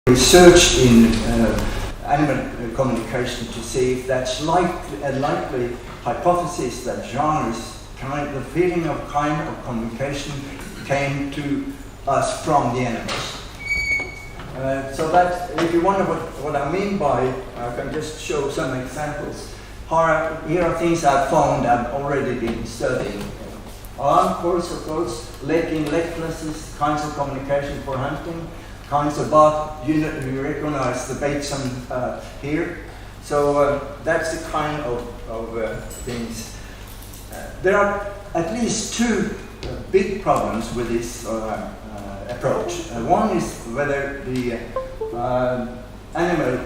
Research in animal communication to see if that's a likely hypothesis that genres, the feeling of kind of communication came to us from the animals. So that, if you wonder what I mean by, I can just show some examples. Here are things I've found I've already been studying. Alarm calls, of course, licking, licklesses, kinds of communication for hunting, kinds of bark. You recognize the basin here. So that's the kind of things. There are at least two big problems with this approach. One is whether the animal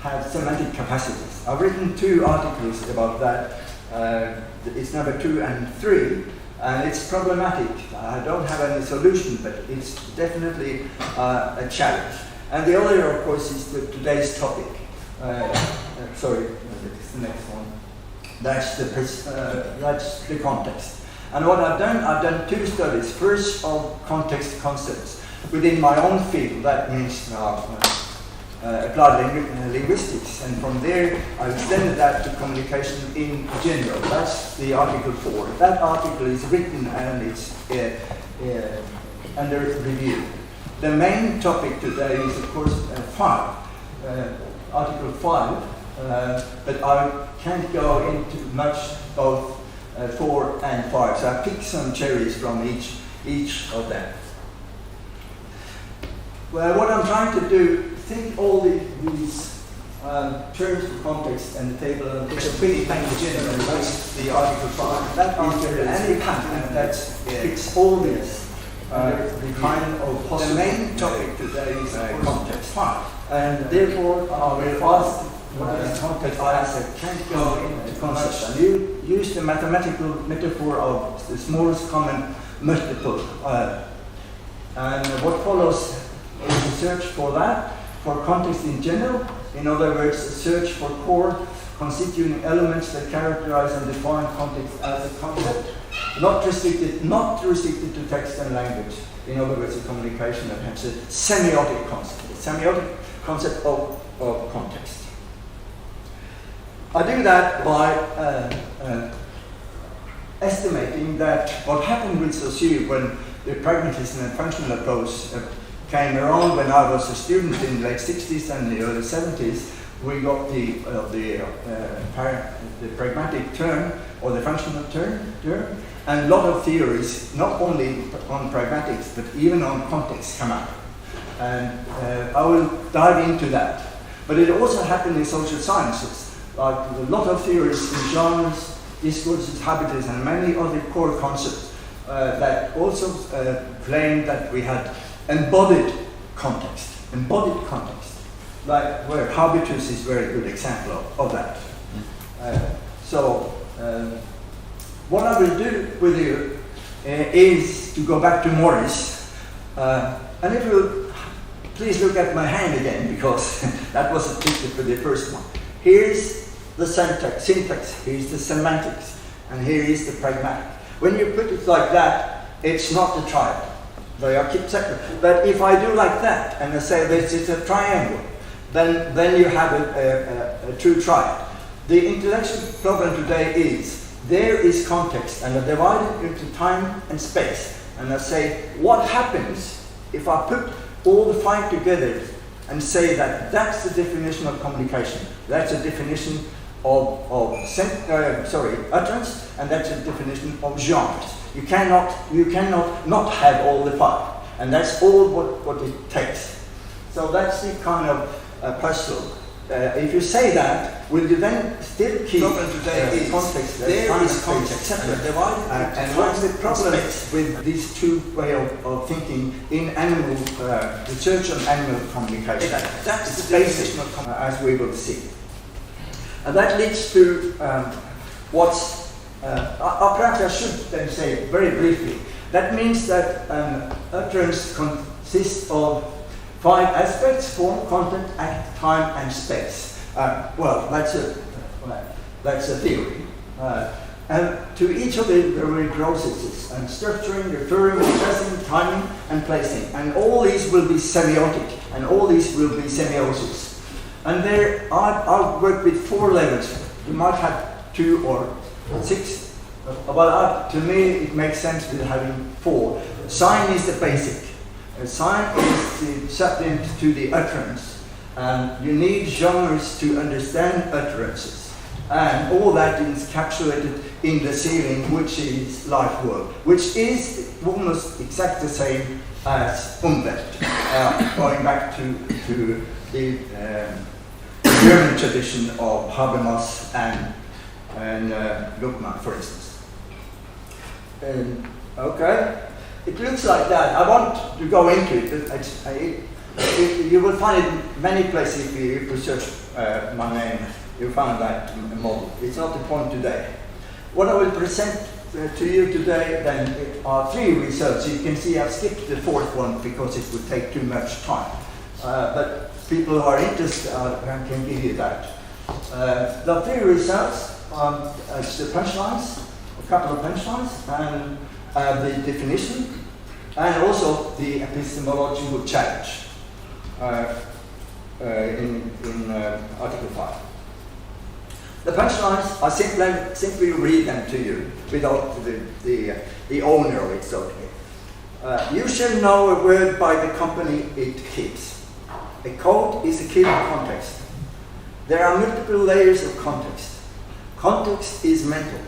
has semantic capacities. I've written 2 articles about that. It's number 2 and 3. And it's problematic. I don't have any solution, but it's definitely a challenge. And the other, of course, is today's topic. Sorry, it's the next one. That's the context. And what I've done 2 studies. First, of context concepts within my own field. That means applied linguistics, and from there I extended that to communication in general. That's the article 4. That article is written and it's under review. The main topic today is, of course, 5, article 5, but can't go into much both 4 and 5. So I picked some cherries from each of them. Well, what I'm trying to do, think all these terms for context and the table, which are pretty plain general, that's the Article 5. That is any pattern that fits all these. The kind of possible. The main topic today is context. And therefore, I will ask what is context as I can't go into concepts. And you use the mathematical metaphor of the smallest common multiple. And what follows is a search for that, for context in general. In other words, a search for core constituting elements that characterize and define context as a concept, not restricted to text and language. In other words, a communication that has a semiotic concept, a semiotic concept of context. I do that by estimating that what happened with Saussure when the pragmatism and functional approach came around when I was a student in the late 60s and the early 70s, we got the pragmatic turn or the functional turn, and a lot of theories, not only on pragmatics but even on context, come up. And I will dive into that. But it also happened in social sciences, like a lot of theories in genres, discourses, habitus, and many other core concepts that also claimed that we had embodied context. Like where habitus is a very good example of that. What I will do with you is to go back to Morris, and if you please look at my hand again, because that was a picture for the first one. Here's the syntax, here's the semantics, and here is the pragmatic. When you put it like that, it's not a triad. They are kept separate. But if I do like that, and I say this is a triangle, then you have a true triad. The intellectual problem today is, there is context, and I divide it into time and space. And I say, what happens if I put all the 5 together and say that that's the definition of communication, that's a definition of utterance, and that's a definition of genres. You cannot not have all the 5, and that's all what it takes. So that's the kind of puzzle. If you say that, will you then still keep the context? There is context separate, and what's the problem with these two ways of thinking in animal research on animal communication? That's the basis, as we will see. And that leads to what's. Perhaps I should then say very briefly. That means that utterance consists of 5 aspects: form, content, act, time, and space. Well, that's a theory. And to each of them there are processes and structuring, referring, addressing, timing, and placing. And all these will be semiotic, and all these will be semiosis. And there, I've worked with 4 levels. You might have 2 or 6. But to me, it makes sense with having 4. Sign is the basic. A sign is the subject to the utterance. And you need genres to understand utterances. And all that is encapsulated in the ceiling, which is life world, which is almost exactly the same as Umwelt, going back to the German tradition of Habermas and Luckmann, for instance. Okay, it looks like that. I want to go into it. You will find it in many places if you search my name. You find that model. It's not the point today. What I will present to you today then are 3 results. You can see I've skipped the 4th one because it would take too much time. But people who are interested can give you that. The 3 results are the punchlines, a couple of punchlines, and the definition, and also the epistemological challenge in Article 5. The punchlines, I simply read them to you without the owner of it, so to speak. You shall know a word by the company it keeps. A code is a key to context. There are multiple layers of context. Context is mental.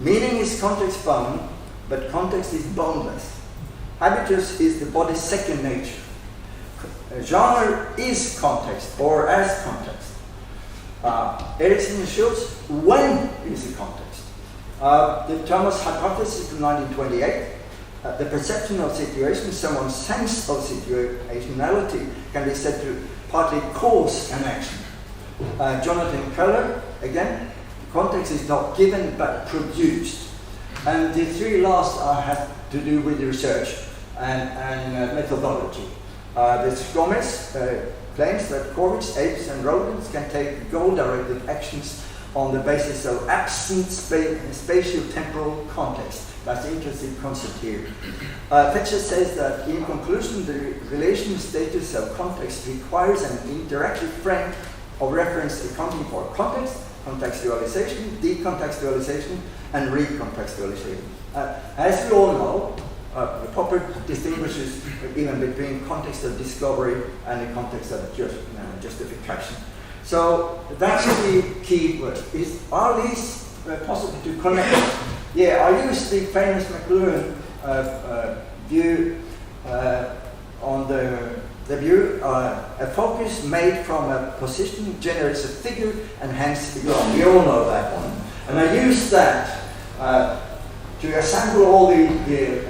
Meaning is context-bound, but context is boundless. Habitus is the body's second nature. Genre is context, or as context. Erikson and Schultz, when is the context? The Thomas hypothesis from 1928, the perception of situation, someone's sense of situationality can be said to partly cause an action. Jonathan Keller, again, context is not given but produced. And the three last have to do with research and methodology. This Gomez claims that corvids, apes, and rodents can take goal-directed actions on the basis of absent spatial-temporal context. That's the interesting concept here. Fetcher says that, in conclusion, the relation status of context requires an interactive frame of reference accounting for context, contextualization, decontextualization, and recontextualization. As we all know, Popper distinguishes even between context of discovery and the context of justification. So that's the key word. Are these possible to connect? Yeah, I use the famous McLuhan view on the view, a focus made from a position generates a figure and hence a ground. We all know that one. And I use that to assemble all the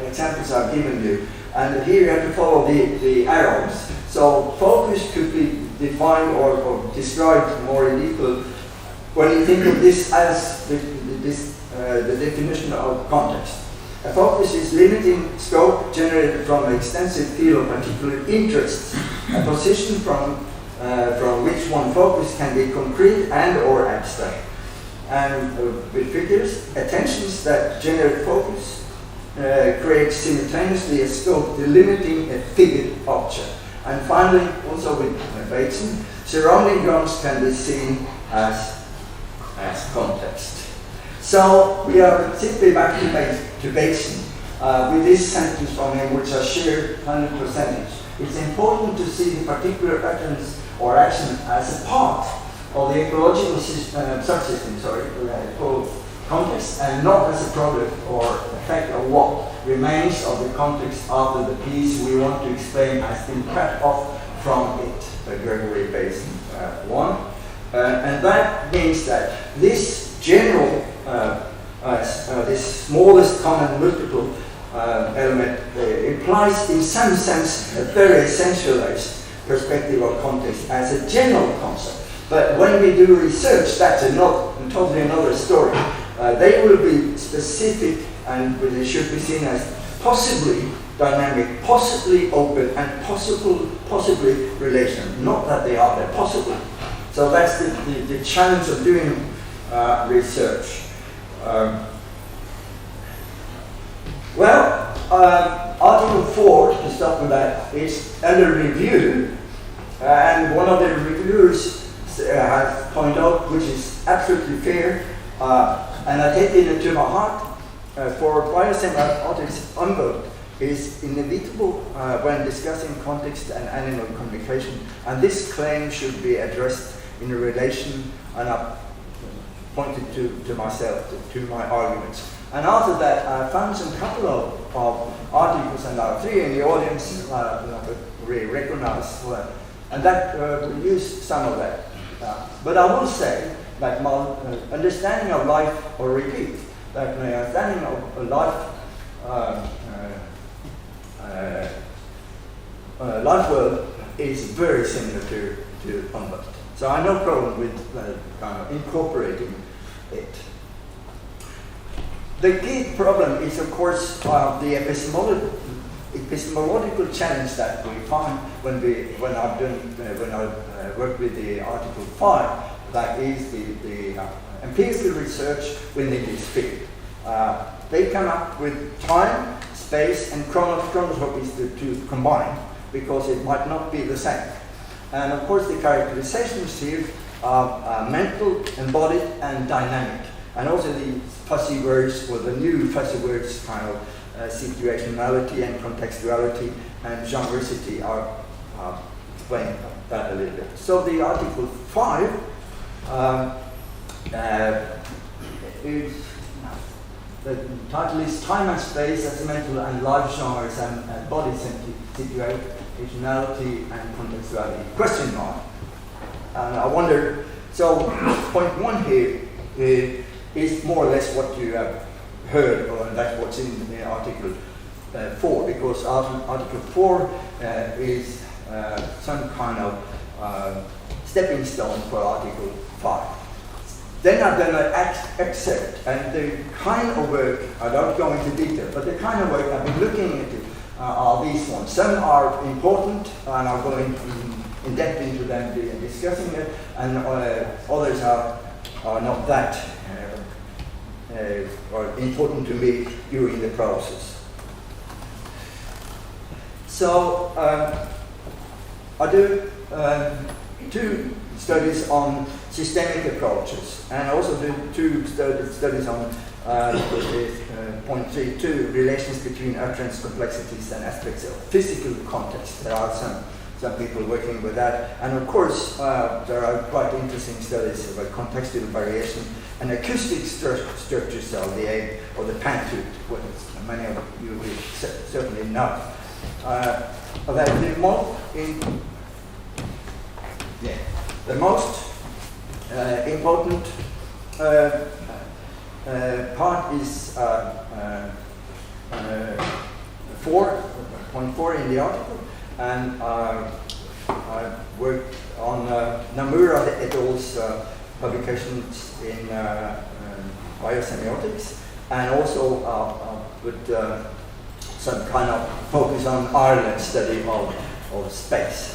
examples I've given you. And here you have to follow the arrows. So focus could be defined or described more in detail when you think of this as the definition of context. A focus is limiting scope generated from an extensive field of particular interests, a position from which one focus can be concrete and or abstract. And with figures, attentions that generate focus create simultaneously a scope delimiting a figured object. And finally, also with Bateson, surrounding grounds can be seen as context. So we are simply back to Bateson with this sentence from him, which I share 100%. It's important to see the particular utterance or action as a part of the ecological subsystem, called context, and not as a product or effect of what remains of the context after the piece we want to explain has been cut off from it. Gregory Bateson 1. And that means that this general this smallest common multiple element implies in some sense a very essentialized perspective of context as a general concept. But when we do research, that's totally another story. They will be specific and they should be seen as possibly dynamic, possibly open, and possibly relational. Not that they are, they're possibly. So that's the challenge of doing research. Article 4, to start with that, is under review, and one of the reviewers has pointed out, which is absolutely fair, and I take it into my heart, for biosemiotics, Umwelt is inevitable when discussing context and animal communication, and this claim should be addressed in a relation, and I pointed to myself, to my arguments. And after that, I found some couple of articles, and there are three in the audience really recognize, and that will use some of that. But I will say that my understanding of life, or repeat, that my understanding of life, life world is very similar to Umwelt. So I have no problem with kind of incorporating it. The key problem is, of course, the epistemological challenge that we find when I work with the Article 5. That is the empirical research within this field. They come up with time, space, and chronotropies to combine because it might not be the same. And of course, the characterizations here are mental, embodied, and dynamic. And also the fuzzy words, or the new fuzzy words, kind of situationality and contextuality and genericity are explaining that a little bit. So the Article 5 The title is Time and Space as Mental and Life Genres and Body Situationality and Contextuality, question mark. And I wonder, so point one here is more or less what you have heard, or that's what's in Article 4, because Article 4 is some kind of stepping stone for Article 5. Then I'm going to accept, and the kind of work, I don't go into detail, but the kind of work I've been looking into are these ones. Some are important, and I'll go in depth into them discussing it, and others are not that are important to me during the process. So I do 2 studies on systemic approaches, and also do 2 studies on point 3.2, relations between utterance complexities and aspects of physical context. There are some people working with that, and of course there are quite interesting studies about contextual variation and acoustic structures of the ape or the pantooth, what many of you will certainly know. The most important part is 4.4 in the article, and I worked on Nomura et al.'s publications in Biosemiotics, and also with some kind of focus on Ireland's study of space.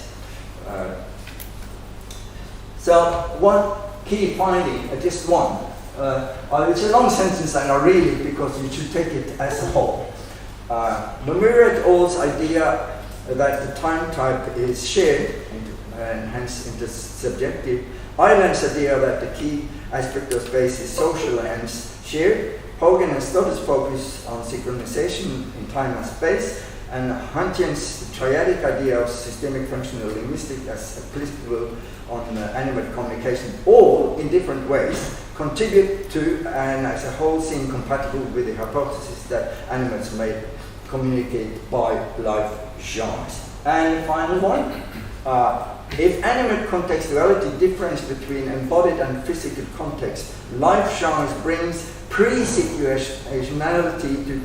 So one key finding, just one. It's a long sentence, and I read it because you should take it as a whole. Nomura et al.'s idea that the time type is shared, and hence intersubjective. Ireland's idea that the key aspect of space is social and hence shared. Hogan and Stotter's focus on synchronization in time and space, and Huntian's triadic idea of systemic functional linguistics as applicable on animal communication, all in different ways contribute to and as a whole seem compatible with the hypothesis that animals may communicate by life genres. And final one, if animal contextuality difference between embodied and physical context, life genres brings pre-situationality to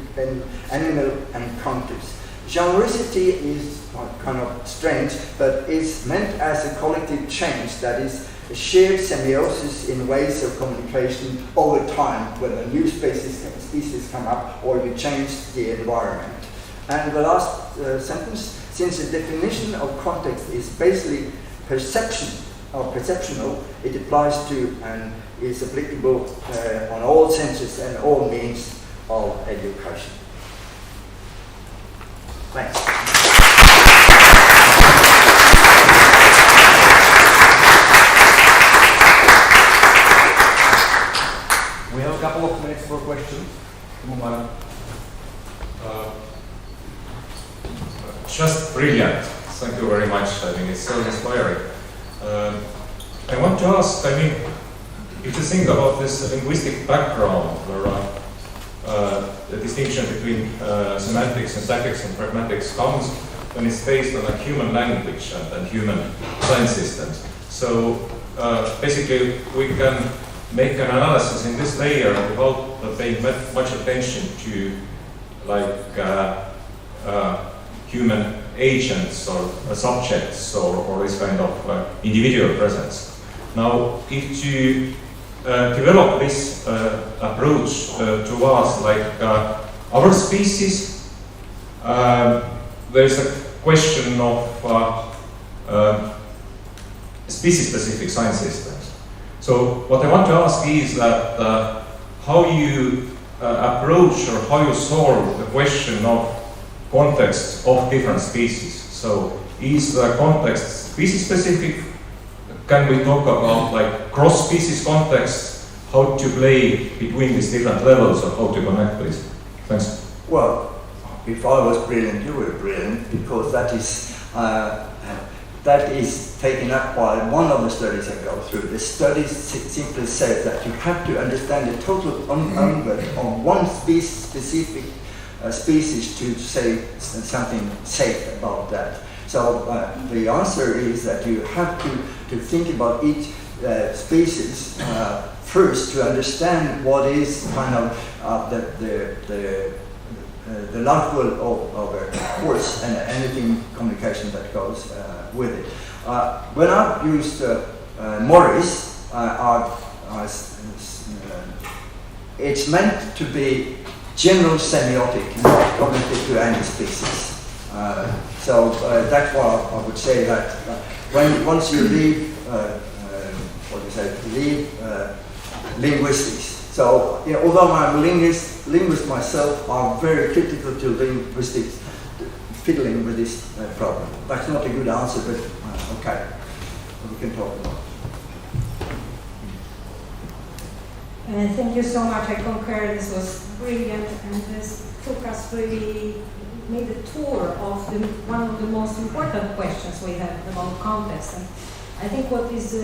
animal encounters. Genericity is kind of strange, but is meant as a collective change, that is, a shared semiosis in ways of communication over time, whether new species come up or you change the environment. And the last sentence, since the definition of context is basically perception or perceptional, it applies to and is applicable on all senses and all means of education. Thanks. We have a couple of minutes for questions. Just brilliant. Thank you very much. I think it's so inspiring. I want to ask, if you think about this linguistic background where the distinction between semantics and statics and pragmatics comes when it's based on a human language and human science systems. So basically we can make an analysis in this layer without paying much attention to human agents or subjects or this kind of individual presence. Now, if you develop this approach towards our species, there's a question of species-specific science systems. So what I want to ask is that how you approach or how you solve the question of context of different species. So is the context species-specific? Can we talk about cross-species context, how to play between these different levels or how to connect, please? Thanks. Well, if I was brilliant, you were brilliant, because that is that is taken up by one of the studies I go through. The studies simply said that you have to understand the total Umwelt of one specific species to say something safe about that. So the answer is that you have to think about each species first to understand what is kind of the life goal of a course and anything communication that goes with it. When I used Morris, it's meant to be general semiotic, not cognitive to any species. So that's why I would say that once you leave, leave linguistics. So although I'm a linguist myself, I'm very critical to linguistics, fiddling with this problem. That's not a good answer, but okay, we can talk about it. Thank you so much. I concur. This was brilliant, and this took us really made a tour of one of the most important questions we have about context. And I think what is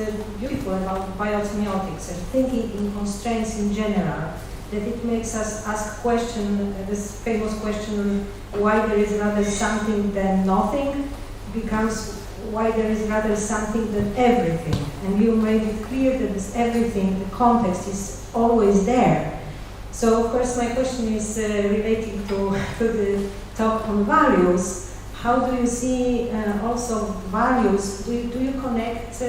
beautiful about biosemiotics and thinking in constraints in general, that it makes us ask question, this famous question, why there is rather something than nothing, becomes why there is rather something than everything. And you made it clear that this everything, the context is always there. So of course my question is relating to the talk on values. How do you see also values? Do you connect,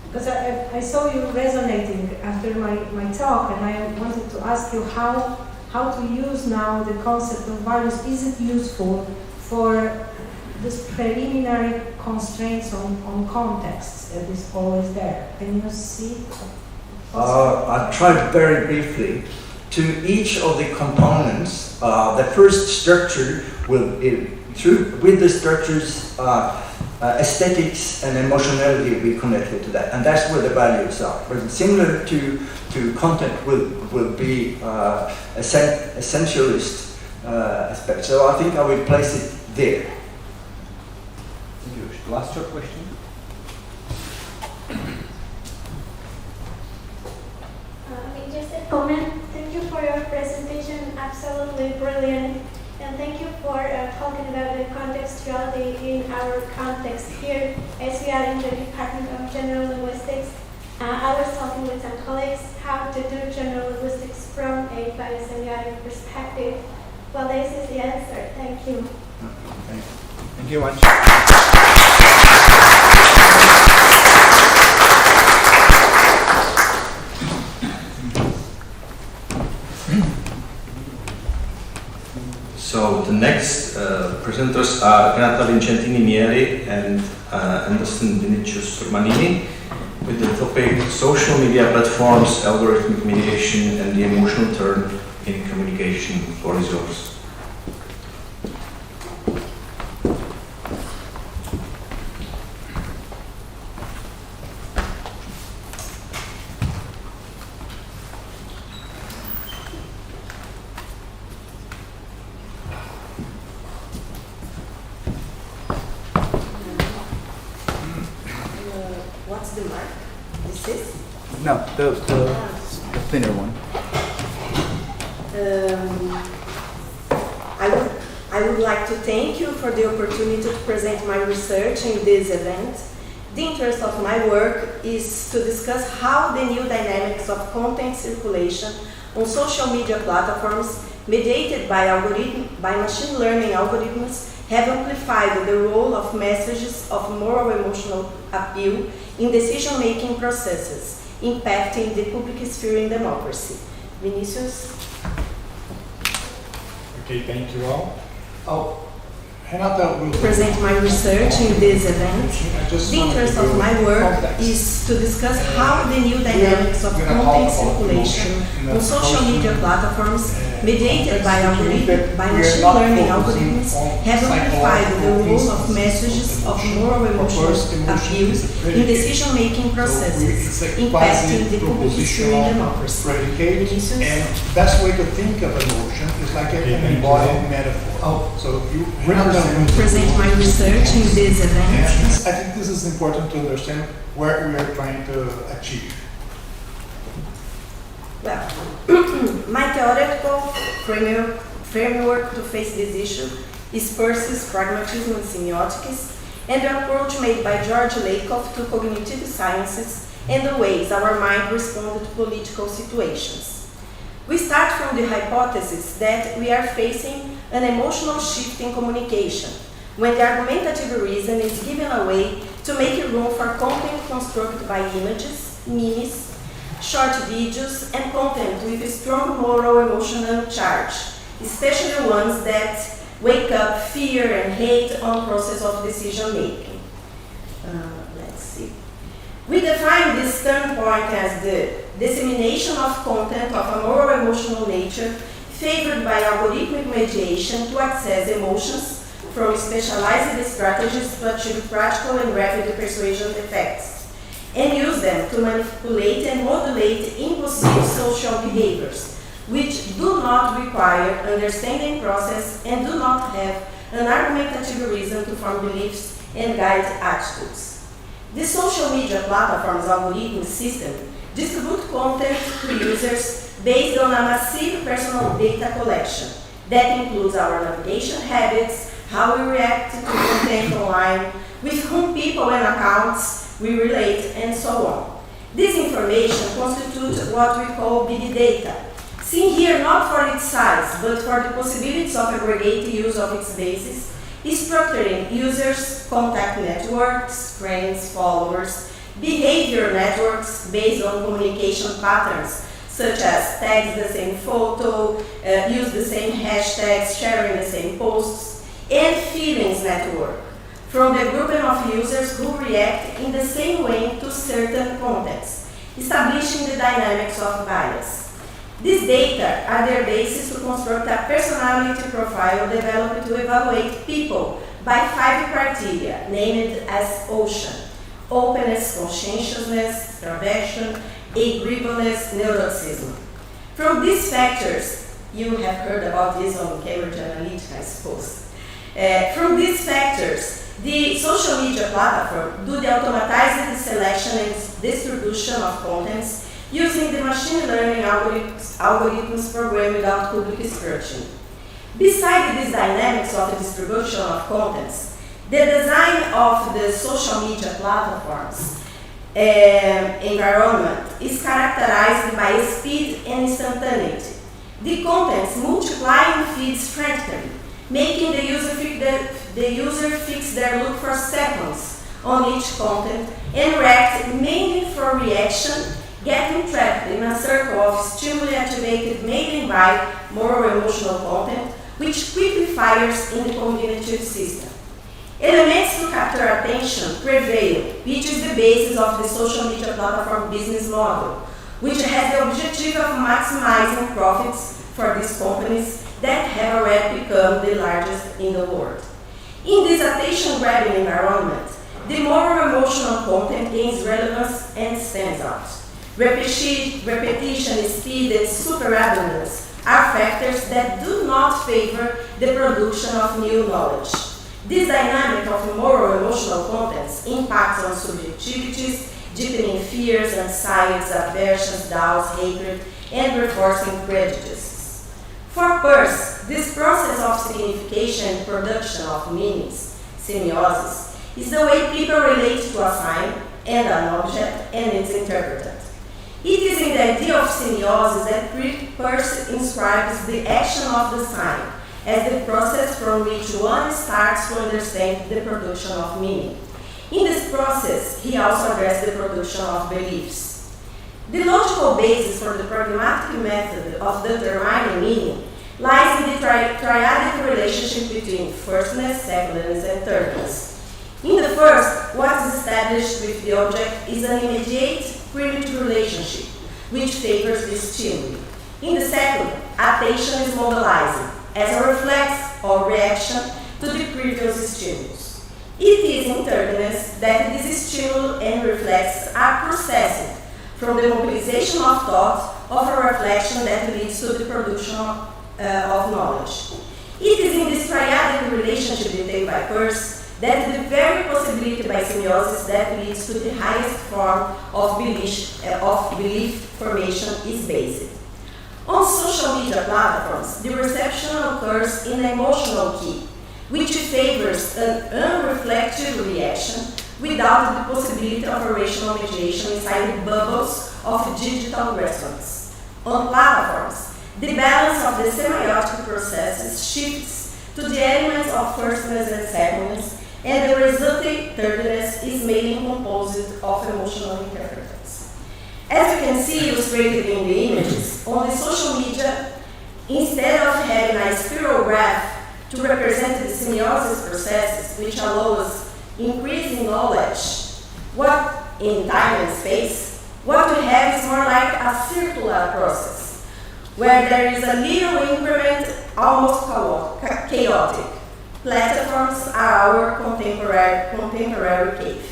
because I saw you resonating after my talk, and I wanted to ask you how to use now the concept of values. Is it useful for this preliminary constraints on context that is always there? Can you see? I tried very briefly. To each of the components, the first structure will with the structures, aesthetics and emotionality will be connected to that, and that's where the values are. But similar to content will be essentialist aspect. So I think I will place it there. Thank you. Last short question. Just a comment. Thank you for your presentation. Absolutely brilliant. And thank you for talking about the contextuality in our context here, as we are in the Department of General Linguistics. I was talking with some colleagues how to do general linguistics from a biosemiotic perspective. Well, this is the answer. Thank you. Thank you much. So the next presenters are Renata Vincentini-Mieri and Anderson Vinicius-Romanini with the topic Social Media Platforms, Algorithmic Mediation and the Emotional Turn in Communication. The floor is yours. What's the mark? This is? No, the thinner one. I would like to thank you for the opportunity to present my research in this event. The interest of my work is to discuss how the new dynamics of content circulation on social media platforms mediated by machine learning algorithms have amplified the role of messages of moral emotional appeal in decision-making processes, impacting the public sphere in democracy. Vinicius? Okay, thank you all. Renata will present my research in this event. The interest of my work is to discuss how the new dynamics of content circulation on social media platforms mediated by machine learning algorithms have amplified the role of messages of moral emotional appeal in decision-making processes, impacting the public sphere in democracy. And best way to think of emotion is like a an embodied metaphor. So you represent. Present my research in this event. I think this is important to understand where we are trying to achieve. Well, my theoretical framework to face this issue is Peirce's Pragmatism and Semiotics, and the approach made by George Lakoff to cognitive sciences and the ways our mind responds to political situations. We start from the hypothesis that we are facing an emotional shift in communication, when the argumentative reason is given away to make room for content constructed by images, memes, short videos, and content with a strong moral emotional charge, especially ones that wake up fear and hate on process of decision making. Let's see. We define this standpoint as the dissemination of content of a moral emotional nature favored by algorithmic mediation to access emotions from specialized strategies to achieve practical and rapid persuasion effects, and use them to manipulate and modulate impulsive social behaviors, which do not require understanding process and do not have an argumentative reason to form beliefs and guide attitudes. The social media platform's algorithm system distribute content to users based on a massive personal data collection that includes our navigation habits, how we react to content online, with whom people and accounts we relate, and so on. This information constitutes what we call big data, seen here not for its size, but for the possibilities of aggregate use of its basis, structuring users' contact networks, friends, followers, behavior networks based on communication patterns, such as tags the same photo, use the same hashtags, sharing the same posts, and feelings network, from the grouping of users who react in the same way to certain contexts, establishing the dynamics of bias. These data are their basis to construct a personality profile developed to evaluate people by 5 criteria, named as OCEAN: openness, conscientiousness, extraversion, agreeableness, neuroticism. From these factors, you have heard about this on Cambridge Analytica, I suppose. From these factors, the social media platform do the automatized selection and distribution of contents using the machine learning algorithms programmed without public scrutiny. Besides these dynamics of the distribution of contents, the design of the social media platforms environment is characterized by speed and instantaneity. The contents multiply in feeds frantically, making the user fix their look for seconds on each content and react mainly for reaction, getting trapped in a circle of stimuli activated mainly by moral emotional content, which quickly fires in the cognitive system. Elements to capture attention prevail, which is the basis of the social media platform business model, which has the objective of maximizing profits for these companies that have already become the largest in the world. In this attention-grabbing environment, the moral emotional content gains relevance and stands out. Repetition, speed, and superabundance are factors that do not favor the production of new knowledge. This dynamic of moral emotional contents impacts on subjectivities, deepening fears, anxieties, aversions, doubts, hatred, and reinforcing prejudices. For Peirce, this process of signification and production of meanings, semiosis, is the way people relate to a sign and an object and its interpretant. It is in the idea of semiosis that Peirce inscribes the action of the sign as the process from which one starts to understand the production of meaning. In this process, he also addressed the production of beliefs. The logical basis for the pragmatic method of determining meaning lies in the triadic relationship between firstness, secondness, and thirdness. In the first, what is established with the object is an immediate primitive relationship, which favors the stimuli. In the second, attention is mobilizing as a reflex or reaction to the previous stimulus. It is in thirdness that this stimulus and reflex are processed from the mobilization of thought of a reflection that leads to the production of knowledge. It is in this triadic relationship detailed by Peirce that the very possibility by semiosis that leads to the highest form of belief formation is based. On social media platforms, the reception occurs in an emotional key, which favors an unreflective reaction without the possibility of a rational mediation inside the bubbles of digital response. On platforms, the balance of the semiotic processes shifts to the elements of firstness and secondness, and the resulting thirdness is mainly composed of emotional interpretants. As you can see illustrated in the images, on the social media, instead of having a spiral graph to represent the semiosis processes, which allow us increasing knowledge, what in time and space, what we have is more like a circular process, where there is a little increment, almost chaotic. Platforms are our contemporary cave.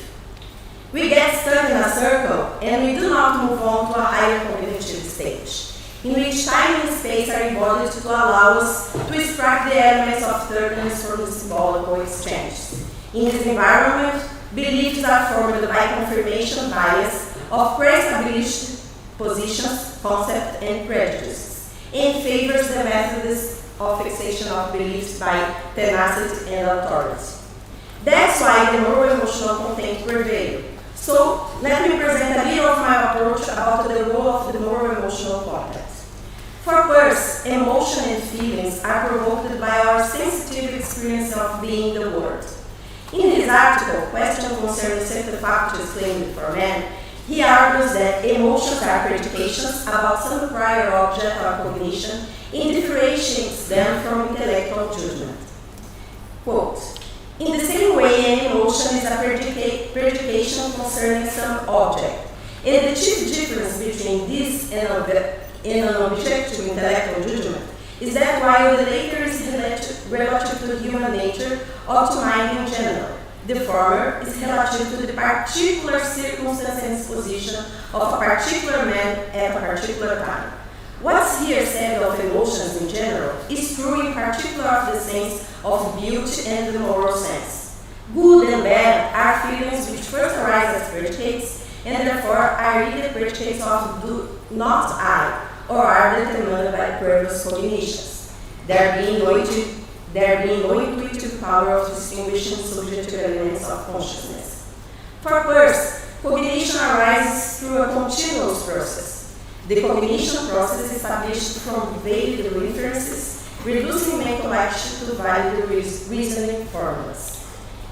We get stuck in a circle and we do not move on to a higher cognitive stage, in which time and space are embodied to allow us to extract the elements of thirdness from the symbolical exchanges. In this environment, beliefs are formed by confirmation bias of pre-established positions, concepts, and prejudices, and favors the methods of fixation of beliefs by tenacity and authority. That's why the neuro-emotional content prevails. So, let me present a little of my approach about the role of the neuro-emotional content. For Peirce, emotion and feelings are provoked by our sensitive experience of being the world. In his article, Question Concerning Certain Factors Claimed for Man, he argues that emotions are predications about some prior object or cognition and differentiates them from intellectual judgment. Quote, in the same way, an emotion is a predication concerning some object, and the chief difference between this and an objective intellectual judgment is that while the later is relative to human nature or to mind in general, the former is relative to the particular circumstance and disposition of a particular man at a particular time. What's here said of emotions in general is true in particular of the sense of beauty and the moral sense. Good and bad are feelings which first arise as predicates and therefore are either predicates of do not I or are determined by previous cognitions. There being no intuitive power of distinguishing subjective elements of consciousness. For Peirce, cognition arises through a continuous process. The cognition process is established from valid inferences, reducing mental action to valid reasoning formulas.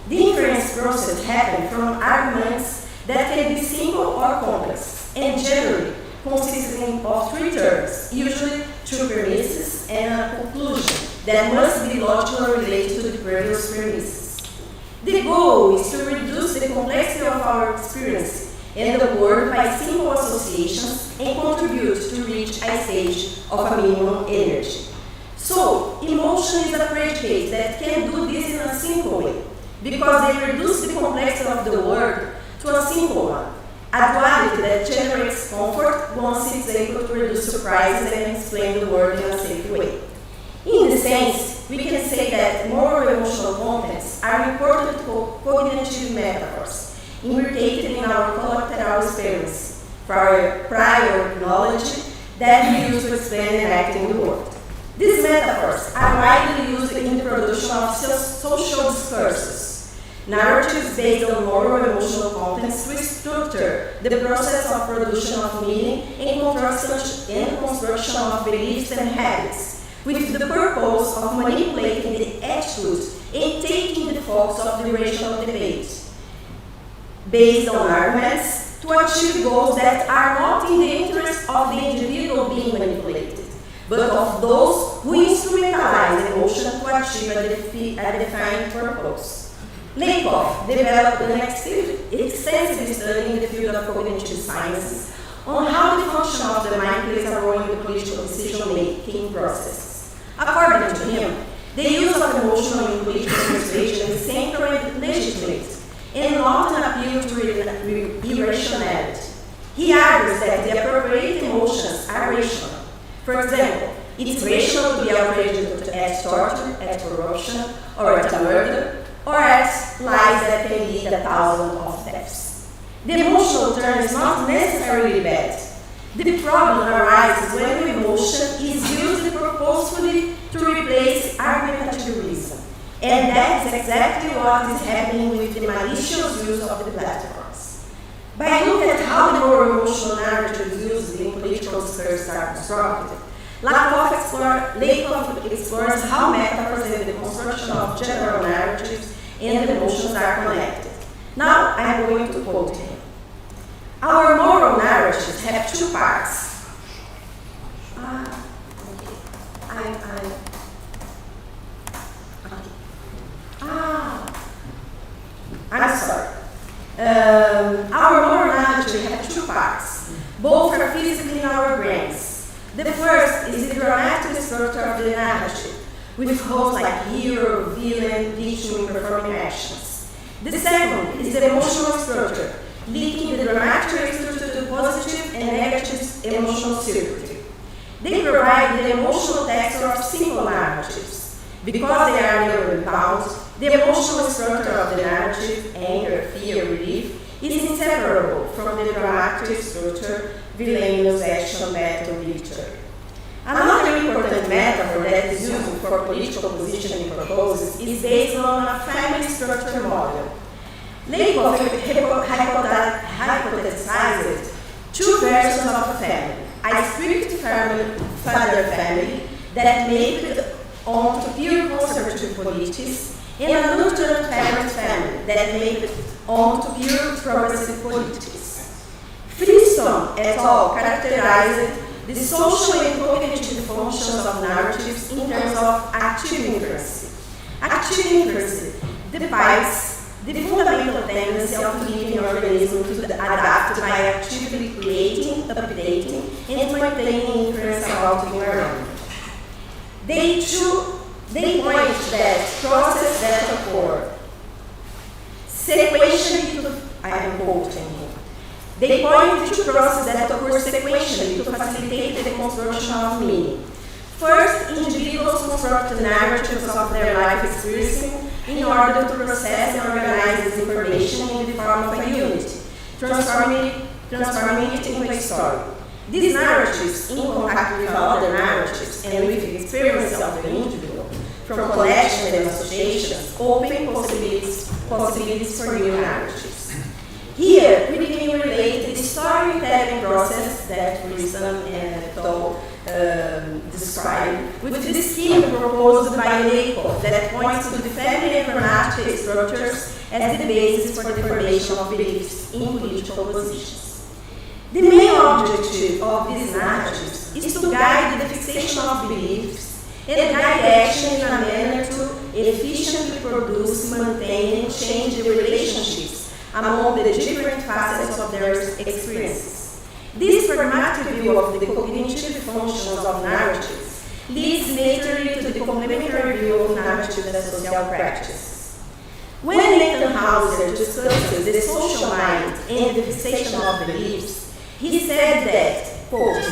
The inference process happens from arguments that can be simple or complex, and generally consisting of three terms, usually two premises and a conclusion that must be logically related to the previous premises. The goal is to reduce the complexity of our experience and the world by simple associations and contribute to reach a stage of a minimum energy. So, emotion is a predicate that can do this in a simple way, because they reduce the complexity of the world to a simple one, a duality that generates comfort once it's able to reduce surprises and explain the world in a safe way. In this sense, we can say that moral emotional contents are important cognitive metaphors, imbricated in our collateral experience, prior knowledge that we use to explain and act in the world. These metaphors are widely used in the production of social discourses, narratives based on moral emotional contents to structure the process of production of meaning and construction of beliefs and habits, with the purpose of manipulating the attitude and taking the focus of the rational debate, based on arguments to achieve goals that are not in the interest of the individual being manipulated, but of those who instrumentalize emotion to achieve a defined purpose. Lakoff developed an extensive study in the field of cognitive sciences on how the function of the mind plays a role in the political decision-making process. According to him, the use of emotional in political administration is central and legitimate, and not an appeal to irrationality. He argues that the appropriate emotions are rational. For example, It's rational to be outraged at torture, at corruption, or at a murder, or at lies that can lead 1,000 of deaths. The emotional term is not necessarily bad. The problem arises when the emotion is used purposefully to replace argumentative reason. And that's exactly what is happening with the malicious use of the platforms. By looking at how the more emotional narratives used in political discourse are constructed, Lakoff explores how metaphors and the construction of general narratives and emotions are connected. Now I'm going to quote him. Our moral narratives have two parts. I'm sorry. Our moral narrative have two parts. Both are physically in our brains. The first is the dramatic structure of the narrative, with roles like hero, villain, victim, performing actions. The second is the emotional structure, linking the dramatic structure to positive and negative emotional circuitry. They provide the emotional texture of simple narratives. Because they are neurally bound, the emotional structure of the narrative, anger, fear, relief, is inseparable from the dramatic structure, villainous action, battle, victory. Another important metaphor that is used for political positioning purposes is based on a family structure model. Lakoff hypothesized two versions of a family: a strict father family that made on to pure conservative politics, and a neutral parent family that made on to pure progressive politics. Freestone et al. Characterized the social and cognitive functions of narratives in terms of active inference. Active inference depicts the fundamental tendency of living organisms to adapt by actively creating, updating, and maintaining inference about the environment. They point that process that occur sequentially to, I am quoting here. They point to processes that occur sequentially to facilitate the construction of meaning. First, individuals construct narratives of their life experience in order to process and organize this information in the form of a unit, transforming it into a story. These narratives, in contact with other narratives and with the experience of the individual, from collection and associations, open possibilities for new narratives. Here, we can relate the storytelling process that Reason and Toll described with the scheme proposed by Lakoff that points to the family and dramatic structures as the basis for the formation of beliefs in political positions. The main objective of these narratives is to guide the fixation of beliefs and guide action in a manner to efficiently produce, maintain, and change the relationships among the different facets of their experiences. This pragmatic view of the cognitive functions of narratives leads naturally to the complementary view of narrative as social practice. When Nathan Hauser discusses the social mind and the fixation of beliefs, he said that, quote,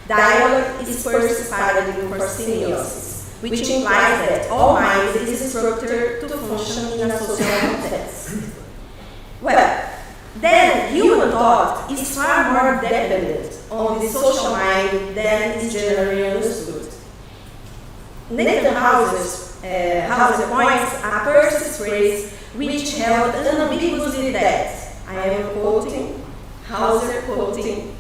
dialogue is first paradigm for semiosis, which implies that all mind is structured to function in a social context. Well, then human thought is far more dependent on the social mind than is generally understood. Nathan Hauser points a Peirce's phrase which held unambiguously that, I am quoting, Hauser quoting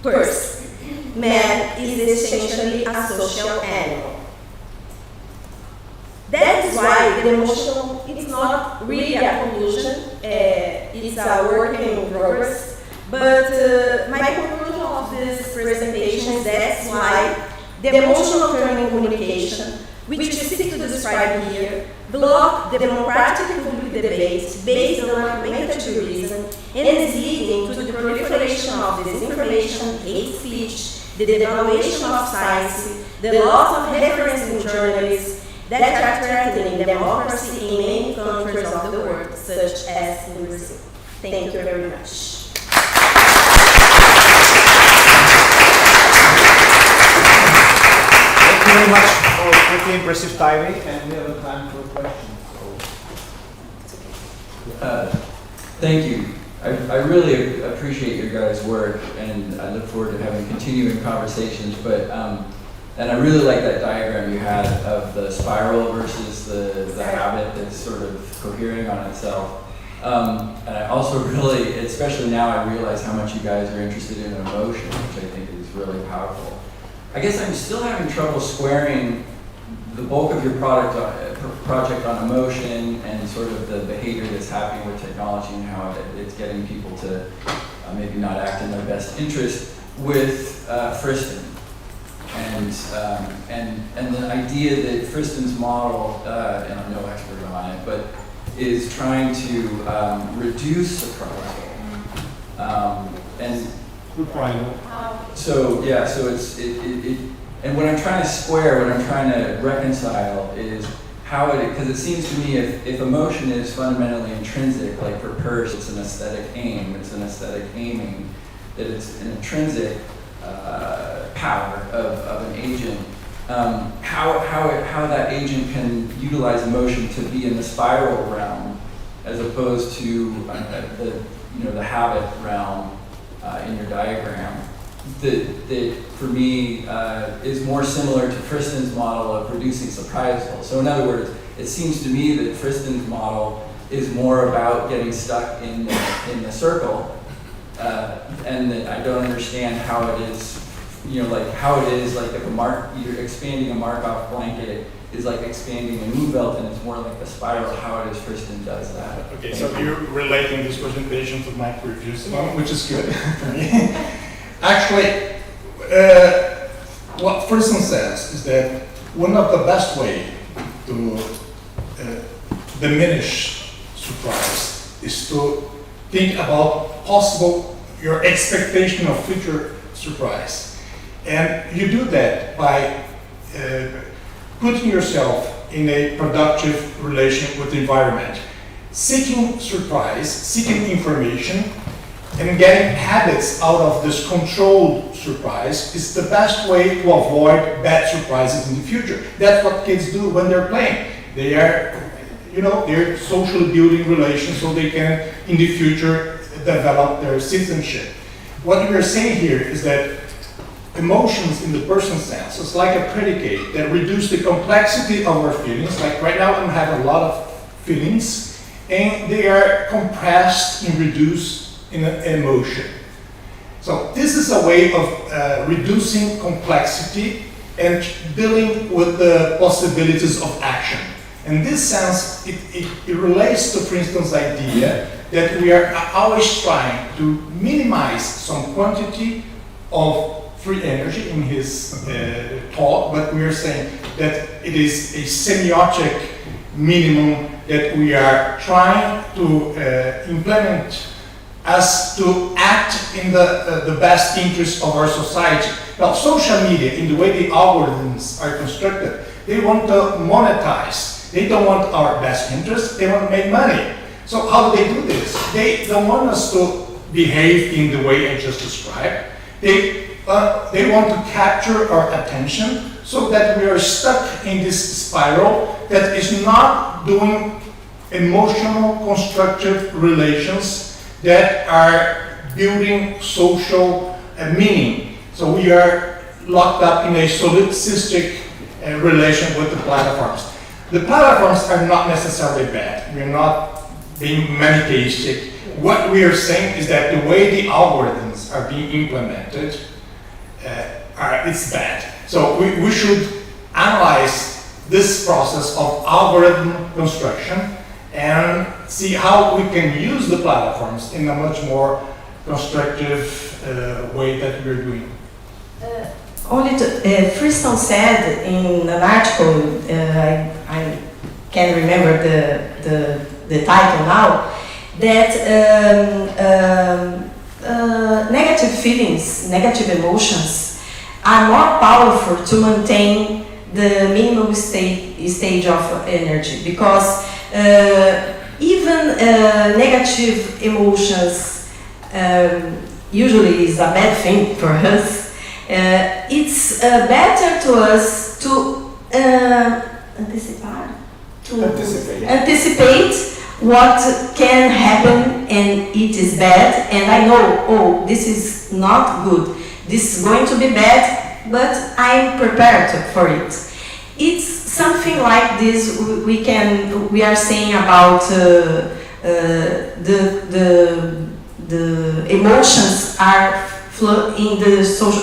Peirce, man is essentially a social animal. That is why the emotional, it's not really a conclusion, it's a work in progress, but my conclusion of this presentation is that's why the emotional term in communication, which we seek to describe here, block the democratic public debate based on argumentative reason and is leading to the proliferation of disinformation, hate speech, the devaluation of science, the loss of reference in journalism, that are threatening democracy in many countries of the world, such as in Brazil. Thank you very much. you very much for pretty impressive timing, and we have a time for questions. Thank you. I really appreciate your guys' work, and I look forward to having continuing conversations. But and I really like that diagram you had of the spiral versus the habit that's sort of cohering on itself. And I also really, especially now, I realize how much you guys are interested in emotion, which I think is really powerful. I guess I'm still having trouble squaring the bulk of your project on emotion and sort of the behavior that's happening with technology and how it's getting people to maybe not act in their best interest with Friston. And the idea that Friston's model, and I'm no expert on it, but is trying to reduce surprise. So yeah, so and what I'm trying to square, what I'm trying to reconcile is how because it seems to me if emotion is fundamentally intrinsic, like for Peirce, it's an aesthetic aim, it's an aesthetic aiming, that it's an intrinsic power of an agent. How that agent can utilize emotion to be in the spiral realm, as opposed to the habit realm in your diagram. That for me is more similar to Friston's model of reducing surprisal. So in other words, it seems to me that Friston's model is more about getting stuck in the circle, and that I don't understand how it is. How it is like if you're expanding a Markov blanket is like expanding a Umwelt, and it's more like the spiral. How it is Friston does that. Okay, so you're relating this presentation to my previous one, which is good for me. Actually, what Friston says is that one of the best way to diminish surprise is to think about your expectation of future surprise. And you do that by putting yourself in a productive relation with the environment, seeking surprise, seeking information, and getting habits out of this controlled surprise is the best way to avoid bad surprises in the future. That's what kids do when they're playing. They are, they're socially building relations so they can, in the future, develop their citizenship. What we are saying here is that emotions in the person sense is like a predicate that reduce the complexity of our feelings. Like right now I'm having a lot of feelings and they are compressed and reduced in an emotion. So this is a way of reducing complexity and dealing with the possibilities of action. In this sense, it relates to, for instance, idea that we are always trying to minimize some quantity of free energy in his talk, but we are saying that it is a semiotic minimum that we are trying to implement as to act in the best interest of our society. Now, social media, in the way the algorithms are constructed, they want to monetize. They don't want our best interest, they want to make money. So how do they do this? They don't want us to behave in the way I just described. They want to capture our attention so that we are stuck in this spiral that is not doing emotional, constructive relations that are building social meaning. So we are locked up in a solipsistic relation with the platforms. The platforms are not necessarily bad. We're not being manichaeistic. What we are saying is that the way the algorithms are being implemented, it's bad. So we should analyze this process of algorithm construction and see how we can use the platforms in a much more constructive way that we're doing. Friston said in an article, I can't remember the title now, that negative feelings, negative emotions are more powerful to maintain the minimum stage of energy, because even negative emotions usually is a bad thing for us, It's better to us to anticipate what can happen, and it is bad, and I know, oh, this is not good, this is going to be bad, but I'm prepared for it. It's something like this we are saying about the emotions are in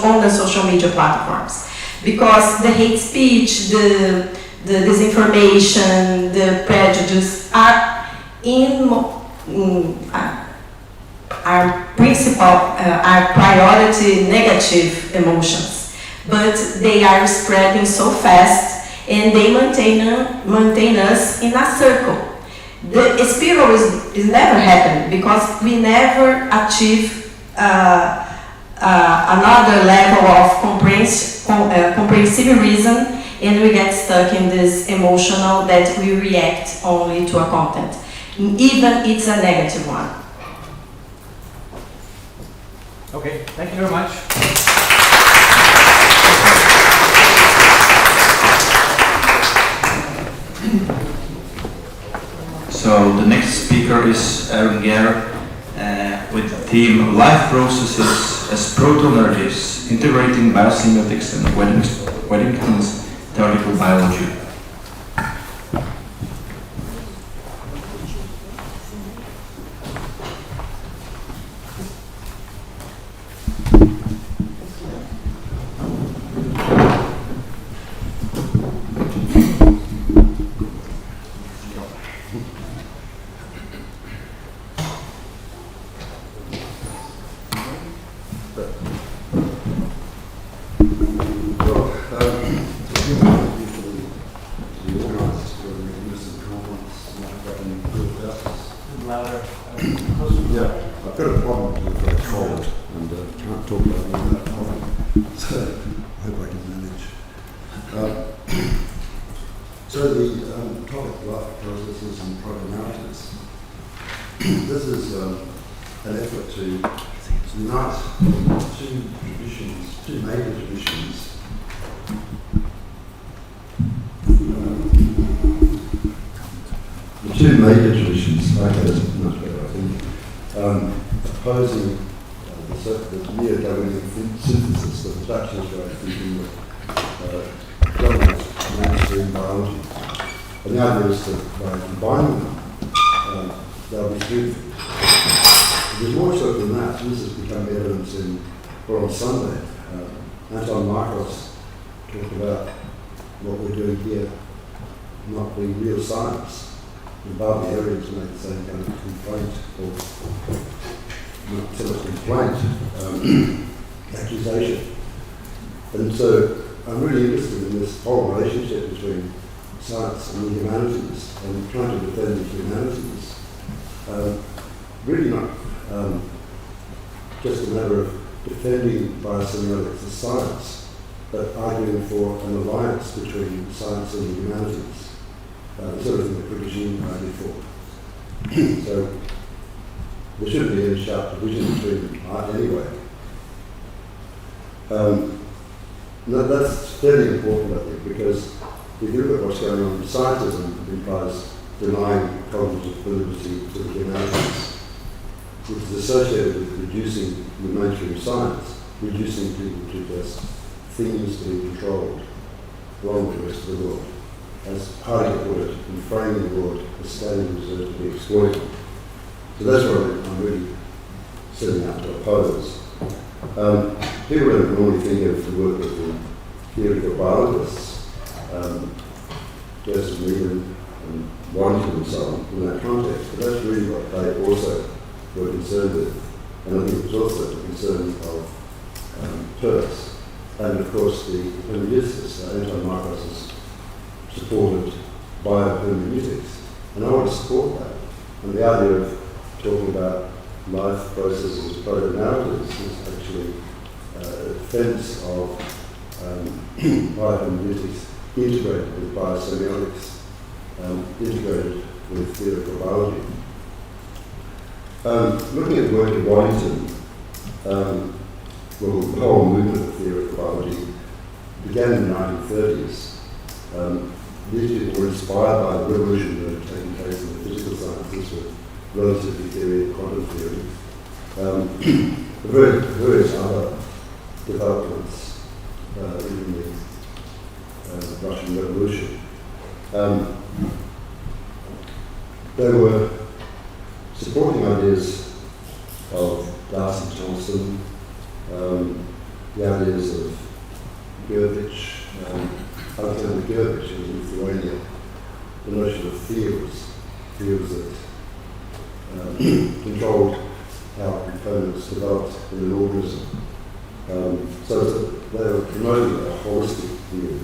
on the social media platforms, because the hate speech, the disinformation, the prejudice are are priority negative emotions, but they are spreading so fast and they maintain us in a circle. The spiral is never happened because we never achieve another level of comprehensive reason, and we get stuck in this emotional that we react only to a content, even it's a negative one. Okay, thank you very much. So the next speaker is Aaron Gare with the theme Life Processes as Proto-Narratives, Integrating Biosemiotics and Weddington's Theoretical Biology. Opposing the neo-Darwinian synthesis of structures right thinking that dominates mainstream biology. And the idea is that by combining them, they'll be good. There's more so than that. This has become evidence on Sunday. Anton Marcos talked about what we're doing here not being real science. And Barbie Aries made the same kind of complaint, or not tell us complaint, accusation. And so I'm really interested in this whole relationship between science and the humanities, and trying to defend the humanities. Really not just a matter of defending biosemiotics as science, but arguing for an alliance between science and the humanities. The sort of thing that Brigitte argued for. So there shouldn't be any sharp division between art anyway. That's fairly important, I think, because if you look at what's going on, scientism implies denying cognitive validity to the humanities, which is associated with reducing the mainstream science, reducing people to just things being controlled along with the rest of the world. As Heidegger put it, in framing the world as scaling reserved to be exploited. So that's what I'm really setting out to oppose. People don't normally think of the work of the theoretical biologists, Joseph Needham and Warrington and so on, in that context, but that's really what they also were concerned with. And I think it was also a concern of Peirce. And of course the hermeneuticists, Anton Marcos has supported biohermeneutics, and I want to support that. And the idea of talking about life processes as proto-narratives is actually a defense of biohermeneutics integrated with biosemiotics, integrated with theoretical biology. Looking at the work of Warrington, well, the whole movement of theoretical biology began in the 1930s. These people were inspired by the revolution that had taken place in the physical sciences with relativity theory and quantum theory. Various other developments in the Russian Revolution. They were supporting ideas of Darcy Johnson, the ideas of Gurvich, Alexander Gurvich, who was in Lithuania, the notion of fields that controlled how components developed in an organism. So that they were promoting a holistic view.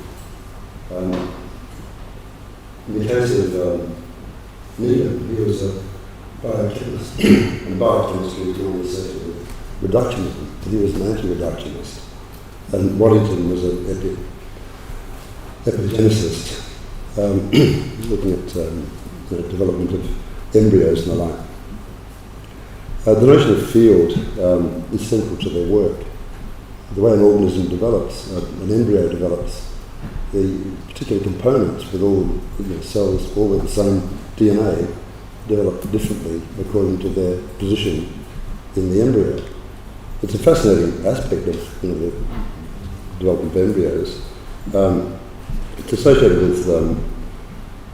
In the case of Needham, he was a biochemist, and biochemistry was normally associated with reductionism, but he was an anti-reductionist. And Waddington was an epigenicist, looking at the development of embryos and the like. The notion of field is central to their work. The way an organism develops, an embryo develops, the particular components with all cells, all with the same DNA, develop differently according to their position in the embryo. It's a fascinating aspect of the development of embryos. It's associated with,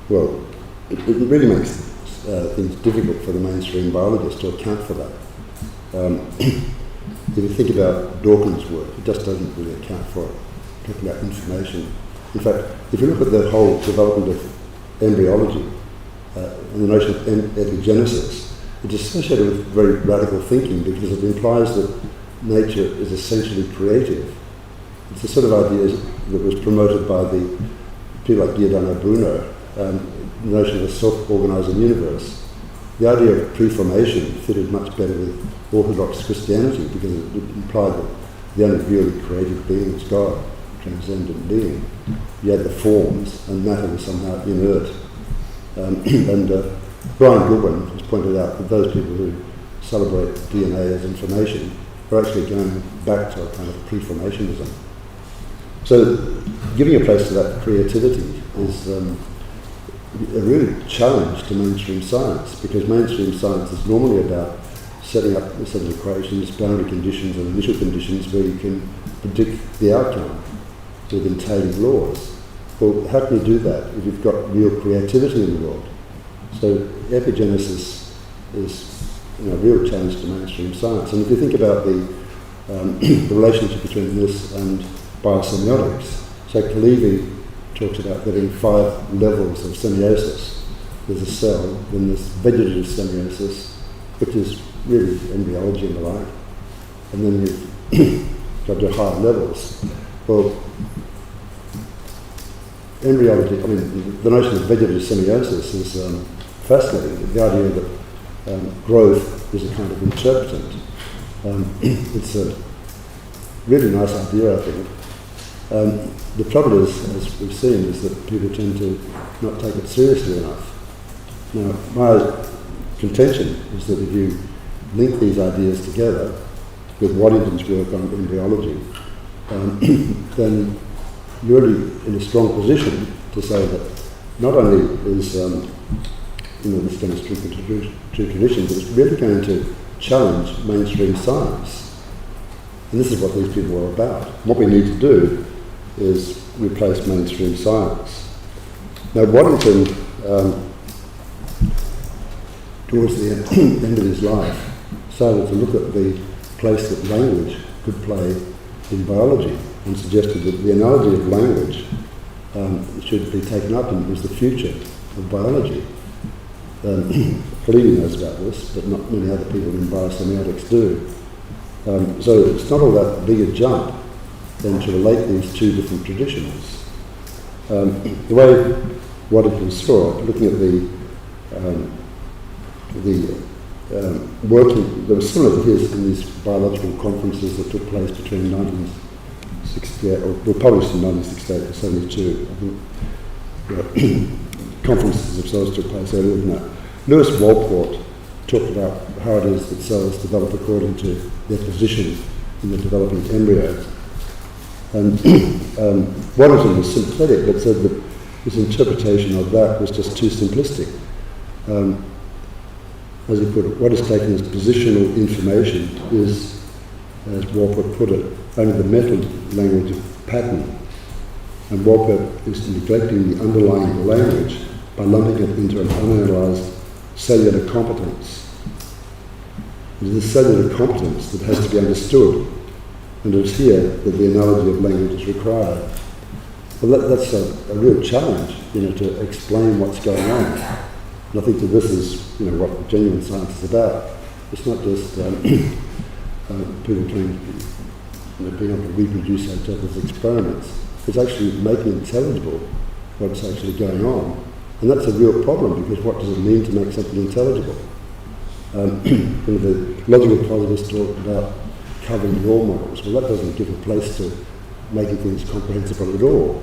well, it really makes things difficult for the mainstream biologist to account for that. If you think about Dawkins' work, it just doesn't really account for it, talking about information. In fact, if you look at the whole development of embryology and the notion of epigenesis, it's associated with very radical thinking because it implies that nature is essentially creative. It's the sort of idea that was promoted by the people like Giordano Bruno, the notion of a self-organising universe. The idea of pre-formation fitted much better with Orthodox Christianity because it implied that the only really creative being is God, transcendent being. You had the forms, and matter was somehow inert. Brian Goodwin has pointed out that those people who celebrate DNA as information are actually going back to a kind of pre-formationism. So giving a place to that creativity is a real challenge to mainstream science, because mainstream science is normally about setting up a set of equations, boundary conditions and initial conditions where you can predict the outcome with entailing laws. Well, how can you do that if you've got real creativity in the world? So epigenesis is a real challenge to mainstream science. And if you think about the relationship between this and biosemiotics, so Kalevi talks about there being 5 levels of semiosis. There's a cell, then there's vegetative semiosis, which is really embryology and the like, and then you've got your higher levels. Well, embryology, the notion of vegetative semiosis is fascinating. The idea that growth is a kind of interpretant. It's a really nice idea, I think. The trouble is, as we've seen, is that people tend to not take it seriously enough. Now, my contention is that if you link these ideas together with Waddington's work on embryology, then you're really in a strong position to say that not only is this going to strengthen true tradition, but it's really going to challenge mainstream science. And this is what these people are about. What we need to do is replace mainstream science. Now, Waddington, towards the end of his life, started to look at the place that language could play in biology and suggested that the analogy of language should be taken up and was the future of biology. Kalevi knows about this, but not many other people in biosemiotics do. So it's not all that big a jump then to relate these two different traditions. The way Waddington saw it, looking at the working, there was similar to his in these biological conferences that took place between 1968, or were published in 1968 to 72. I think conferences themselves took place earlier than that. Lewis Walport talked about how it is that cells develop according to their position in the developing embryos. And one of them was sympathetic, but said that his interpretation of that was just too simplistic. As he put it, what is taken as positional information is, as Walker put it, only the method language of pattern. And Walker is neglecting the underlying language by lumping it into an unanalyzed cellular competence. It is this cellular competence that has to be understood, and it is here that the analogy of language is required. Well, that's a real challenge, to explain what's going on. And I think that this is, what genuine science is about. It's not just people trying to being able to reproduce each other's experiments. It's actually making intelligible what's actually going on. And that's a real problem, because what does it mean to make something intelligible? The logical positivists talk about covering all models. Well, that doesn't give a place to making things comprehensible at all.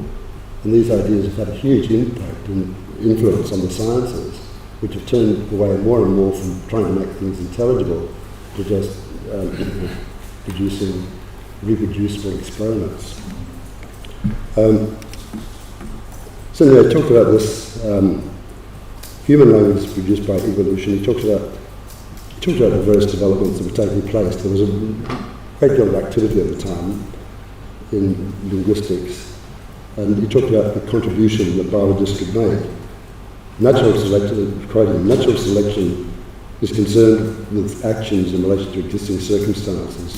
And these ideas have had a huge impact and influence on the sciences, which have turned away more and more from trying to make things intelligible to just producing reproducible experiments. So he talked about this human language is produced by evolution. He talked about the various developments that were taking place. There was a great deal of activity at the time in linguistics, and he talked about the contribution that biologists could make. Natural selection is concerned with actions in relation to existing circumstances,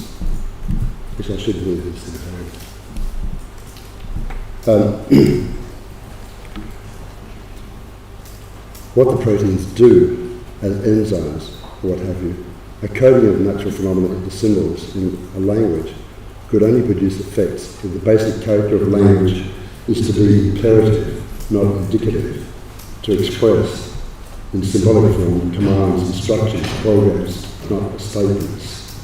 which I should read this in. What the proteins do as enzymes, or what have you, a coding of natural phenomena into symbols in a language could only produce effects if the basic character of language is to be imperative, not indicative, to express in symbolic form commands, instructions, programs, not statements.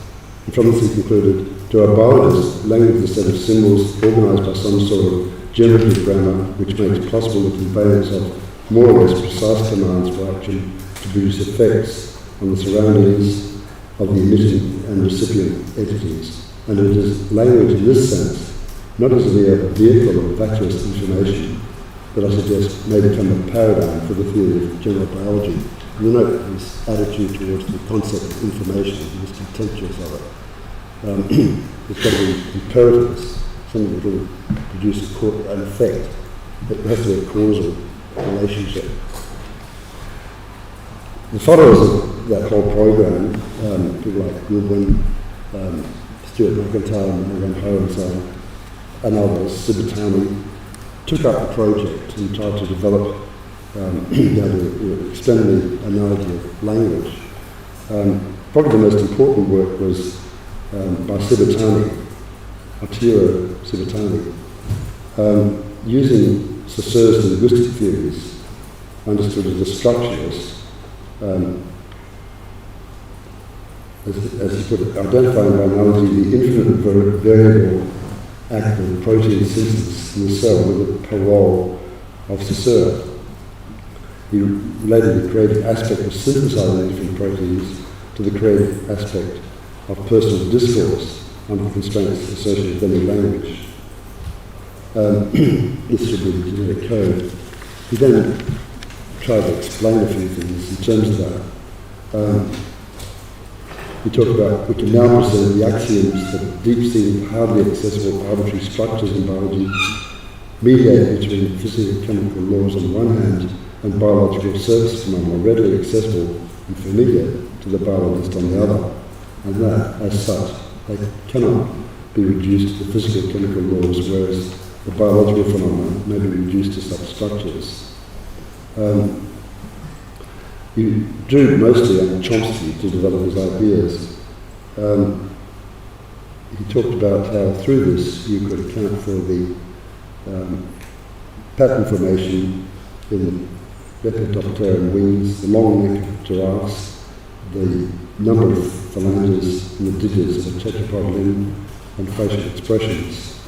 And from this he concluded, to a biologist, language is a set of symbols organised by some sort of generative grammar which makes possible the conveyance of more or less precise commands for action to produce effects on the surroundings of the emitting and recipient entities. And it is language in this sense, not as a vehicle of vacuous information, that I suggest may become a paradigm for the theory of general biology. You note this attitude towards the concept of information, this contemptuous of it. It's got to be imperatives, something that will produce an effect. It has to be a causal relationship. The followers of that whole program, people like Goodwin, Stuart McIntyre, and Ho and so on, and others, Sibitani, took up the project and tried to develop, to extend the analogy of language. Probably the most important work was by Sibitani, Arturo Sibitani, using Saussure's linguistic theories, understood as a structuralist, as he put it, identifying by analogy the infinite variable act of protein synthesis in the cell with the parole of Saussure. He related the creative aspect of synthesizing different proteins to the creative aspect of personal discourse under constraints associated with any language. This should be the genetic code. He then tried to explain a few things in terms of that. We talked about, we can now present the axioms that deep-seated, hardly accessible arbitrary structures in biology mediate between physical-chemical laws on one hand and biological surface phenomena readily accessible and familiar to the biologist on the other, and that, as such, they cannot be reduced to physical-chemical laws, whereas the biological phenomena may be reduced to such structures. He drew mostly on Chomsky to develop his ideas. He talked about how through this you could account for the pattern formation in lepidopteran wings, the long neck of giraffes, the number of phalanges in the digits of a tetrapod limb, and facial expressions.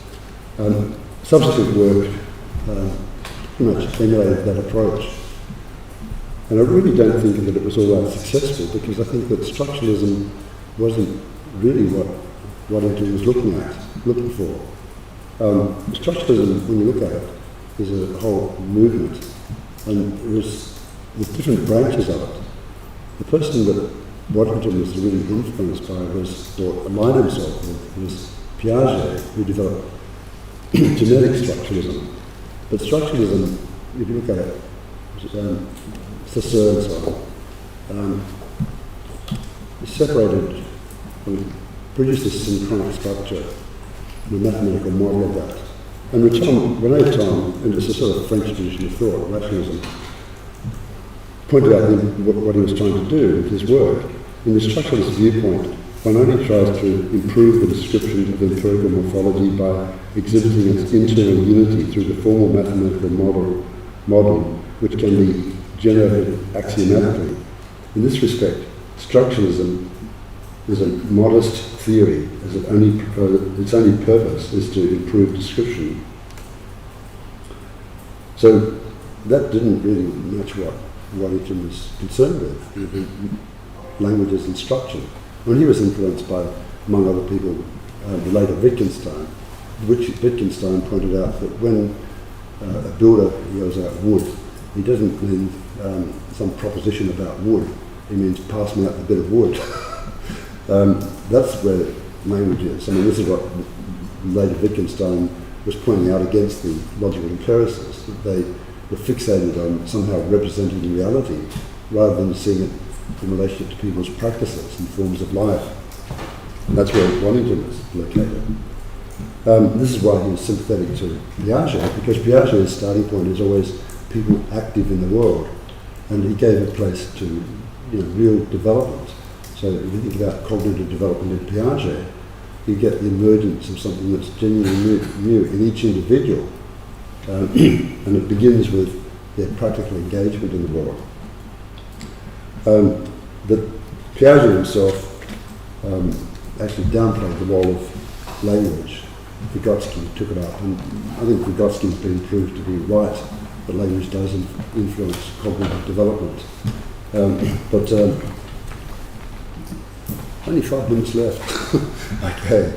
Subsequent work pretty much emulated that approach. And I really don't think that it was all that successful, because I think that structuralism wasn't really what Waddington was looking for. Structuralism, when you look at it, is a whole movement, and it was the different branches of it. The person that Waddington was really influenced by or aligned himself with was Piaget, who developed genetic structuralism. But structuralism, if you look at it, Saussure and so on, is separated and produces a synchronic structure, the mathematical model of that. And René Thom, and it's a sort of French tradition of thought, rationalism, pointed out what he was trying to do with his work. In the structuralist viewpoint, one only tries to improve the description of empirical morphology by exhibiting its internal unity through the formal mathematical model, which can be generated axiomatically. In this respect, structuralism is a modest theory, as its only purpose is to improve description. So that didn't really match what Waddington was concerned with, languages and structure. When he was influenced by, among other people, the later Wittgenstein. Wittgenstein pointed out that when a builder goes out wood, he doesn't mean some proposition about wood. He means pass me out the bit of wood. That's where language is. I mean, this is what later Wittgenstein was pointing out against the logical empiricists, that they were fixated on somehow representing reality rather than seeing it in relationship to people's practices and forms of life. And that's where Waddington was located. This is why he was sympathetic to Piaget, because Piaget's starting point is always people active in the world, and he gave a place to real development. So if you think about cognitive development in Piaget, you get the emergence of something that's genuinely new in each individual, and it begins with their practical engagement in the world. But Piaget himself actually downplayed the role of language. Vygotsky took it up, and I think Vygotsky's been proved to be right, that language does influence cognitive development. But only 5 minutes left. Okay.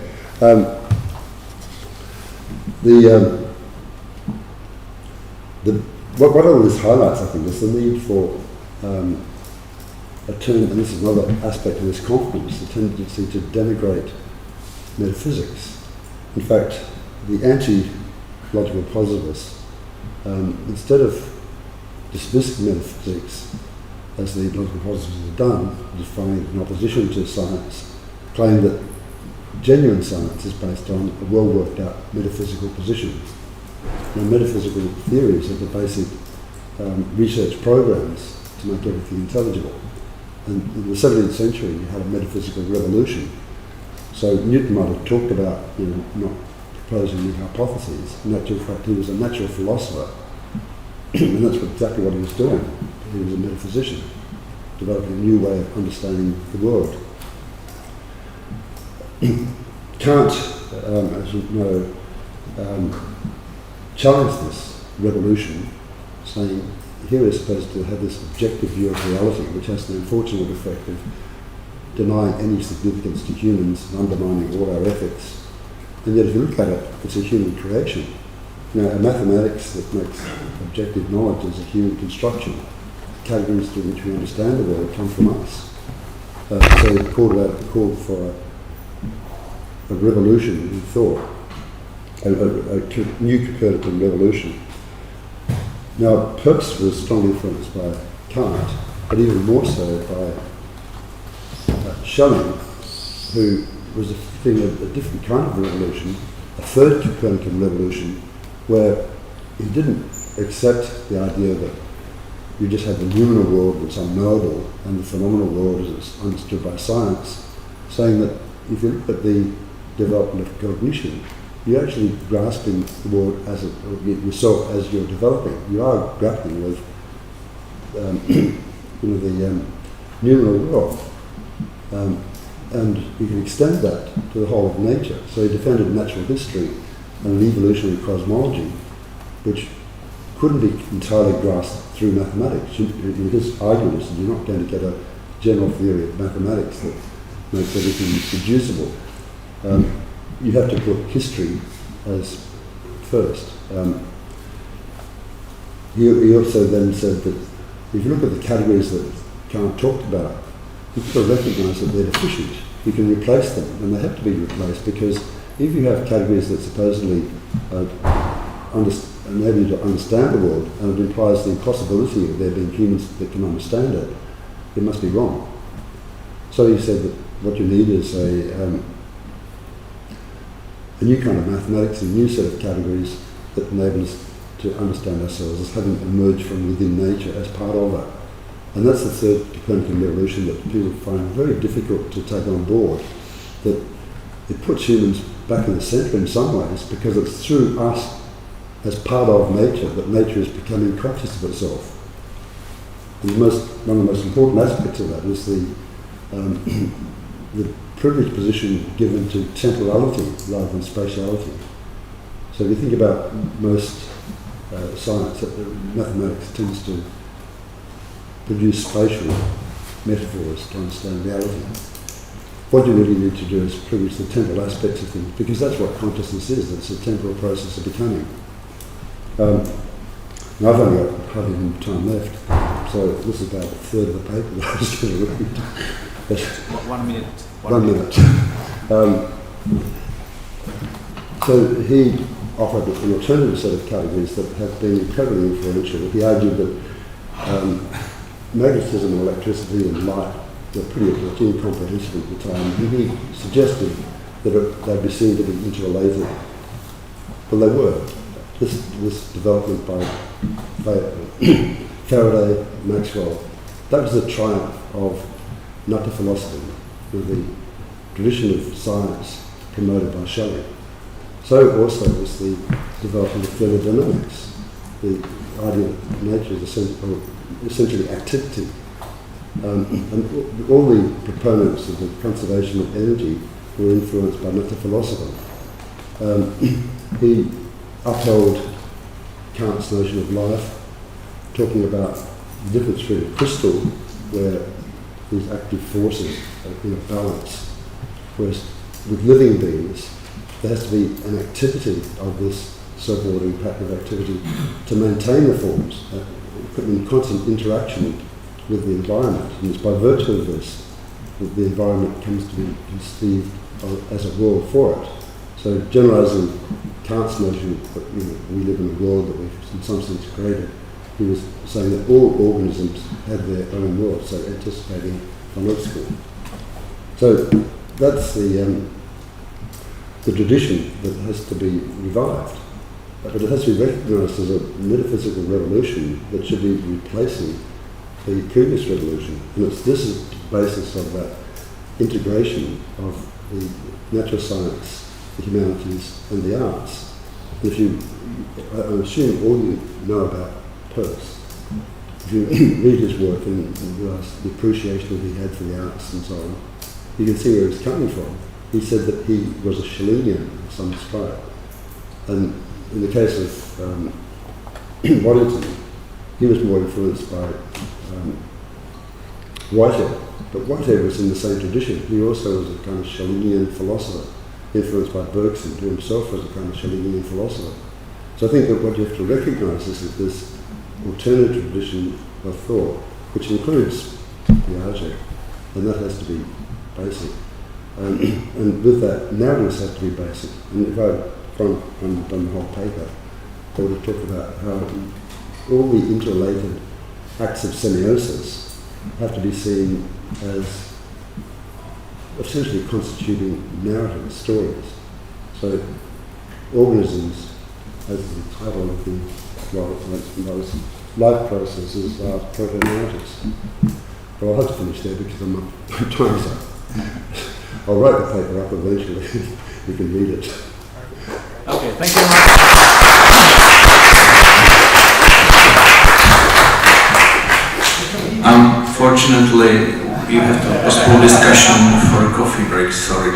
What all this highlights, I think, is the need for a term, and this is another aspect of this conference, the tendency to denigrate metaphysics. In fact, the anti-logical positivists, instead of dismissing metaphysics, as the logical positivists have done, defining it in opposition to science, claim that genuine science is based on a well-worked-out metaphysical position. Now, metaphysical theories are the basic research programs to make everything intelligible. And in the 17th century, you had a metaphysical revolution. So Newton might have talked about, not proposing new hypotheses. In actual fact, he was a natural philosopher, and that's exactly what he was doing. He was a metaphysician, developing a new way of understanding the world. Kant, as you know, challenged this revolution, saying here we're supposed to have this objective view of reality, which has the unfortunate effect of denying any significance to humans and undermining all our ethics. And yet if you look at it, it's a human creation. A mathematics that makes objective knowledge is a human construction. Categories through which we understand the world come from us. So he called for a revolution in thought, a new Copernican revolution. Now, Peirce was strongly influenced by Kant, but even more so by Schelling, who was a different kind of revolution, a third Copernican revolution, where he didn't accept the idea that you just have the noumenal world that's unknowable and the phenomenal world as it's understood by science, saying that if you look at the development of cognition, you're actually grasping the world as yourself as you're developing. You are grappling with the noumenal world, and you can extend that to the whole of nature. So he defended natural history and evolutionary cosmology, which couldn't be entirely grasped through mathematics. In his argument, you're not going to get a general theory of mathematics that makes everything reproducible. you have to put history as first. He also then said that if you look at the categories that Kant talked about, you've got to recognise that they're deficient. You can replace them, and they have to be replaced, because if you have categories that supposedly enable you to understand the world, and it implies the impossibility of there being humans that can understand it, it must be wrong. So he said that what you need is a new kind of mathematics, a new set of categories that enable us to understand ourselves as having emerged from within nature as part of it. And that's the third Copernican revolution that people find very difficult to take on board, that it puts humans back in the centre in some ways, because it's through us as part of nature that nature is becoming conscious of itself. And one of the most important aspects of that is the privileged position given to temporality rather than spatiality. So if you think about most science, mathematics tends to produce spatial metaphors to understand reality. What you really need to do is privilege the temporal aspects of things, because that's what consciousness is. It's a temporal process of becoming. Now I've only got hardly any time left, so this is about a third of the paper that I was going to read. 1 minute. 1 minute. So he offered an alternative set of categories that have been incredibly influential. He argued that magnetism, electricity and light were pretty incomprehensible at the time, and he suggested that they'd be seen to be interrelated. Well, they were. This development by Faraday, Maxwell, that was the triumph of Natta philosophy, with the tradition of science promoted by Shelley. So also was the development of thermodynamics, the idea that nature is essentially activity. And all the proponents of the conservation of energy were influenced by Natta philosophy. He upheld Kant's notion of life, talking about the difference between a crystal, where these active forces are in a balance, whereas with living beings, there has to be an activity of this self-ordering pattern of activity to maintain the forms, in constant interaction with the environment. And it's by virtue of this that the environment comes to be conceived as a world for it. So generalising Kant's notion that we live in a world that we've in some sense created, he was saying that all organisms have their own world, so anticipating philosophy. So that's the tradition that has to be revived. But it has to be recognised as a metaphysical revolution that should be replacing the previous revolution. And this is the basis of that integration of the natural science, the humanities and the arts. I assume all you know about Peirce. If you read his work and realise the appreciation that he had for the arts and so on, you can see where he's coming from. He said that he was a Schellinian of some stripe. And in the case of Waddington, he was more influenced by Whitehead. But Whitehead was in the same tradition. He also was a kind of Schellinian philosopher, influenced by Bergson, who himself was a kind of Schellinian philosopher. So I think that what you have to recognise is that this alternative tradition of thought, which includes Piaget, and that has to be basic. And with that, narratives have to be basic. And if I've done the whole paper, I would have talked about how all the interrelated acts of semiosis have to be seen as essentially constituting narrative stories. So organisms, as the title of those life processes, are proto-narratives. But I'll have to finish there because my time's up. I'll write the paper up eventually. You can read it. Okay, thank you very much. Unfortunately, we have to postpone discussion for a coffee break, sorry.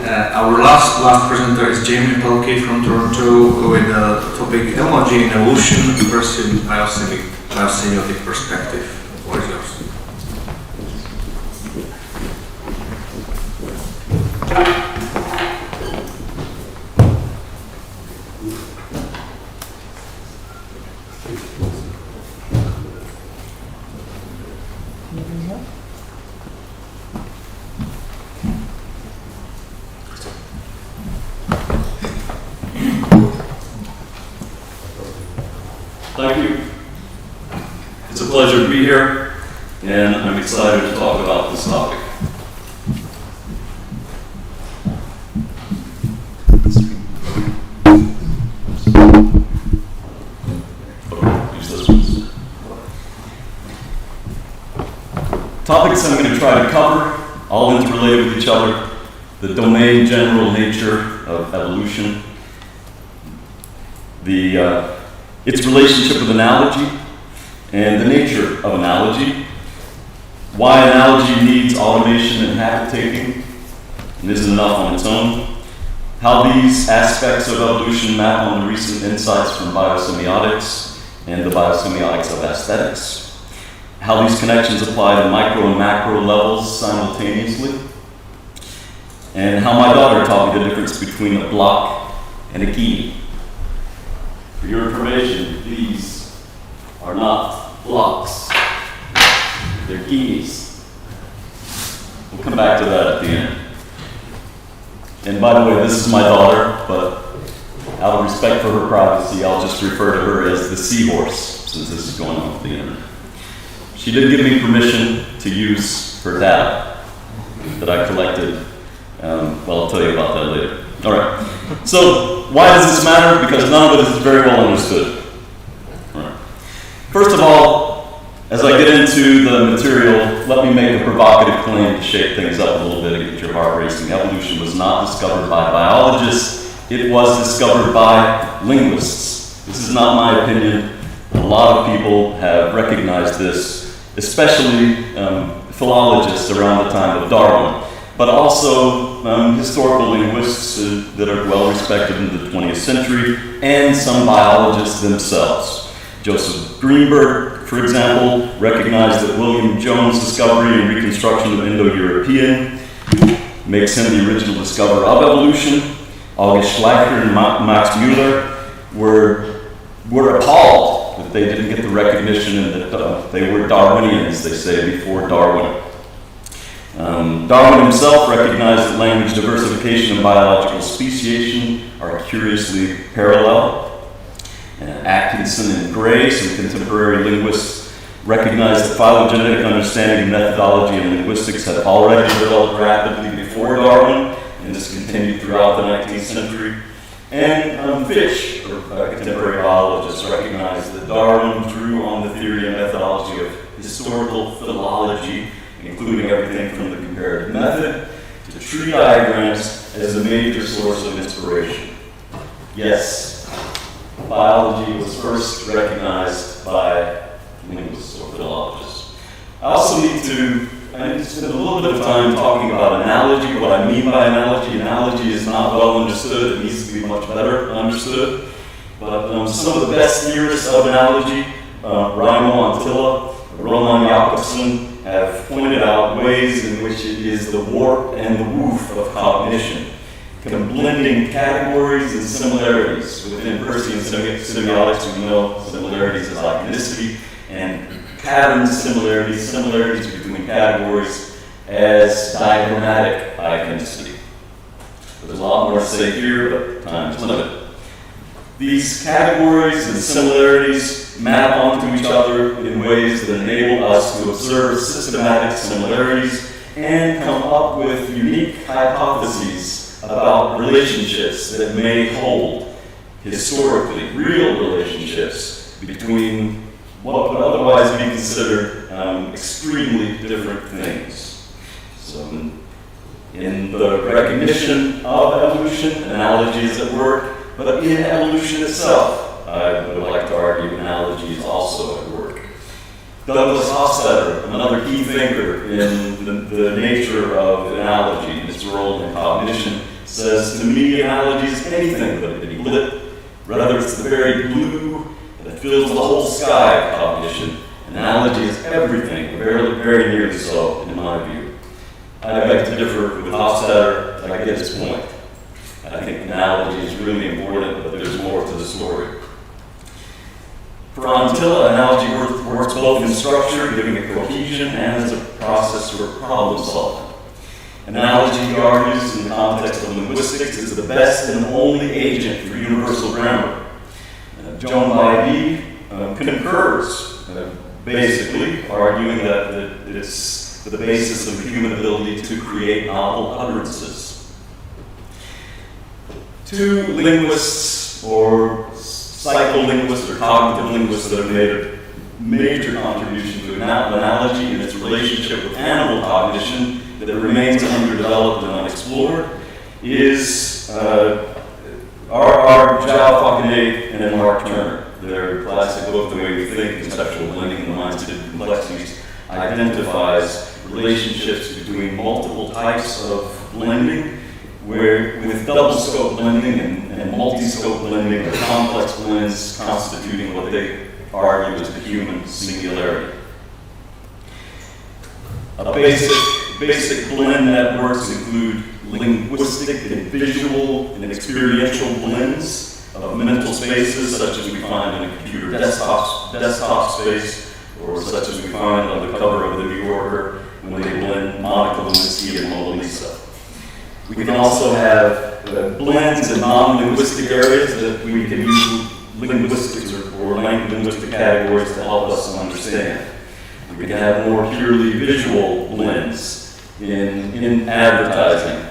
Our last presenter is Jamie Pelkey from Toronto with the topic Analogy and Evolution versus Biosemiotic Perspective. What is yours? Thank you. It's a pleasure to be here, and I'm excited to talk about this topic. Topics I'm going to try to cover, all interrelated with each other: the domain general nature of evolution, its relationship with analogy, and the nature of analogy, why analogy needs automation and habit taking, and isn't enough on its own, how these aspects of evolution map on the recent insights from biosemiotics and the biosemiotics of aesthetics, how these connections apply to micro and macro levels simultaneously, and how my daughter taught me the difference between a block and a key. For your information, these are not blocks, they're keys. We'll come back to that at the end. And by the way, this is my daughter, but out of respect for her privacy, I'll just refer to her as the seahorse, since this is going on with the internet. She did give me permission to use her data that I collected. Well, I'll tell you about that later. All right. So, why does this matter? Because none of it is very well understood. All right. First of all, as I get into the material, let me make a provocative claim to shake things up a little bit and get your heart racing. Evolution was not discovered by biologists. It was discovered by linguists. This is not my opinion. A lot of people have recognized this, especially philologists around the time of Darwin, but also historical linguists that are well respected in the 20th century, and some biologists themselves. Joseph Greenberg, for example, recognized that William Jones' discovery and reconstruction of Indo-European makes him the original discoverer of evolution. August Schleicher and Max Muller were appalled that they didn't get the recognition and that they were Darwinians, they say, before Darwin. Darwin himself recognized that language diversification and biological speciation are curiously parallel. Atkinson and Gray, some contemporary linguists, recognized that phylogenetic understanding and methodology in linguistics had already developed rapidly before Darwin, and this continued throughout the 19th century. And Fish, a contemporary biologist, recognized that Darwin drew on the theory and methodology of historical philology, including everything from the comparative method to tree diagrams, as a major source of inspiration. Yes, biology was first recognized by linguists or philologists. I need to spend a little bit of time talking about analogy, what I mean by analogy. Analogy is not well understood, it needs to be much better understood. But some of the best theorists of analogy, Raimo Antilla, Roman Jakobson, have pointed out ways in which it is the warp and the woof of cognition, blending categories and similarities. Within Persian semiotics, we know similarities as iconicity, and pattern similarities between categories as diagrammatic iconicity. There's a lot more to say here, but time is limited. These categories and similarities map onto each other in ways that enable us to observe systematic similarities and come up with unique hypotheses about relationships that may hold historically real relationships between what would otherwise be considered extremely different things. So in the recognition of evolution, analogy is at work, but in evolution itself, I would like to argue analogy is also at work. Douglas Hofstadter, another key thinker in the nature of analogy and its role in cognition, says, to me, analogy is anything but a blip. Rather, it's the very blue that fills the whole sky of cognition. Analogy is everything, very nearly so, in my view. I beg to differ with Hofstadter, but I get his point. I think analogy is really important, but there's more to the story. For Antilla, analogy works both in structure, giving it cohesion, and as a process for problem solving. Analogy, he argues, in the context of linguistics, is the best and only agent for universal grammar. Joan Bybee concurs, basically, arguing that it's the basis of human ability to create novel utterances. Two linguists, or psycholinguists, or cognitive linguists that have made a major contribution to analogy and its relationship with animal cognition that remains underdeveloped and unexplored is are Zhao Fauconnet and Mark Turner. Their classic book, The Way We Think, Conceptual Blending in the Mind's Hidden Complexities, identifies relationships between multiple types of blending, where with double scope blending and multi-scope blending, or complex blends constituting what they argue is the human singularity. Basic blend networks include linguistic and visual and experiential blends of mental spaces, such as we find in a computer desktop space, or such as we find on the cover of the New Yorker when they blend Monica Lewinsky and Mona Lisa. We can also have blends in non-linguistic areas that we can use linguistics or linguistic categories to help us understand. We can have more purely visual blends in advertising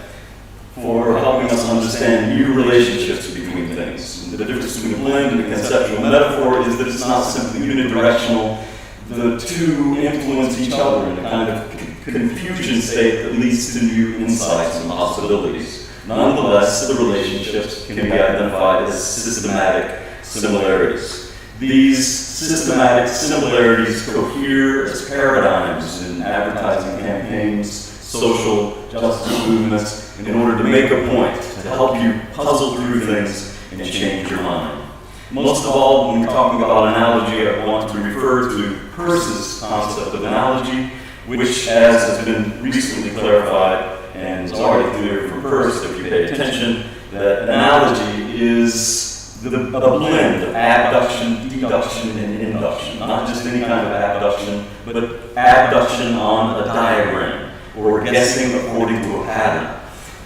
for helping us understand new relationships between things. And the difference between a blend and a conceptual metaphor is that it's not simply unidirectional. The two influence each other in a kind of confusion state that leads to new insights and possibilities. Nonetheless, the relationships can be identified as systematic similarities. These systematic similarities cohere as paradigms in advertising campaigns, social justice movements, in order to make a point, to help you puzzle through things and change your mind. Most of all, when we're talking about analogy, I want to refer to Peirce's concept of analogy, which, as has been recently clarified and is already clear from Peirce, if you pay attention, that analogy is a blend of abduction, deduction, and induction. Not just any kind of abduction, but abduction on a diagram, or guessing according to a pattern.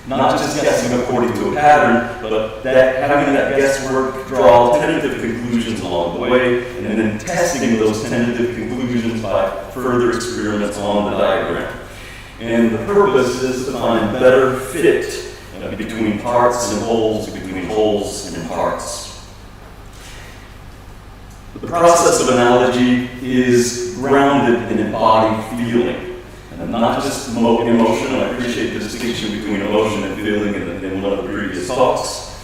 Not just guessing according to a pattern, but having that guesswork draw tentative conclusions along the way, and then testing those tentative conclusions by further experiments on the diagram. And the purpose is to find better fit between parts and wholes, between wholes and parts. The process of analogy is grounded in embodied feeling. And not just emotion, and I appreciate the distinction between emotion and feeling in one of the previous talks.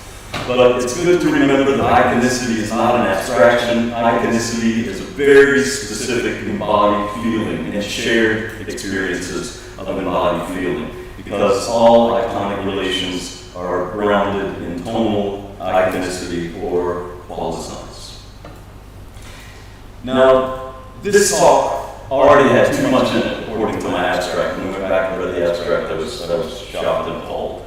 But it's good to remember that iconicity is not an abstraction. Iconicity is a very specific embodied feeling and shared experiences of embodied feeling, because all iconic relations are grounded in tonal iconicity or qualisance. Now, this talk already had too much in it, according to my abstract. When I went back and read the abstract, I was shocked and appalled.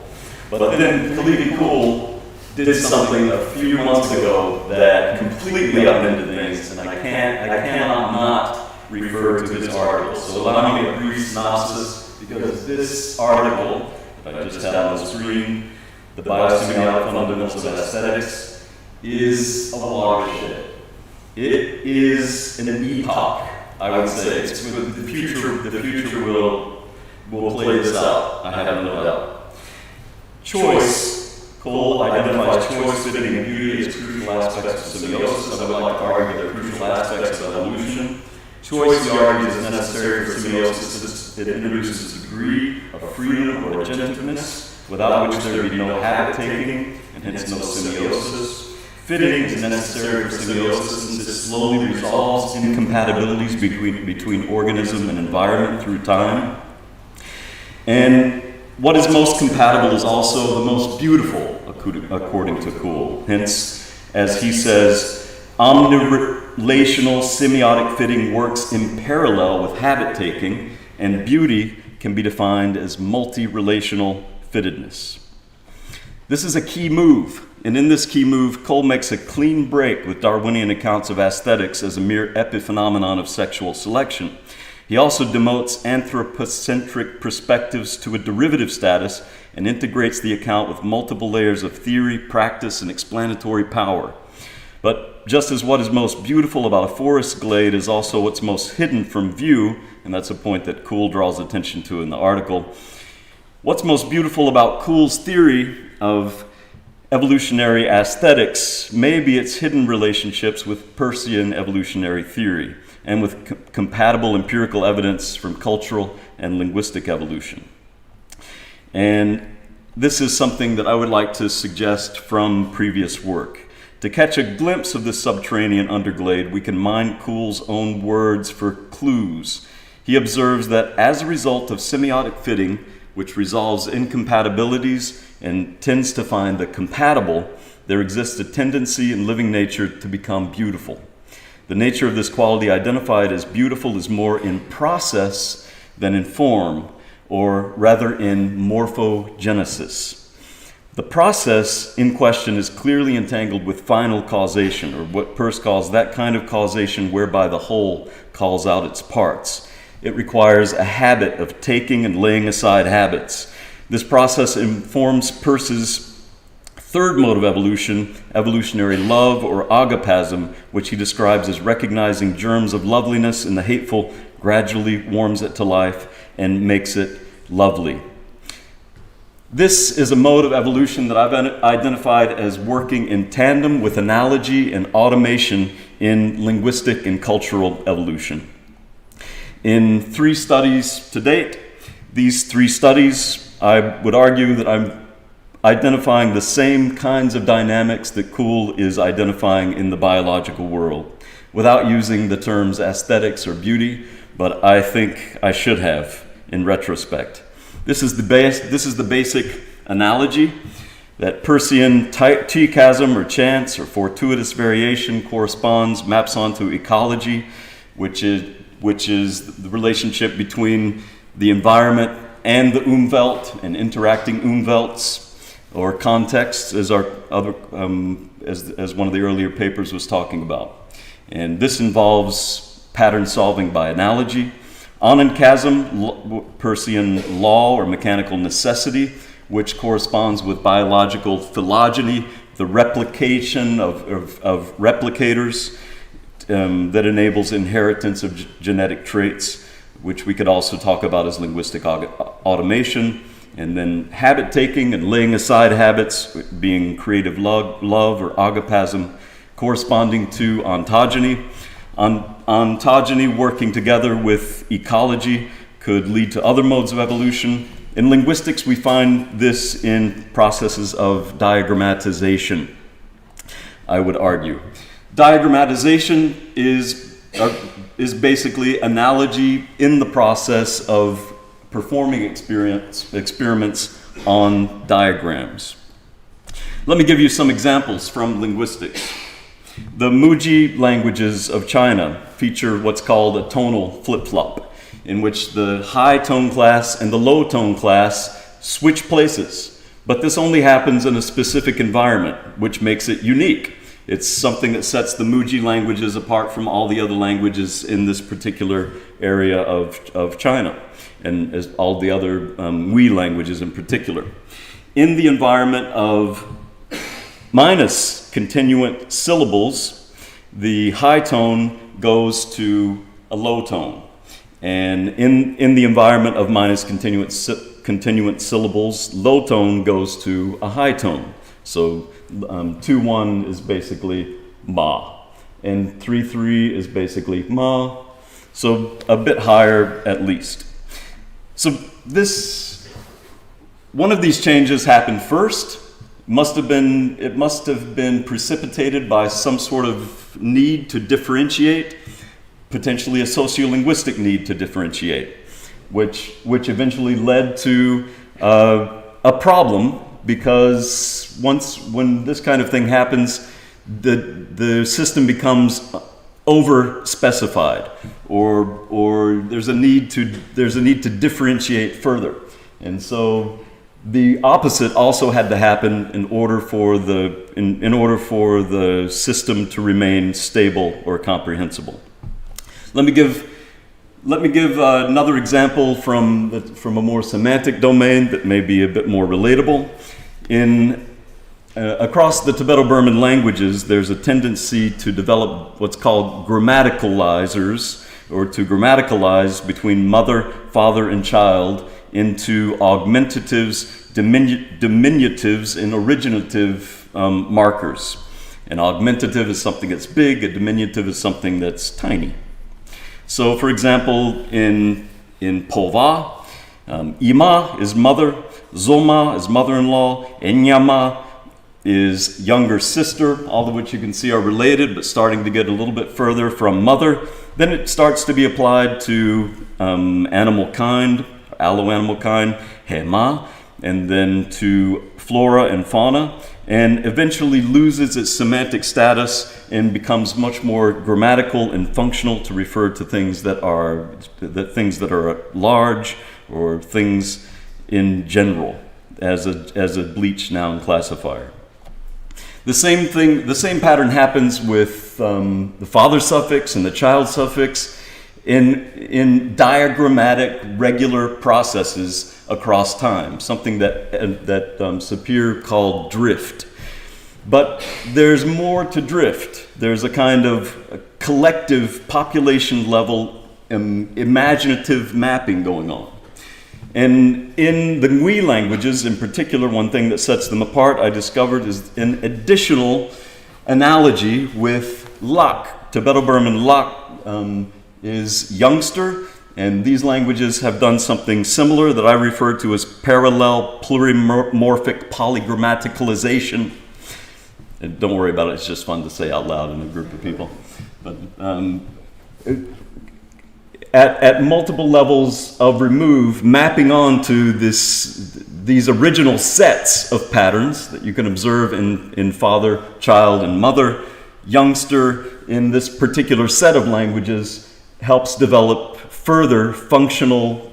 But then Khalid Kool did something a few months ago that completely upended things, and I cannot not refer to his article. So allow me a brief synopsis, because this article that I just had on the screen, The Biosemiotic Fundamentals of Aesthetics, is a watershed. It is an epoch, I would say. It's the future will play this out, I have no doubt. Choice. Kool identifies choice, fitting, and beauty as crucial aspects of semiosis. I would like to argue they're crucial aspects of evolution. Choice, he argues, is necessary for semiosis. It introduces a degree of freedom or gentleness, without which there would be no habit-taking, and hence no semiosis. Fitting is necessary for semiosis, since it slowly resolves incompatibilities between organism and environment through time. And what is most compatible is also the most beautiful, according to Kool. Hence, as he says, omnirelational semiotic fitting works in parallel with habit-taking, and beauty can be defined as multi-relational fittedness. This is a key move And in this key move, Cole makes a clean break with Darwinian accounts of aesthetics as a mere epiphenomenon of sexual selection. He also demotes anthropocentric perspectives to a derivative status and integrates the account with multiple layers of theory, practice, and explanatory power. But just as what is most beautiful about a forest glade is also what's most hidden from view, and that's a point that Kuhl draws attention to in the article, what's most beautiful about Kuhl's theory of evolutionary aesthetics may be its hidden relationships with Peircean evolutionary theory and with compatible empirical evidence from cultural and linguistic evolution. And this is something that I would like to suggest from previous work. To catch a glimpse of this subterranean underglade, we can mine Kuhl's own words for clues. He observes that as a result of semiotic fitting, which resolves incompatibilities and tends to find the compatible, there exists a tendency in living nature to become beautiful. The nature of this quality identified as beautiful is more in process than in form, or rather in morphogenesis. The process in question is clearly entangled with final causation, or what Peirce calls that kind of causation whereby the whole calls out its parts. It requires a habit of taking and laying aside habits. This process informs Peirce's third mode of evolution, evolutionary love or agapasm, which he describes as recognizing germs of loveliness in the hateful, gradually warms it to life and makes it lovely. This is a mode of evolution that I've identified as working in tandem with analogy and automation in linguistic and cultural evolution. In 3 studies to date, these 3 studies, I would argue that I'm identifying the same kinds of dynamics that Kuhl is identifying in the biological world, without using the terms aesthetics or beauty, but I think I should have in retrospect. This is the basic analogy that Peircean chiasm or chance or fortuitous variation maps onto ecology, which is the relationship between the environment and the Umwelt and interacting Umwelts or contexts, as one of the earlier papers was talking about. And this involves pattern solving by analogy. Onenchasm, Peircean law or mechanical necessity, which corresponds with biological phylogeny, the replication of replicators that enables inheritance of genetic traits, which we could also talk about as linguistic automation. And then habit taking and laying aside habits, being creative love or agapasm, corresponding to ontogeny. Ontogeny working together with ecology could lead to other modes of evolution. In linguistics, we find this in processes of diagrammatization, I would argue. Diagrammatization is basically analogy in the process of performing experiments on diagrams. Let me give you some examples from linguistics. The Muji languages of China feature what's called a tonal flip-flop, in which the high tone class and the low tone class switch places. But this only happens in a specific environment, which makes it unique. It's something that sets the Muji languages apart from all the other languages in this particular area of China, and as all the other Hui languages in particular. In the environment of minus continuant syllables, the high tone goes to a low tone. And in the environment of minus continuant syllables, low tone goes to a high tone. So 2-1 is basically ma, and 3-3 is basically ma, so a bit higher at least. So one of these changes happened first. It must have been precipitated by some sort of need to differentiate, potentially a sociolinguistic need to differentiate, which eventually led to a problem, because when this kind of thing happens, the system becomes over-specified, or there's a need to differentiate further. And so the opposite also had to happen in order for the system to remain stable or comprehensible. Let me give another example from a more semantic domain that may be a bit more relatable. Across the Tibeto-Burman languages, there's a tendency to develop what's called grammaticalizers, or to grammaticalize between mother, father, and child into augmentatives, diminutives, and originative markers. An augmentative is something that's big, a diminutive is something that's tiny. So, for example, in Pova, Ima is mother, Zoma is mother-in-law, Enyama is younger sister, all of which you can see are related, but starting to get a little bit further from mother. Then it starts to be applied to animal kind, allo-animal kind, Hema, and then to flora and fauna, and eventually loses its semantic status and becomes much more grammatical and functional to refer to things that are large, or things in general, as a bleach noun classifier. The same pattern happens with the father suffix and the child suffix in diagrammatic regular processes across time, something that Sapir called drift. But there's more to drift. There's a kind of collective population level imaginative mapping going on. And in the Ngui languages, in particular, one thing that sets them apart, I discovered, is an additional analogy with Lak. Tibeto-Burman Lak is youngster, and these languages have done something similar that I refer to as parallel pluromorphic polygrammaticalization. And don't worry about it, it's just fun to say out loud in a group of people. But at multiple levels of remove, mapping onto these original sets of patterns that you can observe in father, child, and mother, youngster in this particular set of languages helps develop further functional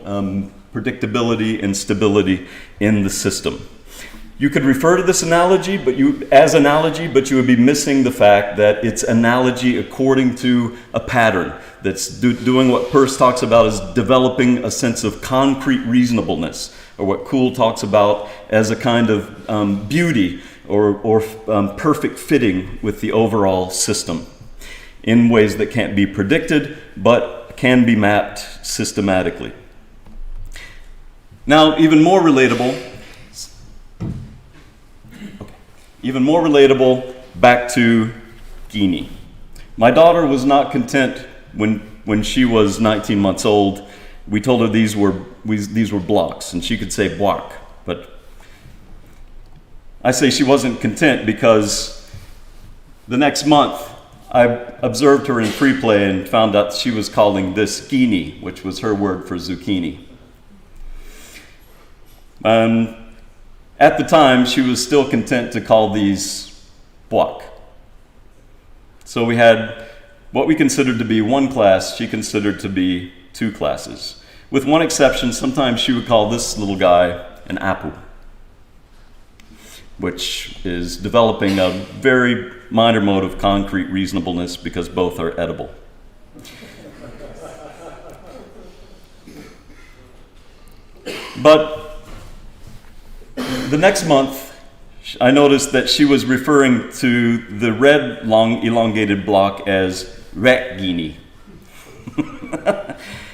predictability and stability in the system. You could refer to this analogy, but you would be missing the fact that it's analogy according to a pattern that's doing what Peirce talks about as developing a sense of concrete reasonableness, or what Kuhl talks about as a kind of beauty or perfect fitting with the overall system in ways that can't be predicted, but can be mapped systematically. Now, even more relatable, back to Guinea. My daughter was not content when she was 19 months old. We told her these were blocks, and she could say block, but I say she wasn't content because the next month I observed her in free play and found out she was calling this guinea, which was her word for zucchini. At the time, she was still content to call these block. So we had what we considered to be one class, she considered to be two classes. With one exception, sometimes she would call this little guy an apple, which is developing a very minor mode of concrete reasonableness because both are edible. But the next month, I noticed that she was referring to the red, long, elongated block as rat guinea.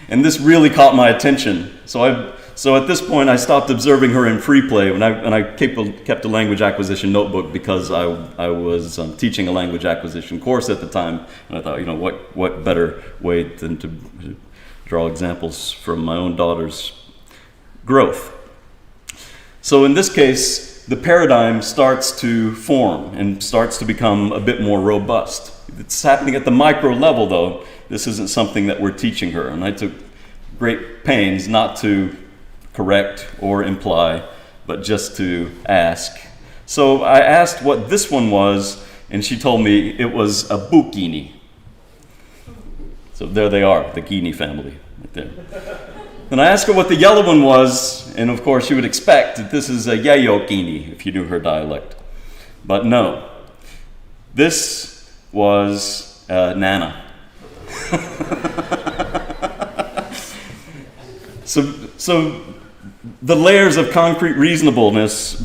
And this really caught my attention. So at this point, I stopped observing her in free play, and I kept a language acquisition notebook because I was teaching a language acquisition course at the time, and I thought, what better way than to draw examples from my own daughter's growth. So in this case, the paradigm starts to form and starts to become a bit more robust. It's happening at the micro level, though. This isn't something that we're teaching her, and I took great pains not to correct or imply, but just to ask. So I asked what this one was, and she told me it was a bukini. So there they are, the Guinea family, right there. And I asked her what the yellow one was, and of course you would expect that this is a Yayokini, if you knew her dialect. But no, this was Nana. So the layers of concrete reasonableness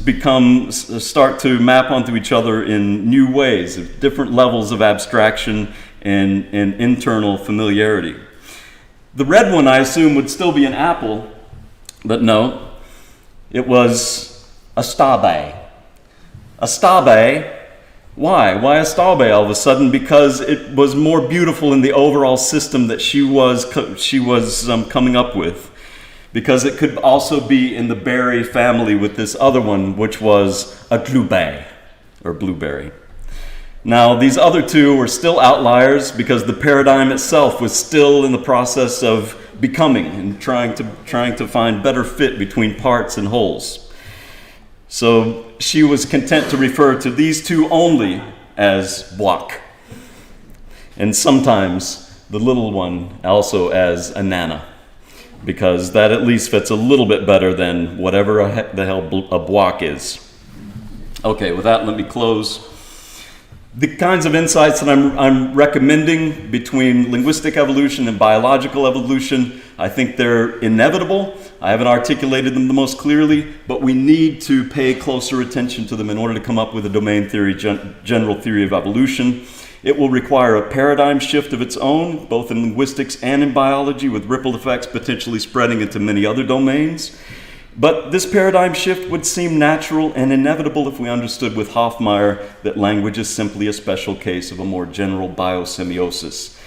start to map onto each other in new ways, of different levels of abstraction and internal familiarity. The red one, I assume, would still be an apple, but no, it was a stabe. A stabe. Why? Why a stabe all of a sudden? Because it was more beautiful in the overall system that she was coming up with. Because it could also be in the berry family with this other one, which was a glube, or blueberry. Now, these other two were still outliers because the paradigm itself was still in the process of becoming and trying to find better fit between parts and wholes. So she was content to refer to these two only as block, and sometimes the little one also as a nana, because that at least fits a little bit better than whatever the hell a block is. Okay, with that, let me close. The kinds of insights that I'm recommending between linguistic evolution and biological evolution, I think they're inevitable. I haven't articulated them the most clearly, but we need to pay closer attention to them in order to come up with a domain theory, general theory of evolution. It will require a paradigm shift of its own, both in linguistics and in biology, with ripple effects potentially spreading into many other domains. But this paradigm shift would seem natural and inevitable if we understood with Hofmeyr that language is simply a special case of a more general biosemiosis.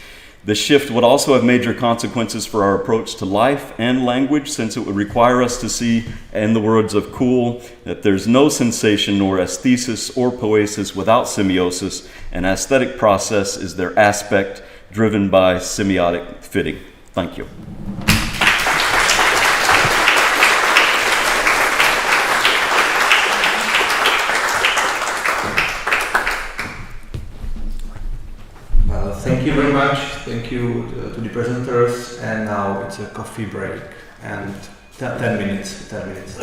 The shift would also have major consequences for our approach to life and language, since it would require us to see, in the words of Kuhl, that there's no sensation nor aesthesis or poesis without semiosis. An aesthetic process is their aspect driven by semiotic fitting. Thank you. Thank you very much. Thank you to the presenters. And now it's a coffee break and 10 minutes. 10 minutes.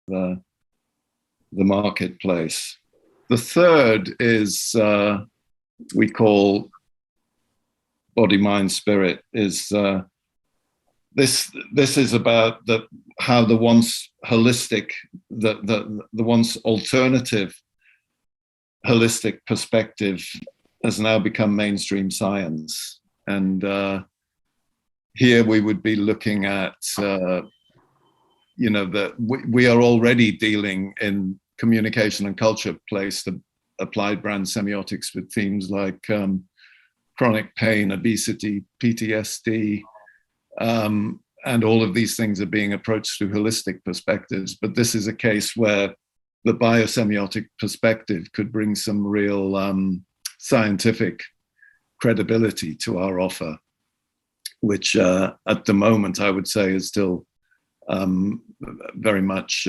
the marketplace. The third is we call body, mind, spirit. Is this is about how the once holistic, the once alternative holistic perspective has now become mainstream science. And here we would be looking at, that we are already dealing in communication and culture place, the applied brand semiotics with themes like chronic pain, obesity, PTSD, and all of these things are being approached through holistic perspectives. But this is a case where the biosemiotic perspective could bring some real scientific credibility to our offer, which at the moment I would say is still very much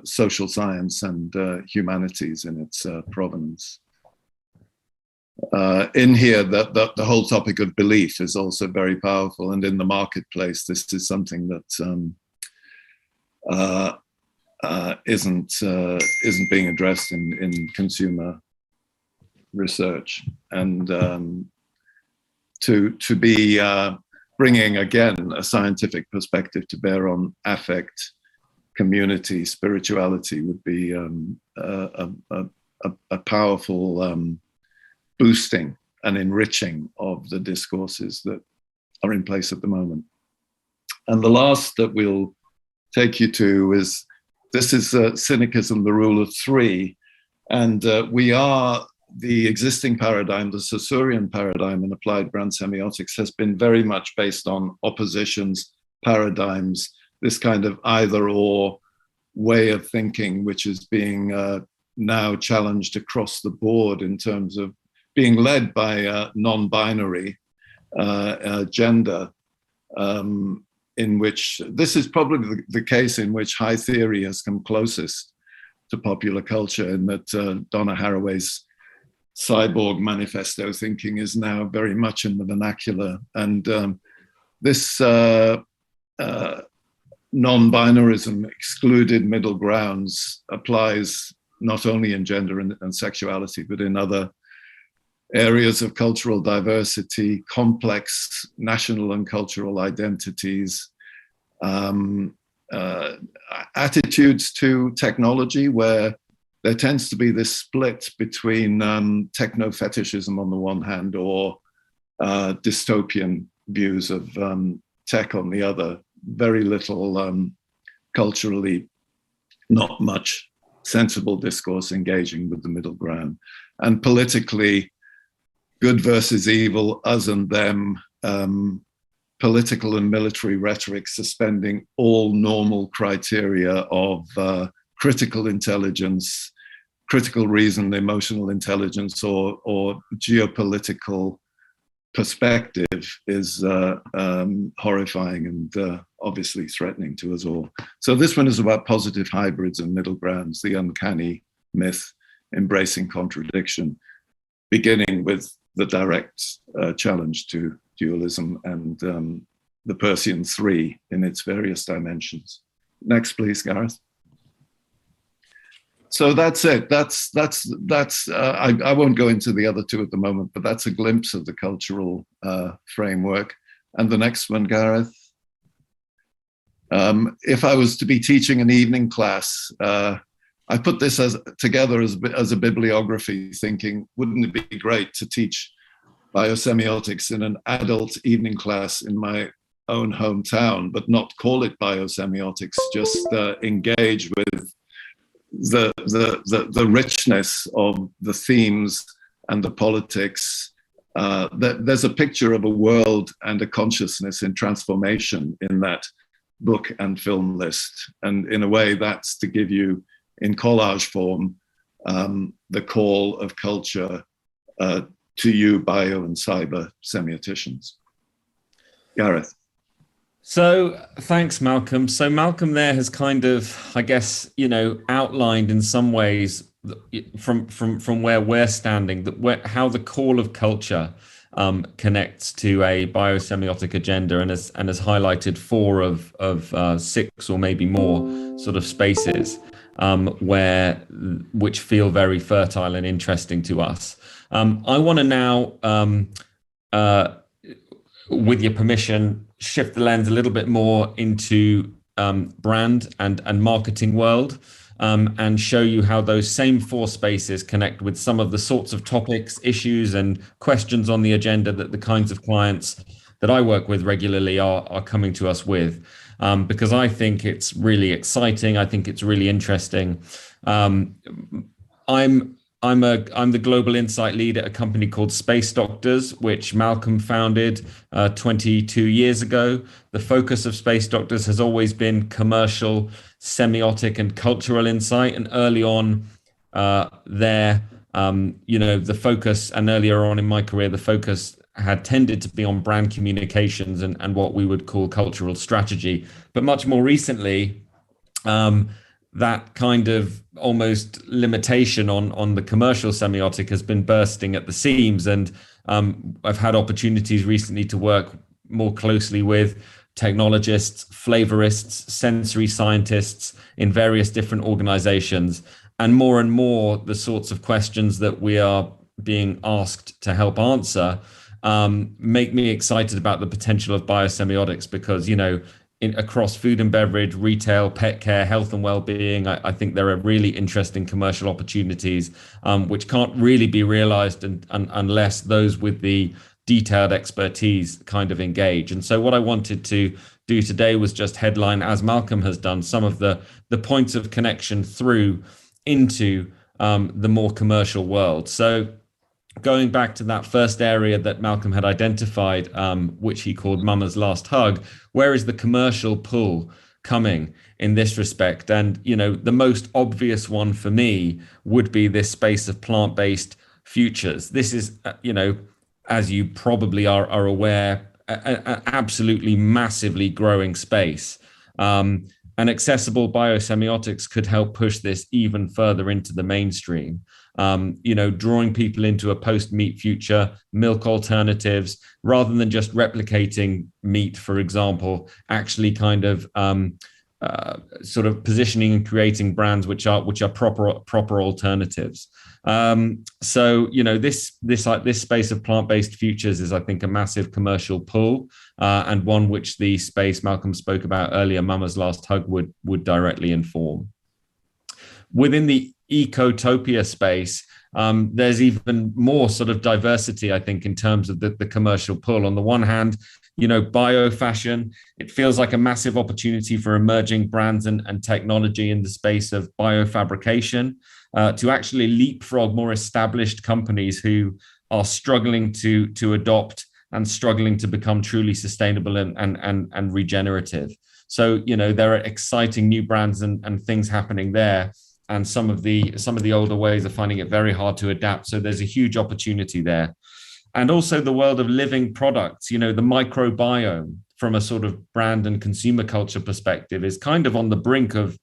social science and humanities in its provenance. In here, the whole topic of belief is also very powerful, and in the marketplace, this is something that isn't being addressed in consumer research, and to be bringing again a scientific perspective to bear on affect, community, spirituality would be a powerful boosting and enriching of the discourses that are in place at the moment. And the last that we'll take you to is, this is cynicism, the rule of three. And we are, the existing paradigm, the Saussurean paradigm in applied brand semiotics has been very much based on oppositions, paradigms, this kind of either or way of thinking, which is being now challenged across the board in terms of being led by non-binary gender, in which this is probably the case in which high theory has come closest to popular culture, in that Donna Haraway's cyborg manifesto thinking is now very much in the vernacular. And this non-binarism, excluded middle grounds, applies not only in gender and sexuality, but in other areas of cultural diversity, complex national and cultural identities, attitudes to technology, where there tends to be this split between techno-fetishism on the one hand, or dystopian views of tech on the other. Very little culturally, not much sensible discourse engaging with the middle ground. And politically, good versus evil, us and them, political and military rhetoric suspending all normal criteria of critical intelligence, critical reason, emotional intelligence, or geopolitical perspective is horrifying and obviously threatening to us all. So this one is about positive hybrids and middle grounds, the uncanny myth, embracing contradiction, beginning with the direct challenge to dualism and the Persian three in its various dimensions. Next, please, Gareth. So that's it. I won't go into the other two at the moment, but that's a glimpse of the cultural framework. And the next one, Gareth. If I was to be teaching an evening class, I put this together as a bibliography, thinking, wouldn't it be great to teach biosemiotics in an adult evening class in my own hometown, but not call it biosemiotics, just engage with the richness of the themes and the politics. There's a picture of a world and a consciousness in transformation in that book and film list. And in a way, that's to give you, in collage form, the call of culture to you bio and cyber semioticians. Gareth. So thanks, Malcolm. So Malcolm there has kind of, I guess, outlined in some ways from where we're standing, how the call of culture connects to a biosemiotic agenda and has highlighted 4 of 6 or maybe more sort of spaces which feel very fertile and interesting to us. I want to now, with your permission, shift the lens a little bit more into brand and marketing world, and show you how those same 4 spaces connect with some of the sorts of topics, issues, and questions on the agenda that the kinds of clients that I work with regularly are coming to us with. Because I think it's really exciting. I think it's really interesting. I'm the global insight lead at a company called Space Doctors, which Malcolm founded 22 years ago. The focus of Space Doctors has always been commercial, semiotic, and cultural insight. And early on the focus, and earlier on in my career, the focus had tended to be on brand communications and what we would call cultural strategy. But much more recently, that kind of almost limitation on the commercial semiotic has been bursting at the seams. And I've had opportunities recently to work more closely with technologists, flavorists, sensory scientists in various different organizations. And more the sorts of questions that we are being asked to help answer make me excited about the potential of biosemiotics, because, across food and beverage, retail, pet care, health and well-being, I think there are really interesting commercial opportunities which can't really be realized unless those with the detailed expertise kind of engage. And so what I wanted to do today was just headline, as Malcolm has done, some of the points of connection through into the more commercial world. So going back to that first area that Malcolm had identified, which he called Mama's Last Hug, where is the commercial pull coming in this respect? And, the most obvious one for me would be this space of plant-based futures. This is, as you probably are aware, an absolutely massively growing space. And accessible biosemiotics could help push this even further into the mainstream. Drawing people into a post-meat future, milk alternatives, rather than just replicating meat, for example, actually kind of sort of positioning and creating brands which are proper alternatives. So this space of plant-based futures is, I think, a massive commercial pull, and one which the space Malcolm spoke about earlier, Mama's Last Hug, would directly inform. Within the ecotopia space, there's even more sort of diversity, I think, in terms of the commercial pull. On the one hand, biofashion, it feels like a massive opportunity for emerging brands and technology in the space of biofabrication to actually leapfrog more established companies who are struggling to adopt and struggling to become truly sustainable and regenerative. So, there are exciting new brands and things happening there. And some of the older ways are finding it very hard to adapt. So there's a huge opportunity there. And also the world of living products, the microbiome from a sort of brand and consumer culture perspective is kind of on the brink of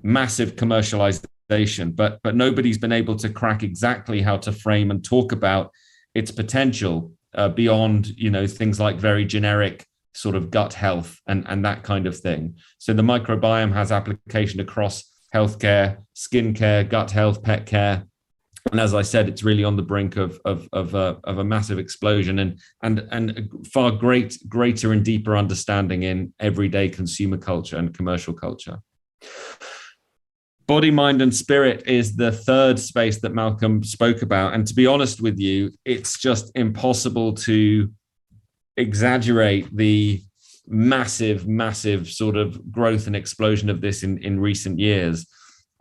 massive commercialization, but nobody's been able to crack exactly how to frame and talk about its potential beyond, things like very generic sort of gut health and that kind of thing. So the microbiome has application across healthcare, skincare, gut health, pet care, and as I said, it's really on the brink of a massive explosion and far greater and deeper understanding in everyday consumer culture and commercial culture. Body, mind, and spirit is the third space that Malcolm spoke about, and to be honest with you, it's just impossible to exaggerate the massive sort of growth and explosion of this in recent years.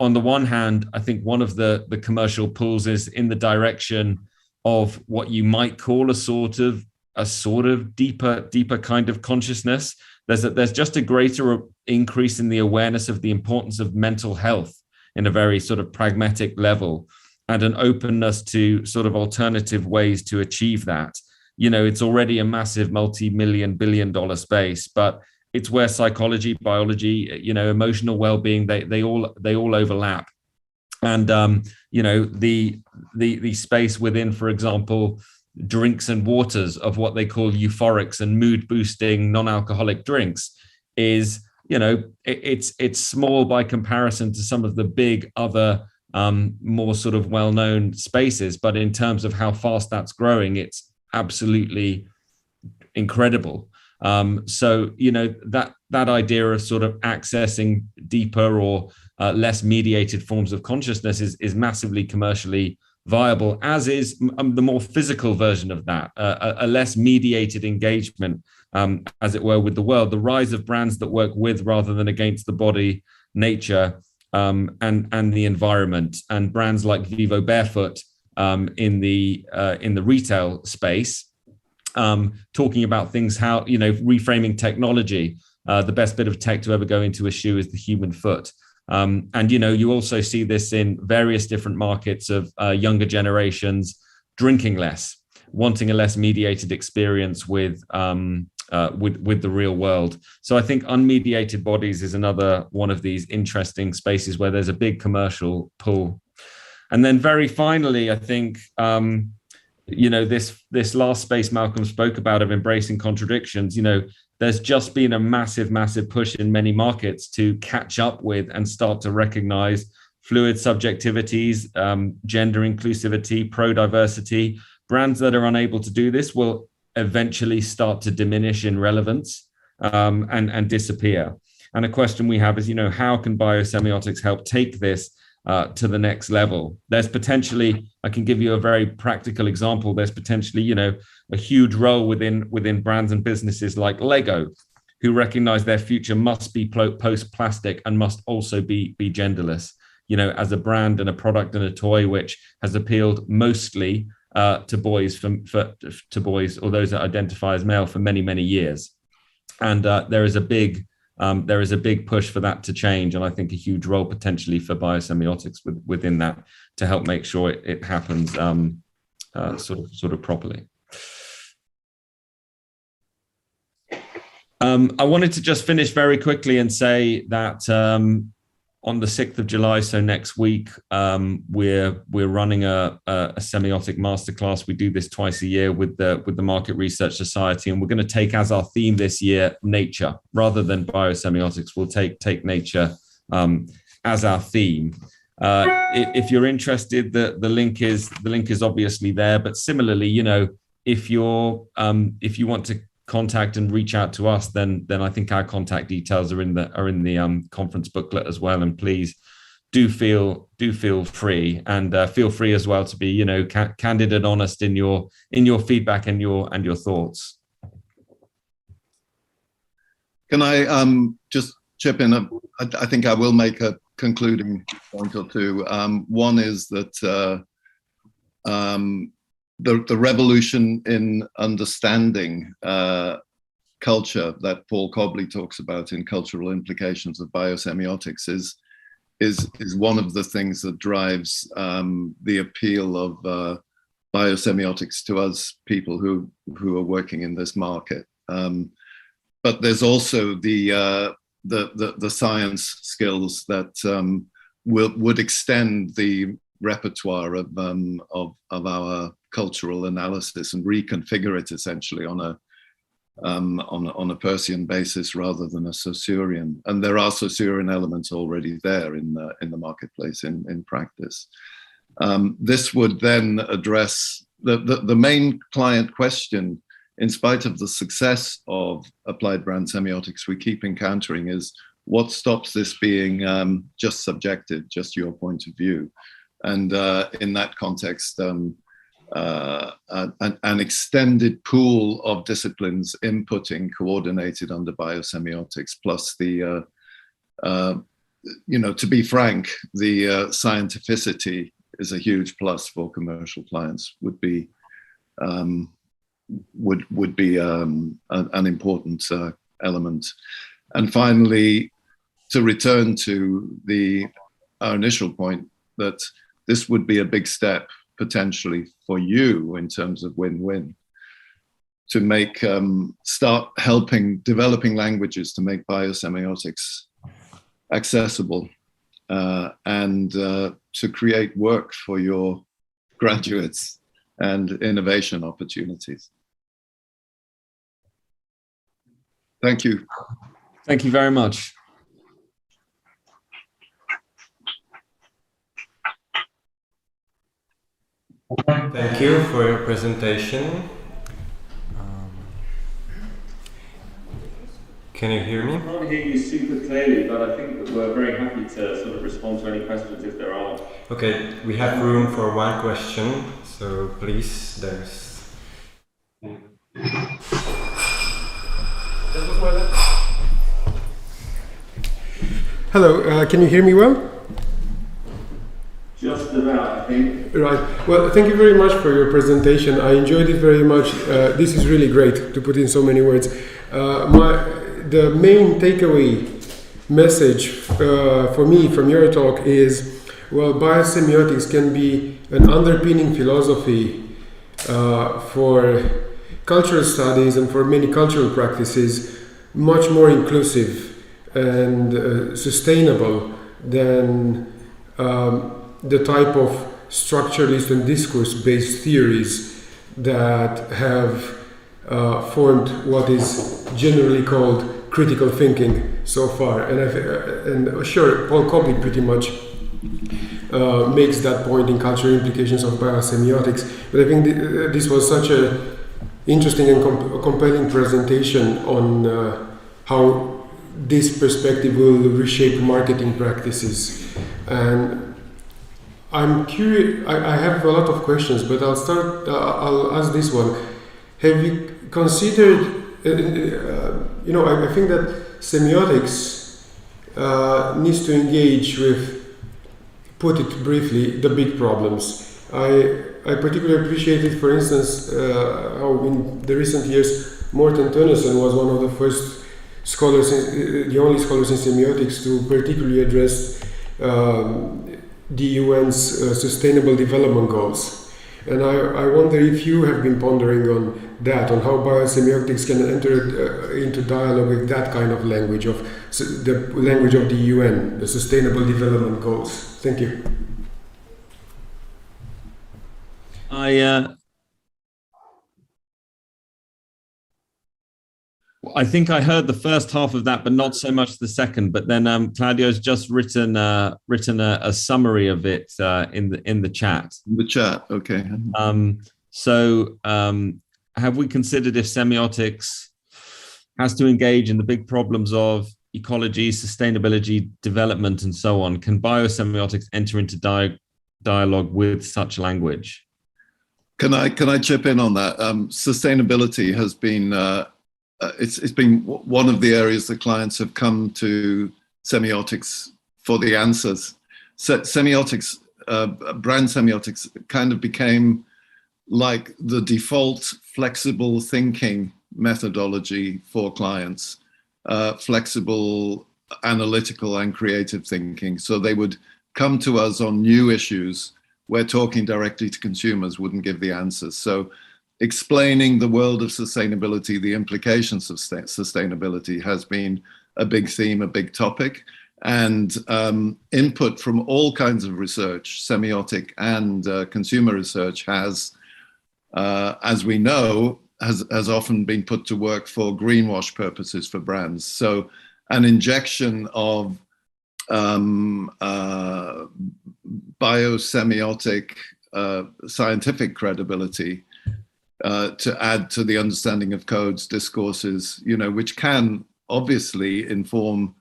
On the one hand, I think one of the commercial pulls is in the direction of what you might call a sort of deeper kind of consciousness. There's just a greater increase in the awareness of the importance of mental health in a very sort of pragmatic level, and an openness to sort of alternative ways to achieve that. It's already a massive multi-million, billion-dollar space, but it's where psychology, biology, emotional well-being, they all overlap. And the space within, for example, drinks and waters, of what they call euphorics and mood boosting non-alcoholic drinks, is, it's small by comparison to some of the big other more sort of well-known spaces, but in terms of how fast that's growing, it's absolutely incredible. So that idea of sort of accessing deeper or less mediated forms of consciousness is massively commercially viable, as is the more physical version of that, a less mediated engagement, as it were, with the world. The rise of brands that work with rather than against the body, nature, and the environment, and brands like Vivo Barefoot in the retail space, talking about things, how, reframing technology. The best bit of tech to ever go into a shoe is the human foot. And you also see this in various different markets of younger generations drinking less, wanting a less mediated experience with the real world. So I think unmediated bodies is another one of these interesting spaces where there's a big commercial pull. And then very finally, I think this last space Malcolm spoke about of embracing contradictions, there's just been a massive push in many markets to catch up with and start to recognize fluid subjectivities, gender inclusivity, pro-diversity. Brands that are unable to do this will eventually start to diminish in relevance and disappear. And a question we have is, how can biosemiotics help take this to the next level? There's potentially, I can give you a very practical example. There's potentially, a huge role within brands and businesses like Lego, who recognize their future must be post-plastic and must also be genderless. As a brand and a product and a toy which has appealed mostly to boys, to boys or those that identify as male for many years, and there is a big push for that to change, and I think a huge role potentially for biosemiotics within that to help make sure it happens sort of properly. I wanted to just finish very quickly and say that on the 6th of July, so next week, we're running a semiotic masterclass. We do this twice a year with the Market Research Society, and we're going to take as our theme this year nature rather than biosemiotics. We'll take nature as our theme. If you're interested, the link is obviously there. But similarly, if you want to contact and reach out to us, then I think our contact details are in the conference booklet as well. And please do feel free, and feel free as well to be candid and honest in your feedback and your thoughts. Can I just chip in? I think I will make a concluding point or two. One is that the revolution in understanding culture that Paul Cobley talks about in Cultural Implications of Biosemiotics is one of the things that drives the appeal of biosemiotics to us people who are working in this market. But there's also the science skills that would extend the repertoire of our cultural analysis and reconfigure it essentially on a Peircean basis rather than a Saussurean. And there are Saussurean elements already there in the marketplace in practice. This would then address the main client question. In spite of the success of applied brand semiotics we keep encountering is, what stops this being just subjective, just your point of view? And in that context, an extended pool of disciplines inputting, coordinated under biosemiotics, plus the, to be frank, the scientificity is a huge plus for commercial clients, would be an important element. And finally, to return to our initial point, that this would be a big step potentially for you in terms of win-win, to make start developing languages to make biosemiotics accessible, and to create work for your graduates and innovation opportunities. Thank you. Thank you very much. Thank you for your presentation. Can you hear me? I can't hear you super clearly, but I think that we're very happy to sort of respond to any questions if there are. Okay, we have room for one question, so please, there's... Hello, can you hear me well? Just about, I think. Right. Well, thank you very much for your presentation. I enjoyed it very much. This is really great to put in so many words. The main takeaway message for me from your talk is, well, biosemiotics can be an underpinning philosophy for cultural studies and for many cultural practices, much more inclusive and sustainable than the type of structuralist and discourse-based theories that have formed what is generally called critical thinking so far. And sure, Paul Cobley pretty much makes that point in cultural implications of biosemiotics. But I think this was such an interesting and compelling presentation on how this perspective will reshape marketing practices. And I'm curious, I have a lot of questions, but I'll ask this one. Have you considered, I think that semiotics needs to engage with, put it briefly, the big problems. I particularly appreciated, for instance, how in the recent years, Morten Tønnesen was one of the first scholars, the only scholars in semiotics to particularly address the UN's Sustainable Development Goals. And I wonder if you have been pondering on that, on how biosemiotics can enter into dialogue with that kind of language, of the language of the UN, the Sustainable Development Goals. Thank you. I think I heard the first half of that, but not so much the second. But then Claudio's just written a summary of it in the chat. In the chat, okay. Have we considered if semiotics has to engage in the big problems of ecology, sustainability, development, and so on? Can biosemiotics enter into dialogue with such language? Can I chip in on that? Sustainability has been it's been one of the areas that clients have come to semiotics for the answers. Semiotics, brand semiotics kind of became like the default flexible thinking methodology for clients, flexible, analytical and creative thinking. So they would come to us on new issues where talking directly to consumers wouldn't give the answers. So explaining the world of sustainability, the implications of sustainability has been a big theme, a big topic, and input from all kinds of research, semiotic and consumer research has, as we know, has often been put to work for greenwash purposes for brands. So an injection of biosemiotic scientific credibility to add to the understanding of codes, discourses, which can obviously inform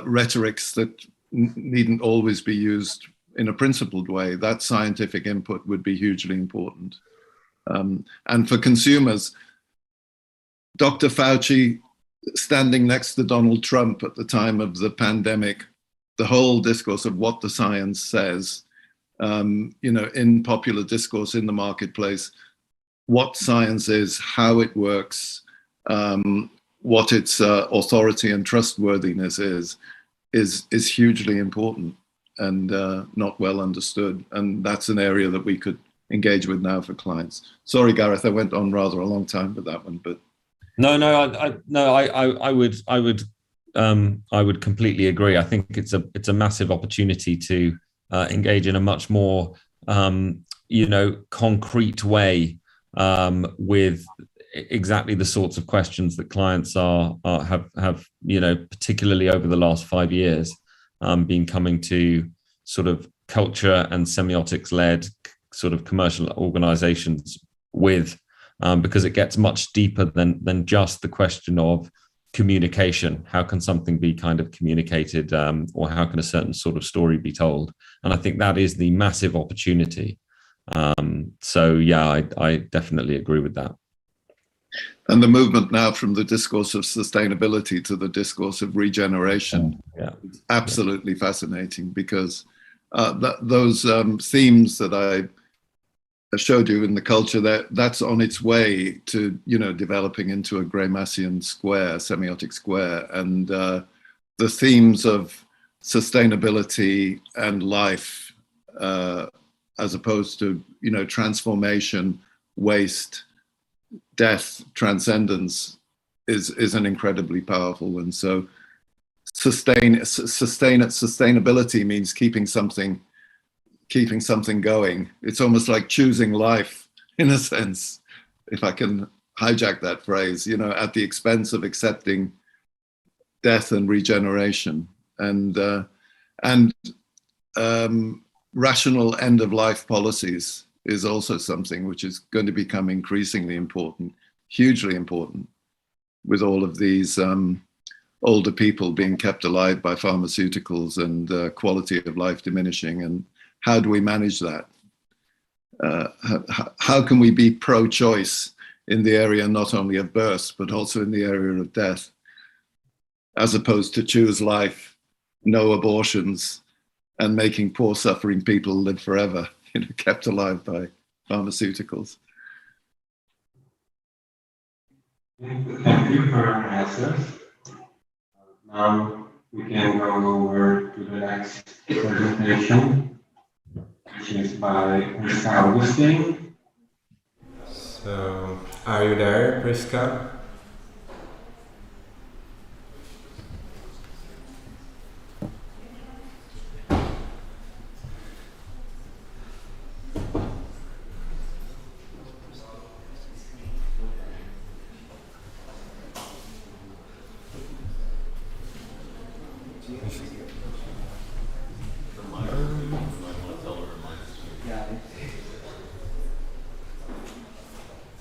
rhetorics that needn't always be used in a principled way. That scientific input would be hugely important. And for consumers, Dr. Fauci standing next to Donald Trump at the time of the pandemic, the whole discourse of what the science says, in popular discourse in the marketplace, what science is, how it works, what its authority and trustworthiness is hugely important and not well understood. And that's an area that we could engage with now for clients. Sorry, Gareth, I went on rather a long time with that one, but I would completely agree. I think it's a massive opportunity to engage in a much more concrete way, with exactly the sorts of questions that clients have particularly over the last 5 years, been coming to sort of culture and semiotics led sort of commercial organizations with, because it gets much deeper than just the question of communication. How can something be kind of communicated, or how can a certain sort of story be told? And I think that is the massive opportunity. So yeah, I definitely agree with that. And the movement now from the discourse of sustainability to the discourse of regeneration, is absolutely fascinating, because those themes that I showed you in the culture, that's on its way to developing into a Graymassian square, semiotic square, and the themes of sustainability and life, as opposed to transformation, waste, death, transcendence, is an incredibly powerful one. So sustainability means keeping something going. It's almost like choosing life, in a sense, if I can hijack that phrase, at the expense of accepting death and regeneration, and rational end-of-life policies is also something which is going to become increasingly important, hugely important, with all of these older people being kept alive by pharmaceuticals and quality of life diminishing. And how do we manage that? How can we be pro-choice in the area not only of birth, but also in the area of death, as opposed to choose life, no abortions, and making poor suffering people live forever, kept alive by pharmaceuticals? Thank you for your answers. Now we can go over to the next presentation, which is by Priska Augustine. So, are you there, Priska?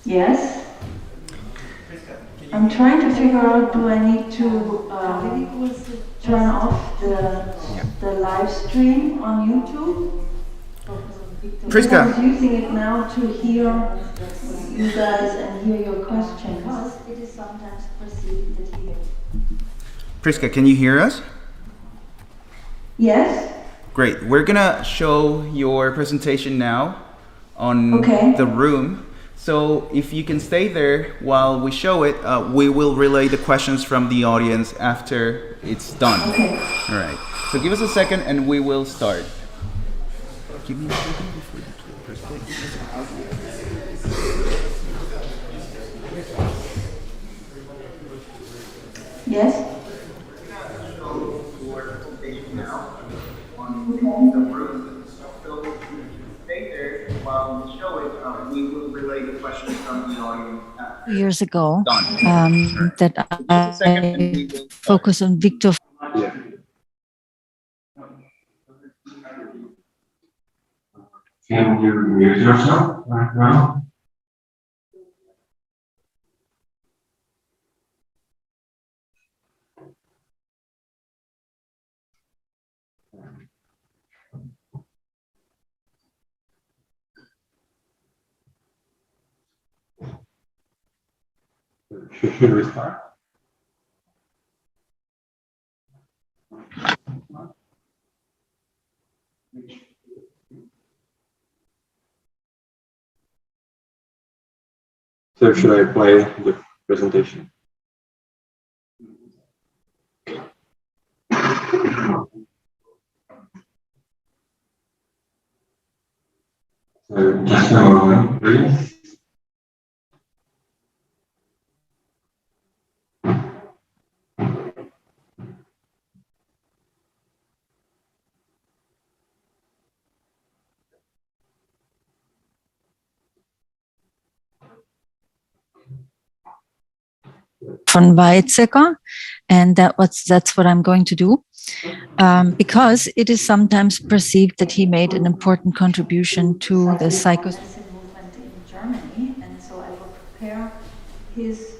Yes? I'm trying to figure out, do I need to turn off the live stream on YouTube? Because I was using it now to hear you guys and hear your questions. Because it is sometimes perceived that here. Priska, can you hear us? Yes? Great. We're gonna show your presentation now on the room. So if you can stay there while we show it, we will relay the questions from the audience after it's done. Okay. All right. So give us a second and we will start. Give me a second before you Yes? Years ago, that I focus on Victor. Can you mute yourself right now? Should we start? So should I play the presentation? So just a moment, please. von Weizsäcker, and that's what I'm going to do, because it is sometimes perceived that he made an important contribution to the psychosocial movement in Germany, and so I will prepare his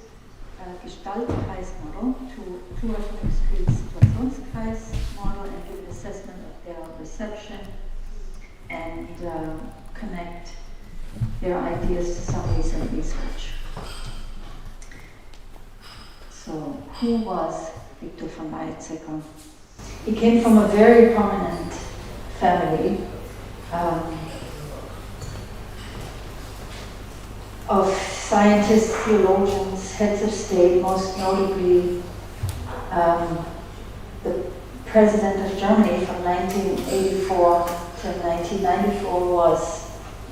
Gestaltkreis model to Situationskreis model and give an assessment of their reception and connect their ideas to some recent research. So, who was Victor von Weizsäcker? He came from a very prominent family of scientists, theologians, heads of state, most notably the President of Germany from 1984 to 1994 was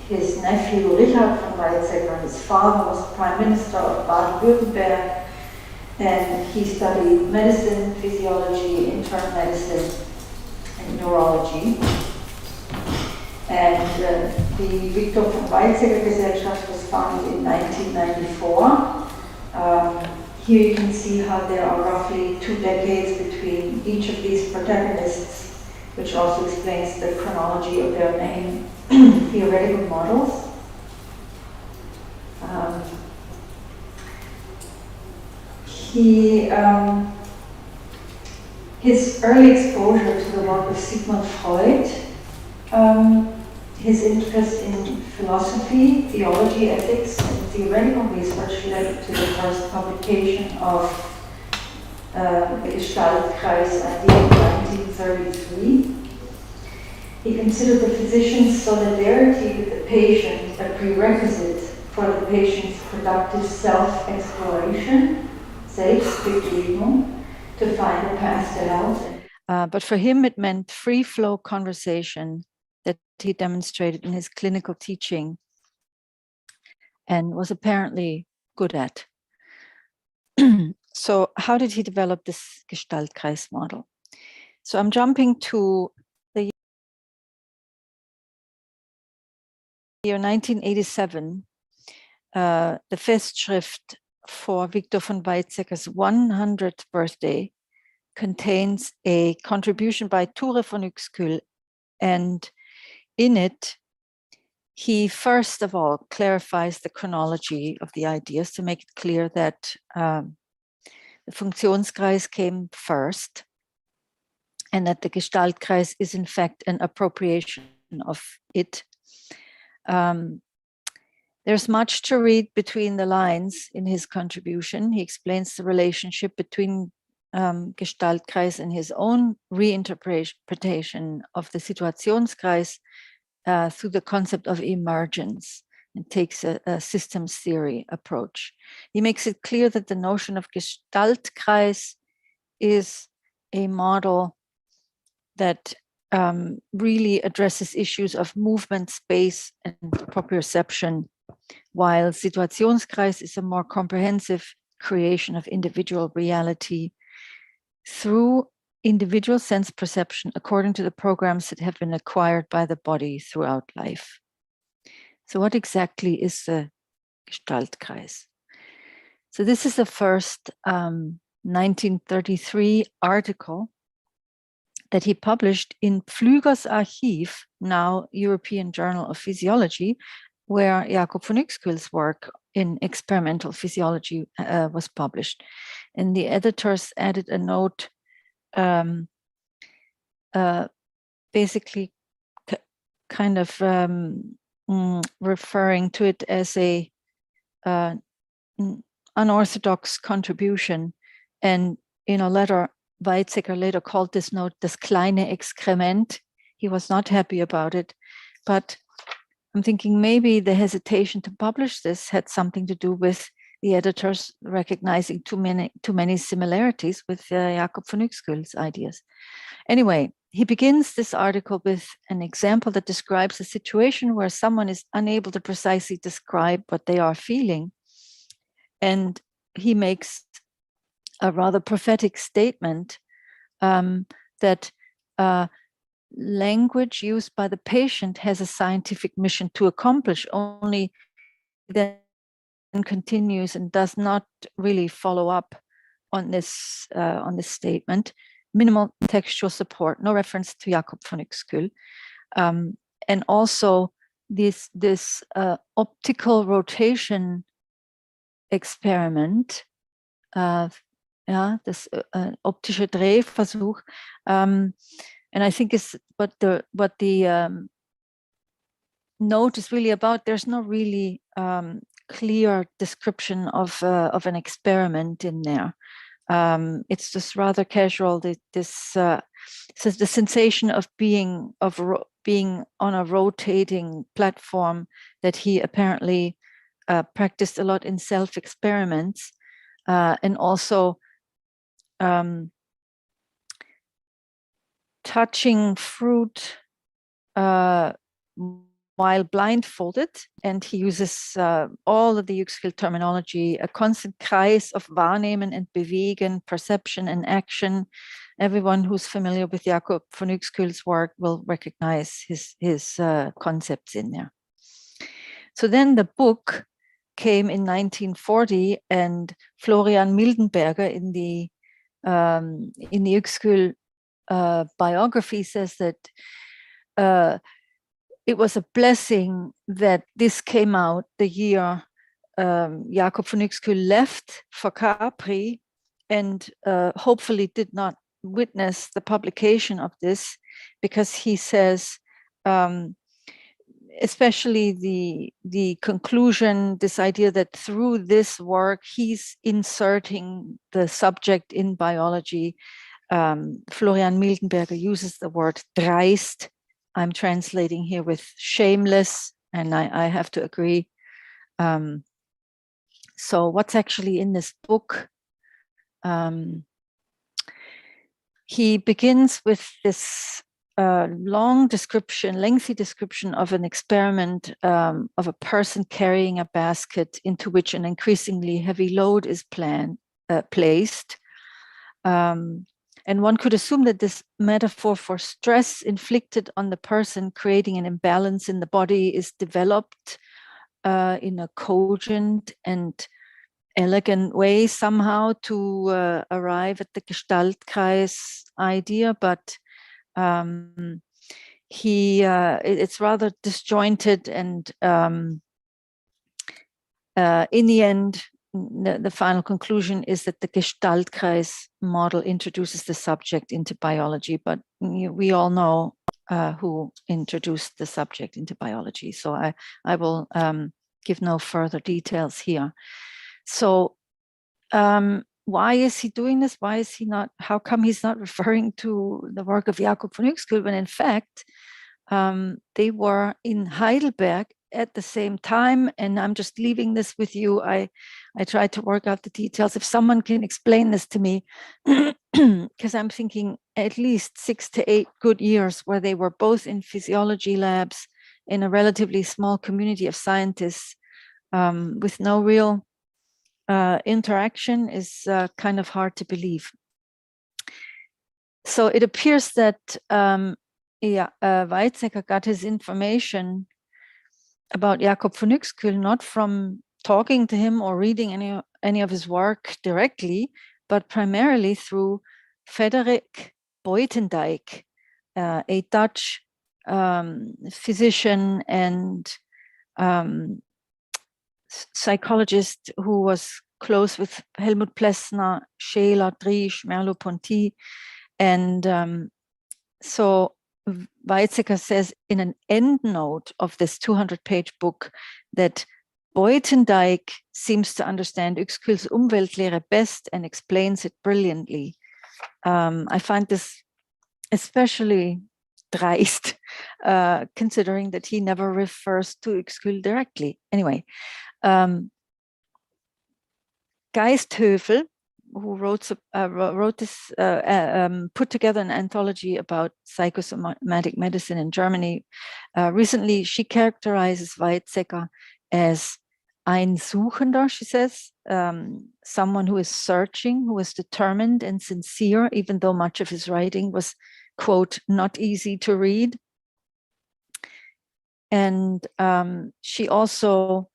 his nephew Richard von Weizsäcker. His father was Prime Minister of Baden-Württemberg, and he studied medicine, physiology, internal medicine, and neurology. And the Victor von Weizsäcker Gesellschaft was founded in 1994. Here you can see how there are roughly 2 decades between each of these protagonists, which also explains the chronology of their main theoretical models. His early exposure to the work of Sigmund Freud, his interest in philosophy, theology, ethics, and theoretical research led to the first publication of the Gestaltkreis idea in 1933. He considered the physician's solidarity with the patient a prerequisite for the patient's productive self-exploration, Selbstbegegnung, to find a path to health. But for him, it meant free-flow conversation that he demonstrated in his clinical teaching and was apparently good at. So how did he develop this Gestaltkreis model? So I'm jumping to the year 1987, the Festschrift for Victor von Weizsäcker's 100th birthday contains a contribution by Ture von Uexküll, and in it, he first of all clarifies the chronology of the ideas to make it clear that the Funktionskreis came first, and that the Gestaltkreis is in fact an appropriation of it. There's much to read between the lines in his contribution. He explains the relationship between Gestaltkreis and his own reinterpretation of the Situationskreis through the concept of emergence, and takes a systems theory approach. He makes it clear that the notion of Gestaltkreis is a model that really addresses issues of movement, space, and proprioception, while Situationskreis is a more comprehensive creation of individual reality through individual sense perception according to the programs that have been acquired by the body throughout life. So what exactly is the Gestaltkreis? So this is the first 1933 article that he published in Pflüger's Archiv, now European Journal of Physiology, where Jakob von Uexküll's work in experimental physiology was published. And the editors added a note basically kind of referring to it as a unorthodox contribution. And in a letter, Weizsäcker later called this note das kleine Exkrement. He was not happy about it, but I'm thinking maybe the hesitation to publish this had something to do with the editors recognizing too many similarities with Jakob von Uexküll's ideas. Anyway, he begins this article with an example that describes a situation where someone is unable to precisely describe what they are feeling. And he makes a rather prophetic statement that language used by the patient has a scientific mission to accomplish, only then continues and does not really follow up on this statement. Minimal textual support, no reference to Jakob von Uexküll, and also this optical rotation experiment, this optische Drehversuch, and I think is what the note is really about. There's no really clear description of an experiment in there. It's just rather casual. This says the sensation of being on a rotating platform that he apparently practiced a lot in self-experiments, and also touching fruit while blindfolded, and he uses all of the Uexküll terminology, a constant Kreis of Wahrnehmen and Bewegen, perception and action. Everyone who's familiar with Jakob von Uexküll's work will recognize his concepts in there. So then the book came in 1940, and Florian Mildenberger in the Uexküll biography says that it was a blessing that this came out the year Jakob von Uexküll left for Capri, and hopefully did not witness the publication of this, because he says, especially the conclusion, this idea that through this work he's inserting the subject in biology. Florian Mildenberger uses the word dreist. I'm translating here with shameless, and I have to agree. So what's actually in this book? He begins with this lengthy description of an experiment of a person carrying a basket into which an increasingly heavy load is placed. And one could assume that this metaphor for stress inflicted on the person, creating an imbalance in the body, is developed in a cogent and elegant way somehow to arrive at the Gestaltkreis idea, but it's rather disjointed, and in the end, the final conclusion is that the Gestaltkreis model introduces the subject into biology, but we all know who introduced the subject into biology. So I will give no further details here. So why is he doing this? Why is he not, how come he's not referring to the work of Jakob von Uexküll, when in fact they were in Heidelberg at the same time? And I'm just leaving this with you. I tried to work out the details. If someone can explain this to me, because I'm thinking at least 6 to 8 good years where they were both in physiology labs in a relatively small community of scientists with no real interaction is kind of hard to believe. So it appears that Weizsäcker got his information about Jakob von Uexküll not from talking to him or reading any of his work directly, but primarily through Frederik Buitendijk, a Dutch physician and psychologist who was close with Helmut Plessner, Scheler, Driesch, Merleau-Ponty. And so Weizsäcker says in an endnote of this 200-page book that Buitendijk seems to understand Uexküll's Umweltlehre best and explains it brilliantly. I find this especially dreist, considering that he never refers to Uexküll directly. Anyway, Geisthöfel, who wrote this, put together an anthology about psychosomatic medicine in Germany. Recently, she characterizes Weizsäcker as ein Suchender, she says, someone who is searching, who is determined and sincere, even though much of his writing was, quote, not easy to read. And she also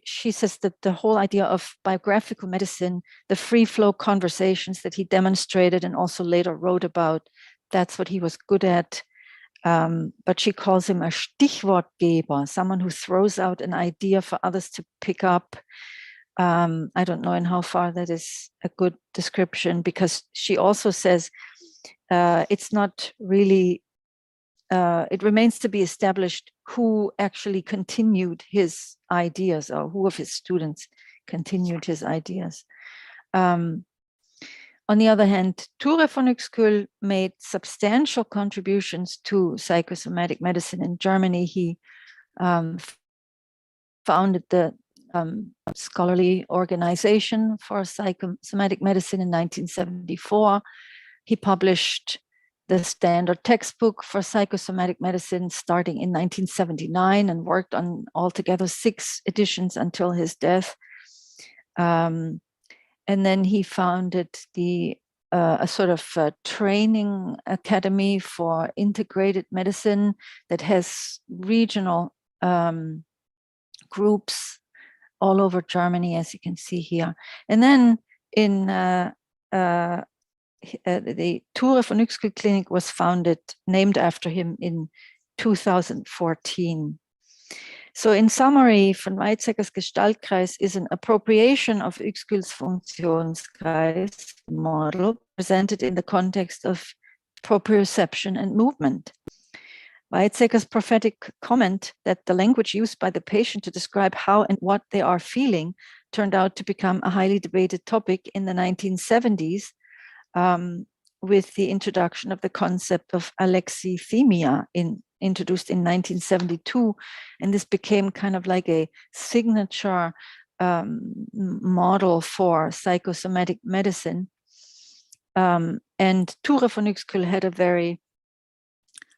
she says that the whole idea of biographical medicine, the free flow conversations that he demonstrated and also later wrote about, that's what he was good at. But she calls him a Stichwortgeber, someone who throws out an idea for others to pick up. I don't know in how far that is a good description, because she also says it's not really, it remains to be established who actually continued his ideas, or who of his students continued his ideas. On the other hand, Ture von Uexküll made substantial contributions to psychosomatic medicine in Germany. He founded the scholarly organization for psychosomatic medicine in 1974. He published the standard textbook for psychosomatic medicine starting in 1979 and worked on altogether 6 editions until his death. And then he founded a sort of training academy for integrated medicine that has regional groups all over Germany, as you can see here. And then in the Ture von Uexküll Clinic was founded, named after him in 2014. So in summary, von Weizsäckers Gestaltkreis is an appropriation of Uexküll's Funktionskreis model presented in the context of proprioception and movement. Weizsäcker's prophetic comment that the language used by the patient to describe how and what they are feeling turned out to become a highly debated topic in the 1970s with the introduction of the concept of alexithymia introduced in 1972, and this became kind of like a signature model for psychosomatic medicine. And Ture von Uexküll had a very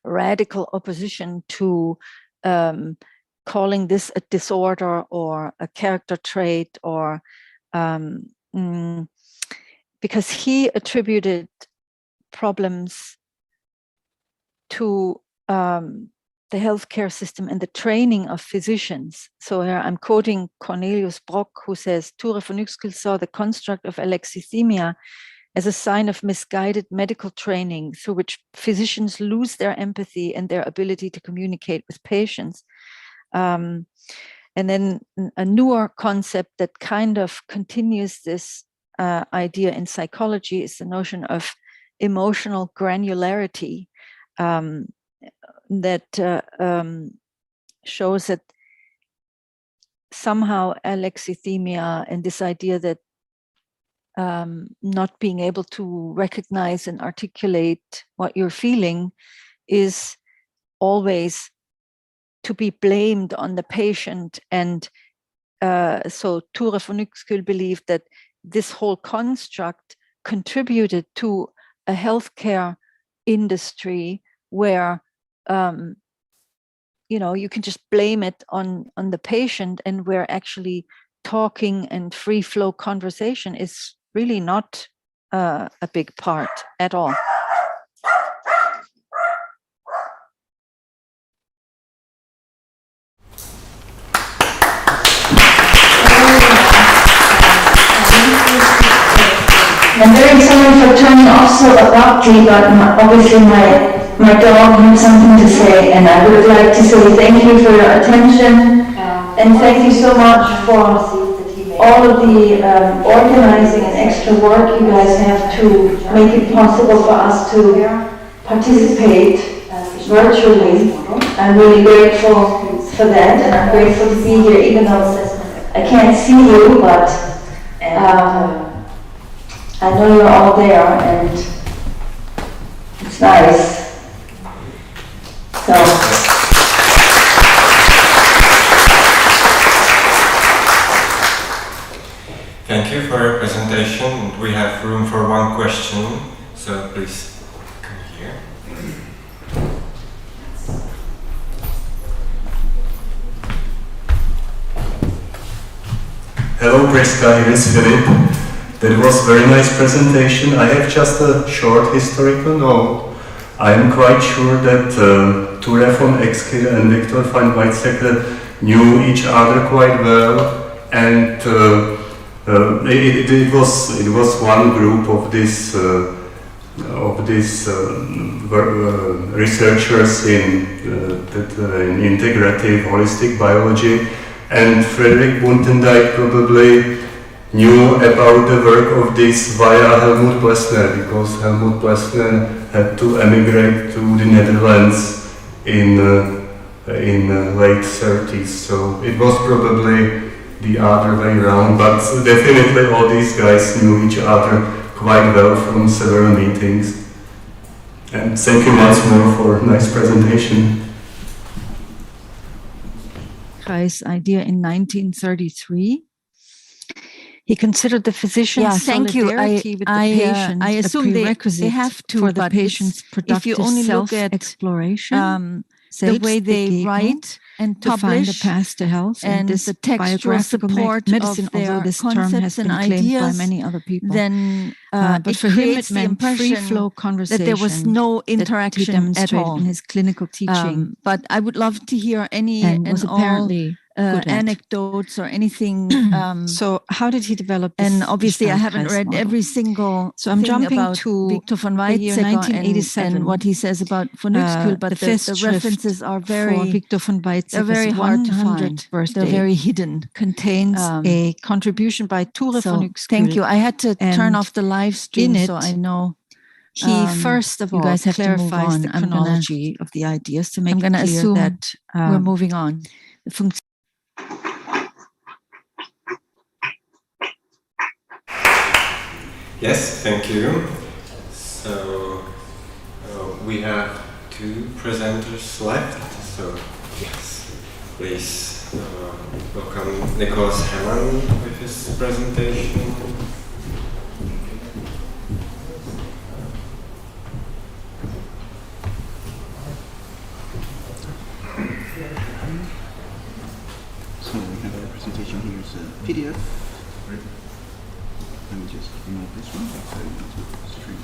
radical opposition to calling this a disorder or a character trait, or because he attributed problems to the healthcare system and the training of physicians. So here I'm quoting Cornelius Brock, who says, Ture von Uexküll saw the construct of alexithymia as a sign of misguided medical training through which physicians lose their empathy and their ability to communicate with patients. And then a newer concept that kind of continues this idea in psychology is the notion of emotional granularity, that shows that somehow alexithymia and this idea that not being able to recognize and articulate what you're feeling is always to be blamed on the patient. And so Ture von Uexküll believed that this whole construct contributed to a healthcare industry where you can just blame it on the patient, and where actually talking and free flow conversation is really not a big part at all. I'm very sorry for turning off so abruptly, but obviously my dog had something to say, and I would like to say thank you for your attention, and thank you so much for all of the organizing and extra work you guys have to make it possible for us to participate virtually. I'm really grateful for that, and I'm grateful to be here, even though I can't see you, but I know you're all there, and it's nice. So. Thank you for your presentation. We have room for one question, so please come here. Hello, Priska, here is Philip. That was a very nice presentation. I have just a short historical note. I am quite sure that Ture von Uexküll and Viktor von Weizsäcker knew each other quite well, and it was one group of these researchers in integrative holistic biology, and Frederick Buntendijk probably knew about the work of this via Helmut Plessner, because Helmut Plessner had to emigrate to the Netherlands in late 30s, so it was probably the other way around, but definitely all these guys knew each other quite well from several meetings. And thank you once more for a nice presentation. Kreis idea in 1933. He considered the physician's solidarity with the patient I assume a prerequisite they have to, for the but patient's productive if you only look at self-exploration, the way they write and to find a publish path to health, and this the textual biographical support medicine, of their although this term has concepts been and claimed by ideas, many other people. then But it for him, creates it the meant impression free-flow conversation that there was no that he interaction at demonstrated all in his clinical teaching. But I would love to hear any And was all apparently good at. anecdotes or anything. So how did he develop this? And obviously, I haven't Gestaltkreis read model? every single So I'm thing jumping about to Victor von the year Weizsäcker 1987, and what he says about von Uexküll, but the references are very, for Victor von they're very Weizsäcker's hard to 100th find. birthday. They're very hidden. Contains a contribution by Ture von Uexküll. Thank you. I had to turn off the live stream in so it, I know. He first of all you guys have to move clarifies on. the chronology of the ideas to make I'm it gonna clear assume that we're moving on. the Yes, thank you. So we have two presenters left. So yes, please welcome Nicholas Hammond with his presentation. So we have our presentation here as a PDF. Let me just remove this one. So you want to stream.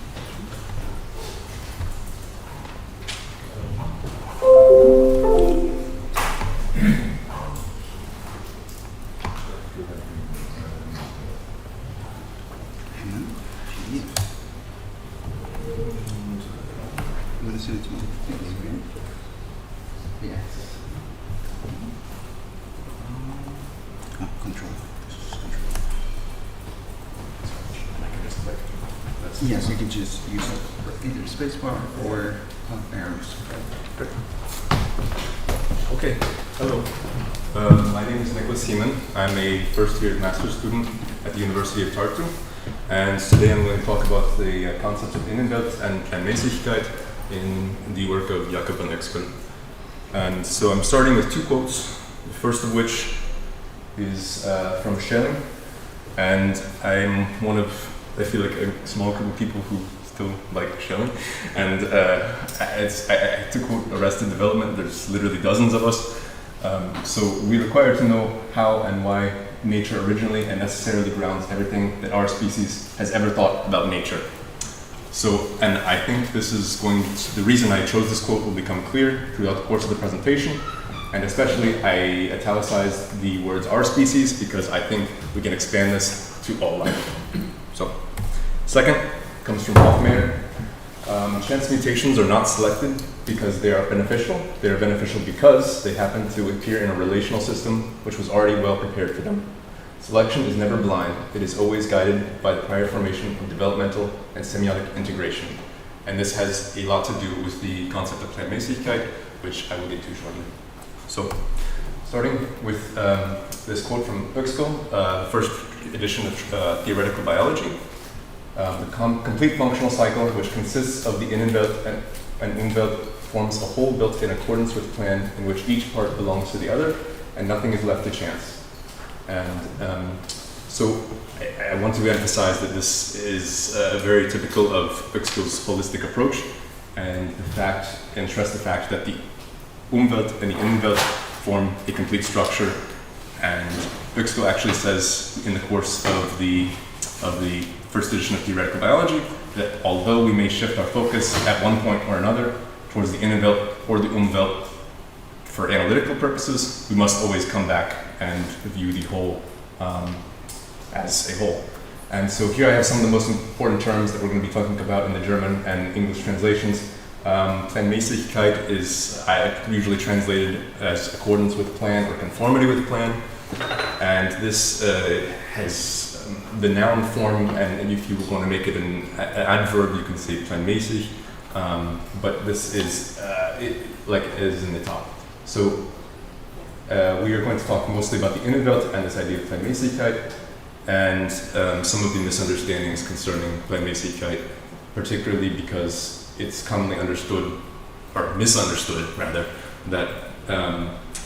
I'm going to send it to my screen. Yes. Control. Yes, you can just use either spacebar or arrows. Okay, hello. My name is Nicholas Siemann. I'm a first-year master's student at the University of Tartu, and today I'm going to talk about the concepts of Innenwelt and Planmäßigkeit in the work of Jakob von Uexküll. And so I'm starting with two quotes, the first of which is from Schelling, and I'm one of, I feel like, a small group of people who still like Schelling. And to quote Arrested Development, there's literally dozens of us. So we require to know how and why nature originally and necessarily grounds everything that our species has ever thought about nature. So, and I think this is going to, the reason I chose this quote will become clear throughout the course of the presentation. And especially, I italicized the words our species because I think we can expand this to all life. So, second comes from Hoffmeyer. Chance mutations are not selected because they are beneficial. They are beneficial because they happen to appear in a relational system which was already well prepared for them. Selection is never blind. It is always guided by the prior formation of developmental and semiotic integration. And this has a lot to do with the concept of Planmäßigkeit, which I will get to shortly. So, starting with this quote from Uexküll, the first edition of Theoretical Biology. The complete functional cycle, which consists of the Innenwelt and Umwelt, forms a whole built in accordance with plan in which each part belongs to the other and nothing is left to chance. And so I want to emphasize that this is very typical of Uexküll's holistic approach and stress the fact that the Umwelt and the Innenwelt form a complete structure. And Uexküll actually says in the course of the first edition of Theoretical Biology that although we may shift our focus at one point or another towards the Innenwelt or the Umwelt for analytical purposes, we must always come back and view the whole as a whole. And so here I have some of the most important terms that we're going to be talking about in the German and English translations. Planmäßigkeit is usually translated as accordance with plan or conformity with plan. And this has the noun form, and if you want to make it an adverb, you can say planmäßig. But this is like it is in the top. So we are going to talk mostly about the Umwelt and this idea of Planmäßigkeit, and some of the misunderstandings concerning Planmäßigkeit, particularly because it's commonly understood, or misunderstood rather, that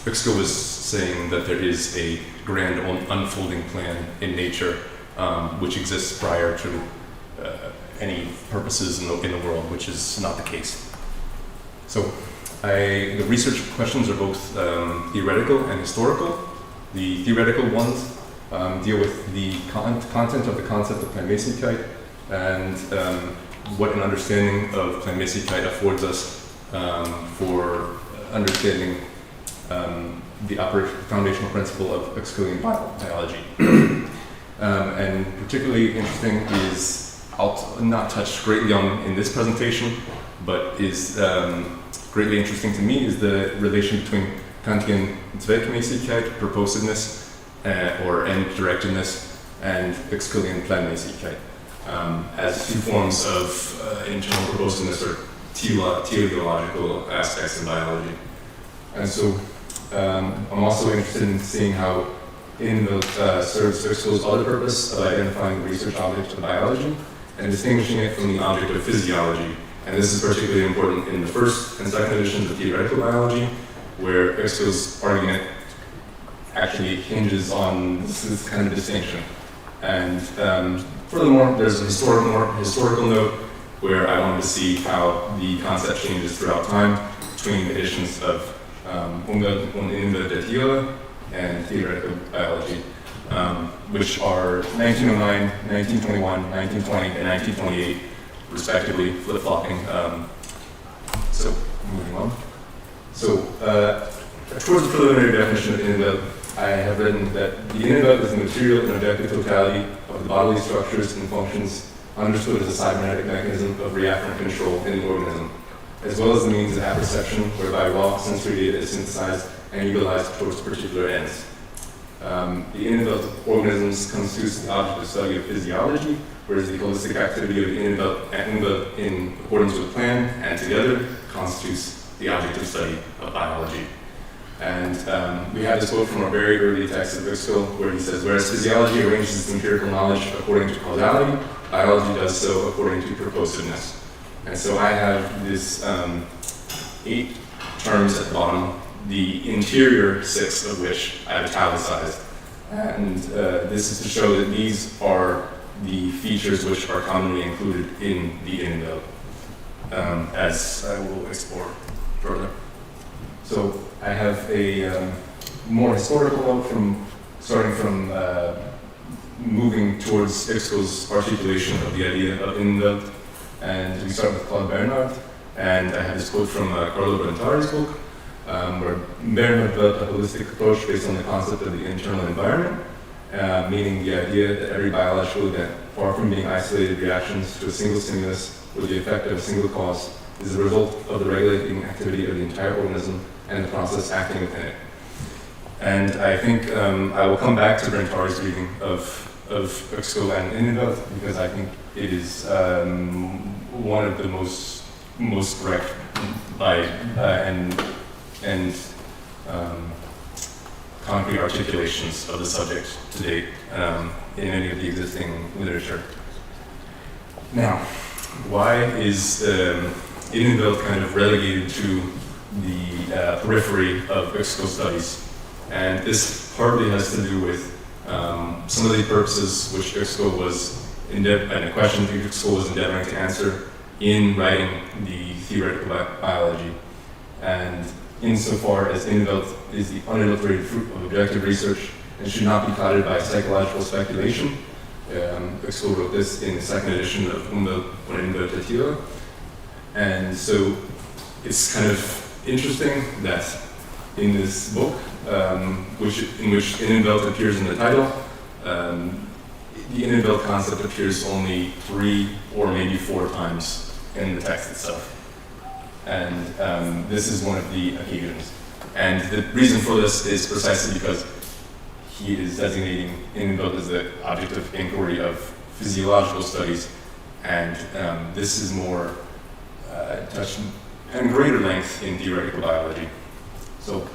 Uexküll was saying that there is a grand unfolding plan in nature which exists prior to any purposes in the world, which is not the case. So the research questions are both theoretical and historical. The theoretical ones deal with the content of the concept of Planmäßigkeit and what an understanding of Planmäßigkeit affords us for understanding the foundational principle of Uexküllian biology. And particularly interesting is, I'll not touch greatly on in this presentation, but is greatly interesting to me is the relation between Kantian Zweckmäßigkeit, purposiveness, or end-directedness, and Uexküllian Planmäßigkeit, as two forms of internal purposiveness or teleological aspects of biology. And so I'm also interested in seeing how Umwelt serves Uexküll's other purpose of identifying the research object of biology and distinguishing it from the object of physiology. And this is particularly important in the first and second editions of theoretical biology, where Uexküll's argument actually hinges on this kind of distinction. And furthermore, there's a historical note where I wanted to see how the concept changes throughout time between the editions of Umwelt und Umwelt der Tiere and theoretical biology, which are 1909, 1921, 1920, and 1928, respectively, flip-flopping. So, moving on. So, towards the preliminary definition of Umwelt, I have written that the Umwelt is the material and objective totality of the bodily structures and functions understood as a cybernetic mechanism of reafferent control in the organism, as well as the means of apperception whereby raw sensory data is synthesized and utilized towards particular ends. The Umwelt of organisms constitutes the object of study of physiology, whereas the holistic activity of the Umwelt in accordance with plan and together constitutes the object of study of biology. And we have this quote from a very early text of Uexküll where he says, whereas physiology arranges its empirical knowledge according to causality, biology does so according to purposiveness. And so I have this 8 terms at the bottom, the interior 6 of which I've italicized. And this is to show that these are the features which are commonly included in the Umwelt, as I will explore further. So I have a more historical note starting from moving towards Uexküll's articulation of the idea of Umwelt. And we start with Claude Bernard, and I have this quote from Carlo Brentari's book, where Bernard developed a holistic approach based on the concept of the internal environment, meaning the idea that every biological event, far from being isolated reactions to a single stimulus with the effect of a single cause, is the result of the regulating activity of the entire organism and the process acting within it. And I think I will come back to Brentari's reading of Uexküll and Umwelt because I think it is one of the most correct and concrete articulations of the subject to date in any of the existing literature. Now, why is Umwelt kind of relegated to the periphery of Uexküll studies? And this partly has to do with some of the purposes which Uexküll was and the questions Uexküll was endeavoring to answer in writing the theoretical biology. And insofar as Umwelt is the unadulterated fruit of objective research and should not be clouded by psychological speculation, Uexküll wrote this in the second edition of Umwelt und Umwelt der Tiere. And so it's kind of interesting that in this book, in which Umwelt appears in the title, the in-built concept appears only 3 or maybe 4 times in the text itself. And this is one of the occasions. And the reason for this is precisely because he is designating in-built as the object of inquiry of physiological studies, and this is more touched in greater length in theoretical biology. So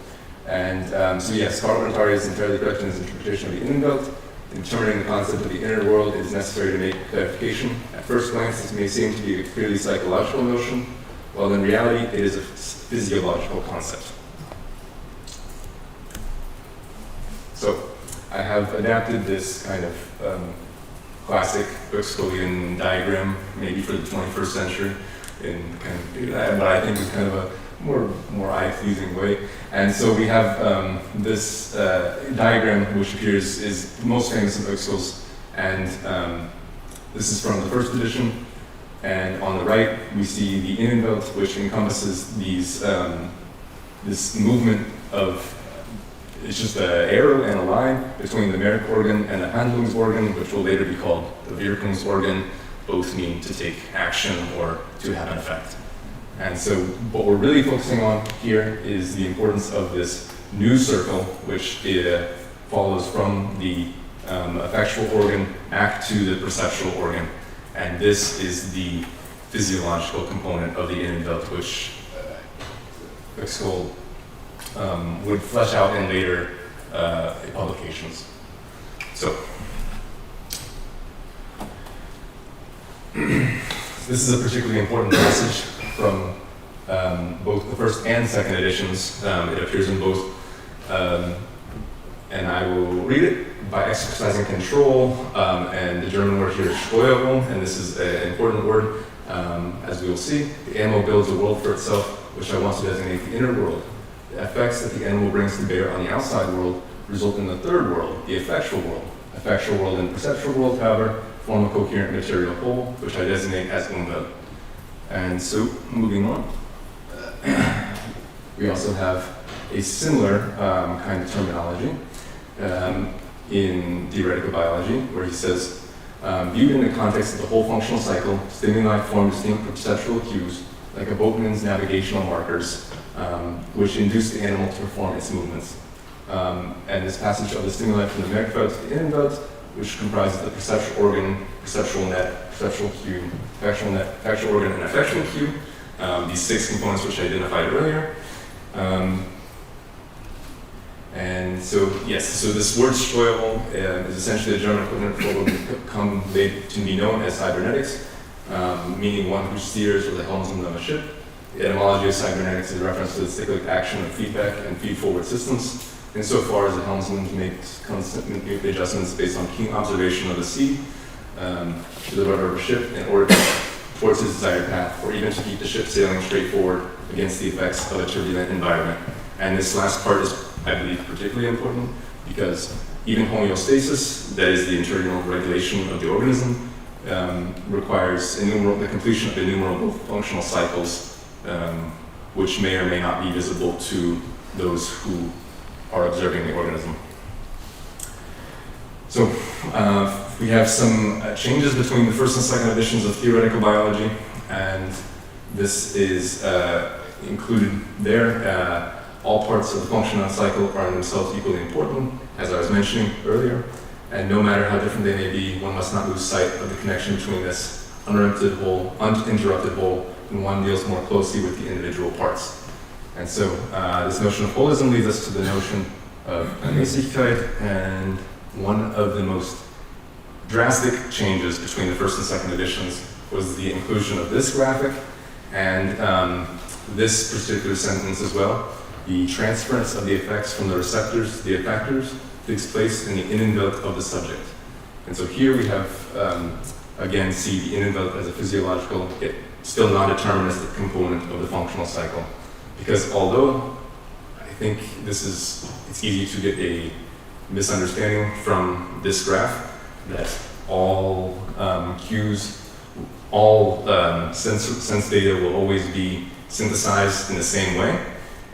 yes, Carl Guattari is entirely correct in his interpretation of the in-built. In determining the concept of the inner world, it is necessary to make clarification. At first glance, this may seem to be a purely psychological notion, while in reality, it is a physiological concept. So, I have adapted this kind of classic Huxleyan diagram, maybe for the 21st century, in kind of what I think is kind of a more eye-pleasing way. And so we have this diagram, which is most famous of Huxley's, and this is from the first edition. And on the right, we see the Innenwelt, which encompasses these this movement of, it's just an arrow and a line between the Merk organ and the Handlungsorgan, which will later be called the Wirkungsorgan. Both mean to take action or to have an effect. And so what we're really focusing on here is the importance of this new circle, which follows from the affectual organ back to the perceptual organ. And this is the physiological component of the Innenwelt, which Huxley would flesh out in later publications. So, this is a particularly important passage from both the first and second editions. It appears in both, and I will read it. By exercising control, and the German word here is Steuerung, and this is an important word, as we will see. The animal builds a world for itself, which I want to designate the inner world. The effects that the animal brings to bear on the outside world result in the third world, the effectual world. Effectual world and perceptual world, however, form a coherent material whole, which I designate as Umwelt. And so, moving on, we also have a similar kind of terminology in theoretical biology, where he says, viewed in the context of the whole functional cycle, stimuli form distinct perceptual cues, like a boatman's navigational markers, which induce the animal to perform its movements. And this passage of the stimuli from the Merkfeld to the Innenwelt, which comprises the perceptual organ, perceptual net, perceptual cue, affectual net, affectual organ, and affectual cue, these 6 components which I identified earlier. And so, yes, so this word Steuerung is essentially the German equivalent for what would come later to be known as cybernetics, meaning one who steers or the helmsman of a ship. The etymology of cybernetics is a reference to the cyclic action of feedback and feed-forward systems, insofar as the helmsman makes constant adjustments based on keen observation of the sea to the rudder of a ship in order to towards his desired path, or even to keep the ship sailing straight forward against the effects of a turbulent environment. And this last part is, I believe, particularly important because even homeostasis, that is the internal regulation of the organism, requires the completion of innumerable functional cycles, which may or may not be visible to those who are observing the organism. So we have some changes between the first and second editions of theoretical biology, and this is included there. All parts of the functional cycle are in themselves equally important, as I was mentioning earlier, and no matter how different they may be, one must not lose sight of the connection between this uninterrupted whole, and one deals more closely with the individual parts. And so this notion of holism leads us to the notion of Mäßigkeit, and one of the most drastic changes between the first and second editions was the inclusion of this graphic and this particular sentence as well. The transference of the effects from the receptors to the effectors takes place in the Innenwelt of the subject. And so here we have, again, see the Innenwelt as a physiological, yet still non-deterministic component of the functional cycle. Because although I think it's easy to get a misunderstanding from this graph that all cues, all sense data will always be synthesized in the same way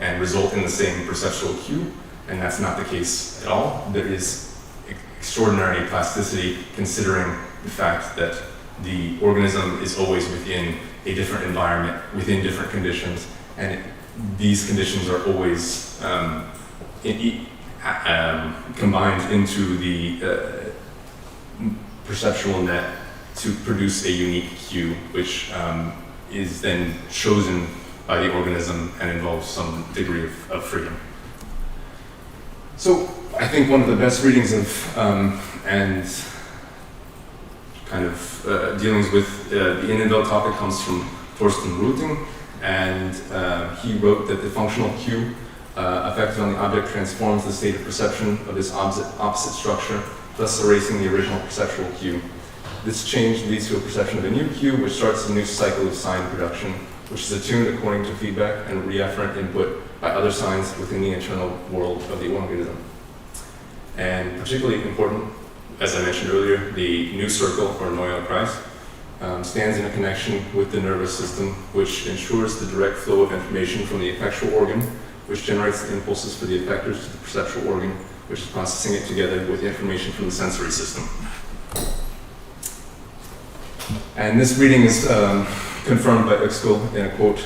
and result in the same perceptual cue, and that's not the case at all. There is extraordinary plasticity, considering the fact that the organism is always within a different environment, within different conditions, and these conditions are always combined into the perceptual net to produce a unique cue, which is then chosen by the organism and involves some degree of freedom. So I think one of the best readings of and kind of dealings with the Umwelt topic comes from Thorsten Reuting, and he wrote that the functional cue effected on the object transforms the state of perception of this opposite structure, thus erasing the original perceptual cue. This change leads to a perception of a new cue, which starts a new cycle of sign production, which is attuned according to feedback and reafferent input by other signs within the internal world of the organism. And particularly important, as I mentioned earlier, the new circle, or neue Kreis, stands in a connection with the nervous system, which ensures the direct flow of information from the effectual organ, which generates the impulses for the effectors to the perceptual organ, which is processing it together with information from the sensory system. And this reading is confirmed by Uexküll in a quote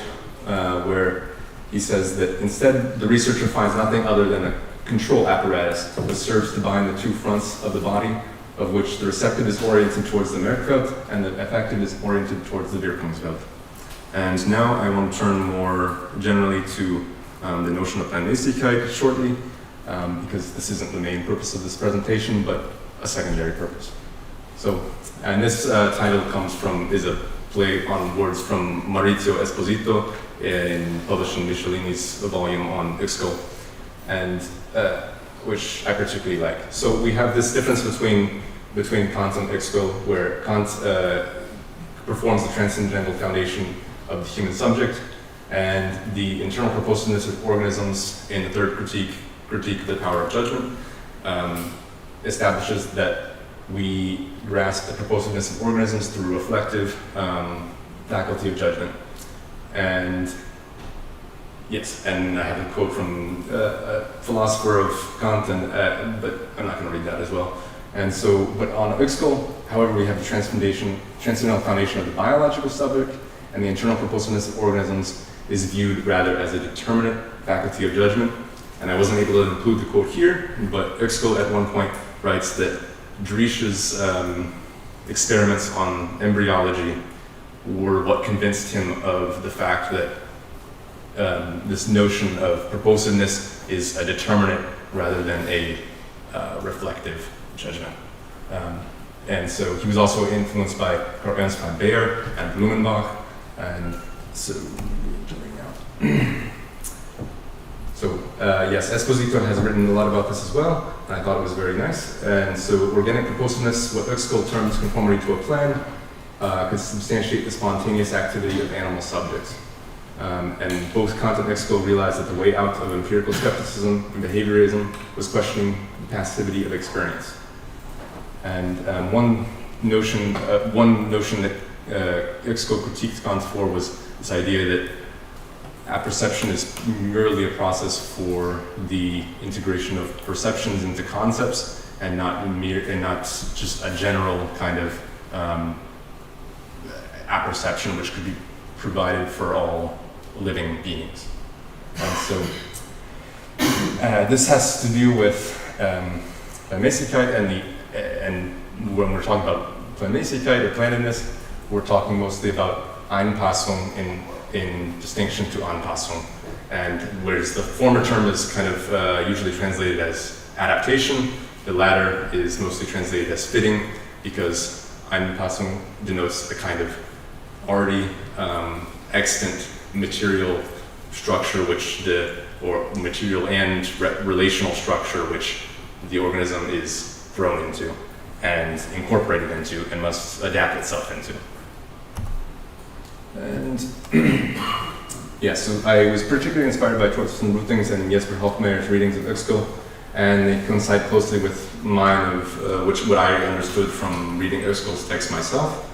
where he says that instead the researcher finds nothing other than a control apparatus that serves to bind the two fronts of the body, of which the receptive is oriented towards the Merkwelt and the affective is oriented towards the Wirkungswelt. And now I want to turn more generally to the notion of Planmäßigkeit shortly, because this isn't the main purpose of this presentation, but a secondary purpose. So, and this title is a play on words from Maurizio Esposito in publishing Michelini's volume on Uexküll, and which I particularly like. So we have this difference between Kant and Uexküll, where Kant performs the transcendental foundation of the human subject, and the internal purposiveness of organisms in the third critique of the power of judgment, establishes that we grasp the purposiveness of organisms through reflective faculty of judgment. And yes, and I have a quote from a philosopher of Kant, but I'm not going to read that as well. And so, but on Uexküll, however, we have the transcendental foundation of the biological subject, and the internal purposiveness of organisms is viewed rather as a determinate faculty of judgment. And I wasn't able to include the quote here, but Uexküll at one point writes that Driesch's experiments on embryology were what convinced him of the fact that this notion of purposiveness is a determinate rather than a reflective judgment. And so he was also influenced by Karl Ernst von Baer and Blumenbach, and so yes, Esposito has written a lot about this as well, and I thought it was very nice. And so organic purposiveness, what Uexküll terms conformity to a plan, could substantiate the spontaneous activity of animal subjects. And both Kant and Uexküll realized that the way out of empirical skepticism and behaviorism was questioning the passivity of experience. And one notion that Uexküll critiqued Kant for was this idea that apperception is merely a process for the integration of perceptions into concepts, and not just a general kind of apperception which could be provided for all living beings. And so this has to do with Planmäßigkeit, and when we're talking about Planmäßigkeit or plannedness, we're talking mostly about Einpassung in distinction to Anpassung, and whereas the former term is kind of usually translated as adaptation, the latter is mostly translated as fitting, because Anpassung denotes a kind of already extant material structure, or material and relational structure which the organism is thrown into and incorporated into and must adapt itself into. And yeah, so I was particularly inspired by Thorsten Reuting's and Jesper Hoffmeyer's readings of Uexküll, and they coincide closely with mine of what I understood from reading Uexküll's text myself.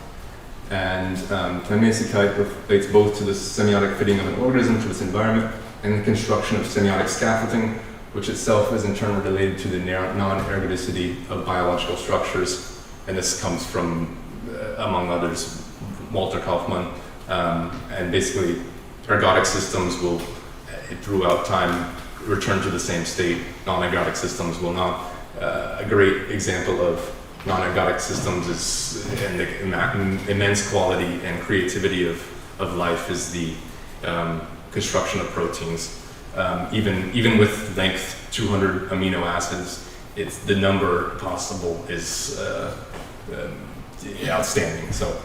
And Planmäßigkeit relates both to the semiotic fitting of an organism to its environment and the construction of semiotic scaffolding, which itself is in turn related to the non-ergodicity of biological structures. And this comes from, among others, Walter Kaufmann. And basically, ergodic systems will, throughout time, return to the same state. Non-ergodic systems will not. A great example of non-ergodic systems is, and the immense quality and creativity of life is the construction of proteins. Even with length 200 amino acids, it's the number possible is outstanding. So,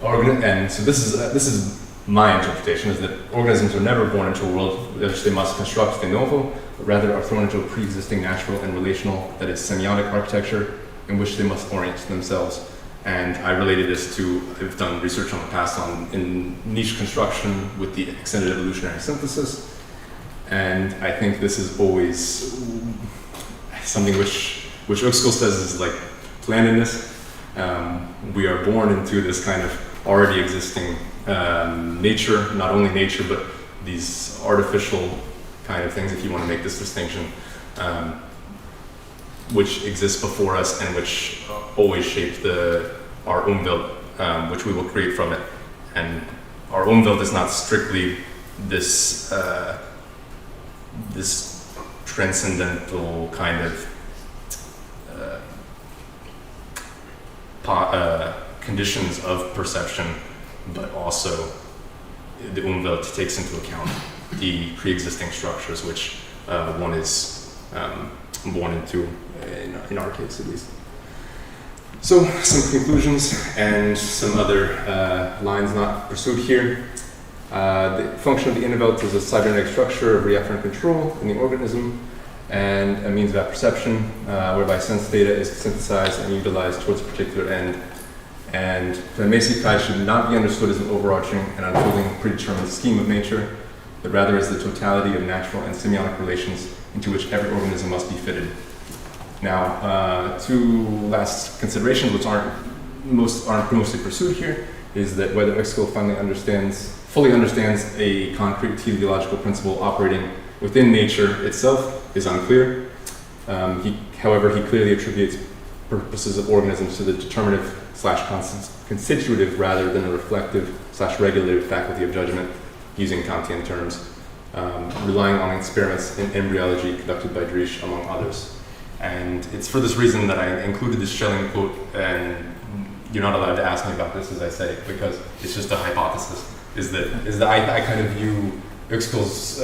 and so this is my interpretation, is that organisms are never born into a world which they must construct de novo, but rather are thrown into a pre-existing natural and relational, that is semiotic architecture, in which they must orient themselves. And I related this to, I've done research on the past in niche construction with the extended evolutionary synthesis. And I think this is always something which Uxküll says is like plannedness. We are born into this kind of already existing nature, not only nature, but these artificial kind of things, if you want to make this distinction, which exists before us and which always shape our Umwelt, which we will create from it. And our Umwelt is not strictly this this transcendental kind of conditions of perception, but also the Umwelt takes into account the pre-existing structures which one is born into, in our case at least. So, some conclusions and some other lines not pursued here. The function of the Umwelt is a cybernetic structure of reafferent control in the organism and a means of apperception whereby sense data is synthesized and utilized towards a particular end. And Psychosomatic should not be understood as an overarching and unfolding predetermined scheme of nature, but rather as the totality of natural and semiotic relations into which every organism must be fitted. Now, two last considerations which aren't mostly pursued here is that whether Uxküll fully understands a concrete teleological principle operating within nature itself is unclear. However, he clearly attributes purposes of organisms to the determinative/constitutive rather than a reflective/regulative faculty of judgment, using Kantian terms, relying on experiments in embryology conducted by Driesch, among others. And it's for this reason that I included this Schelling quote, and you're not allowed to ask me about this, as I say, because it's just a hypothesis, is that I kind of view Uxküll's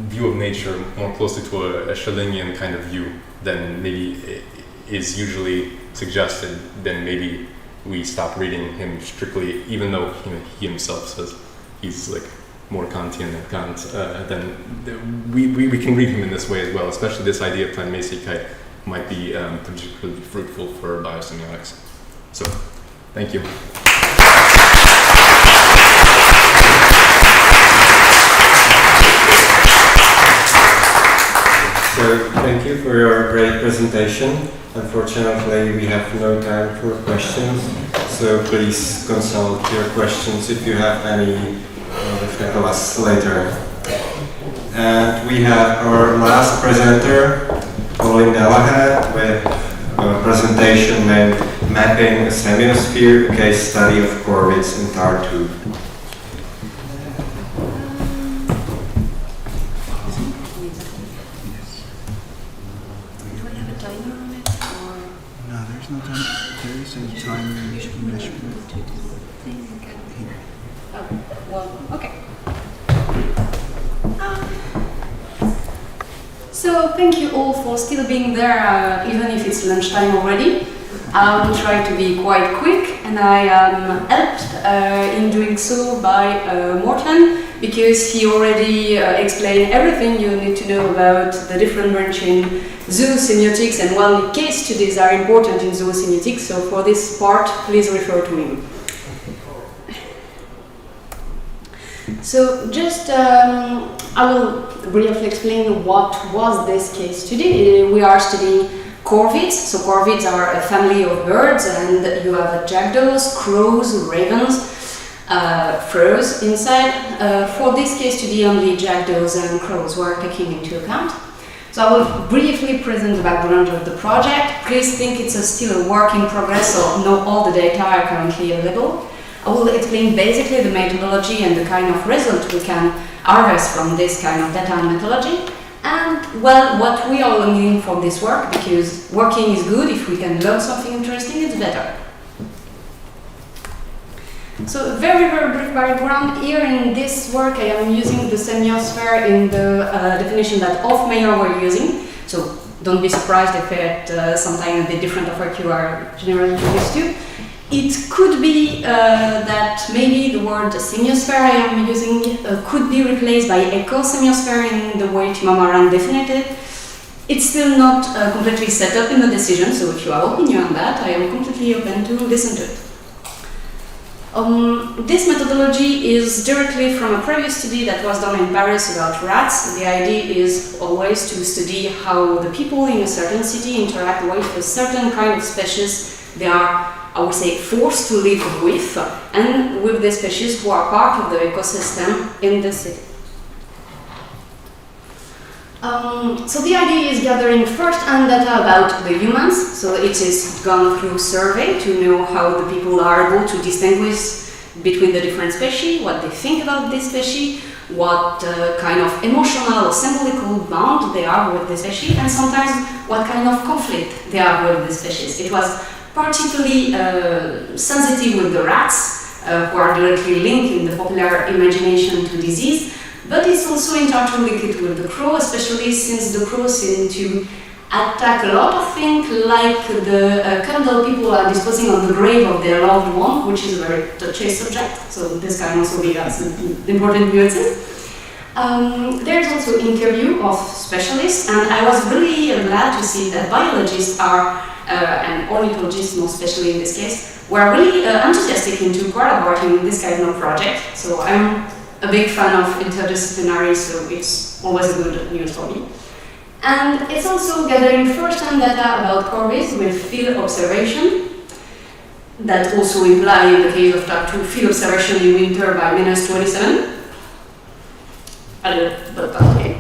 view of nature more closely to a Schellingian kind of view than maybe is usually suggested. Then maybe we stop reading him strictly, even though he himself says he's like more Kantian than Kant, then we can read him in this way as well, especially this idea of Psychosomatic might be particularly fruitful for biosemiotics. So, thank you. So, thank you for your great presentation. Unfortunately, we have no time for questions, so please consult your questions if you have any with Nicholas later. And we have our last presenter, Colin Delahaye, with a presentation named Mapping a Semiosphere, a case study of Corvids in Tartu. So thank you all for still being there, even if it's lunchtime already. I will try to be quite quick, and I am helped in doing so by Morten, because he already explained everything you need to know about the different branches in zoosemiotics, and while the case studies are important in zoosemiotics, so for this part, please refer to him. So just I will briefly explain what was this case study. We are studying corvids. So corvids are a family of birds, and you have jackdaws, crows, ravens, crows inside. For this case study, only jackdaws and crows were taken into account. So I will briefly present the background of the project. Please think it's still a work in progress, so not all the data are currently available. I will explain basically the methodology and the kind of result we can harvest from this kind of data and methodology. And, well, what we are learning from this work, because working is good, if we can learn something interesting, it's better. So very, very brief background. Here in this work, I am using the semiosphere in the definition that Hofmeier were using. So don't be surprised if it sometimes a bit different of what you are generally used to. It could be that maybe the word semiosphere I am using could be replaced by eco-semiosphere in the way Timamaran defined it. It's still not completely set up in the decision, so if you have opinion on that, I am completely open to listen to it. This methodology is directly from a previous study that was done in Paris about rats. The idea is always to study how the people in a certain city interact with a certain kind of species they are, I would say, forced to live with, and with the species who are part of the ecosystem in the city. So the idea is gathering first-hand data about the humans, so it is gone through survey to know how the people are able to distinguish between the different species, what they think about this species, what kind of emotional or symbolical bond they are with the species, and sometimes what kind of conflict they are with the species. It was particularly sensitive with the rats, who are directly linked in the popular imagination to disease. But it's also interlinked with the crow, especially since the crow seem to attack a lot of things, like the candle people are disposing on the grave of their loved one, which is a very touchy subject. So this can also be important nuances. There's also interview of specialists, and I was really glad to see that biologists are, and ornithologists more especially in this case, were really enthusiastic into collaborating in this kind of project. So I'm a big fan of interdisciplinary, so it's always a good news for me. And it's also gathering first-hand data about corvids with field observation. That also imply, in the case of type 2, field observation in winter by -27. I don't know, but okay.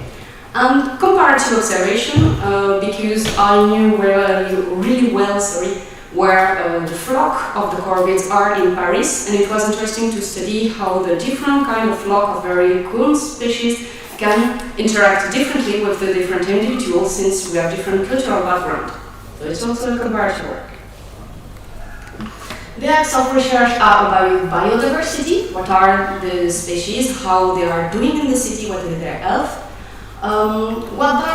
And comparative observation, because I knew really well, where the flock of the corvids are in Paris, and it was interesting to study how the different kind of flock of very cool species can interact differently with the different individuals, since we have different cultural background. So it's also a comparative work. The acts of research are about biodiversity, what are the species, how they are doing in the city, what is their health.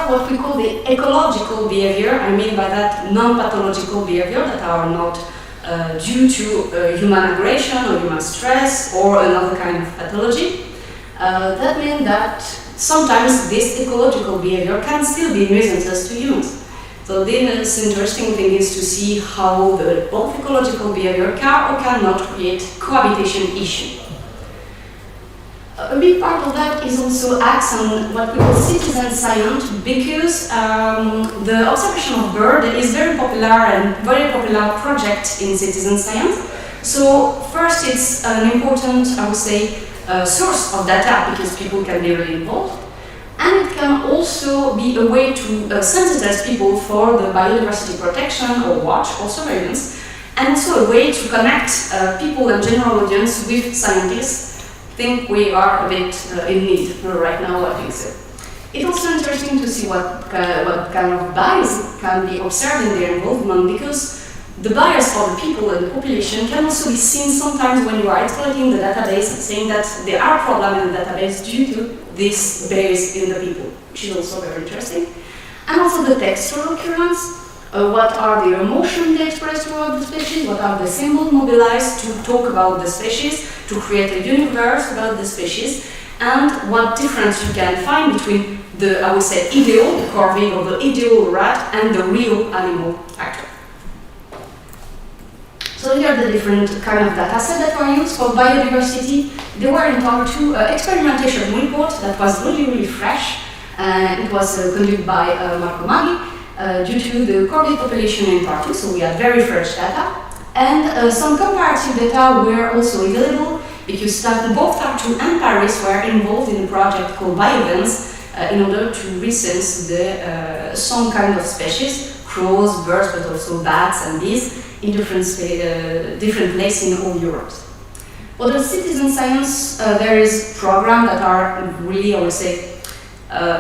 What we call the ecological behavior. I mean by that non-pathological behavior that are not due to human aggression or human stress or another kind of pathology. That means that sometimes this ecological behavior can still be nuisances to humans. So this interesting thing is to see how the both ecological behavior can or cannot create cohabitation issue. A big part of that is also acts on what we call citizen science, because the observation of birds is very popular project in citizen science. So first, it's an important, I would say, source of data, because people can be really involved, and it can also be a way to sensitize people for the biodiversity protection or watch or surveillance, and also a way to connect people and general audience with scientists. I think we are a bit in need right now, I think so. It's also interesting to see what kind of bias can be observed in their involvement, because the bias of the people and the population can also be seen sometimes when you are exploiting the database, saying that there are problems in the database due to this bias in the people, which is also very interesting. And also the textual occurrence. What are the emotions they express throughout the species, what are the symbols mobilized to talk about the species, to create a universe about the species, and what difference you can find between the, I would say, ideal, the corvid or the ideal rat, and the real animal actor. So here are the different kind of data sets that were used for biodiversity. They were in part 2 experimentation report that was really, really fresh. It was conducted by Marco Maggi. Due to the corvid population in part 2, so we had very fresh data. And some comparative data were also available, because both Tartu and Paris were involved in a project called Biovens, in order to resense some kind of species, crows, birds, but also bats and bees, in different places in all Europe. For the citizen science, there is programs that are really, I would say,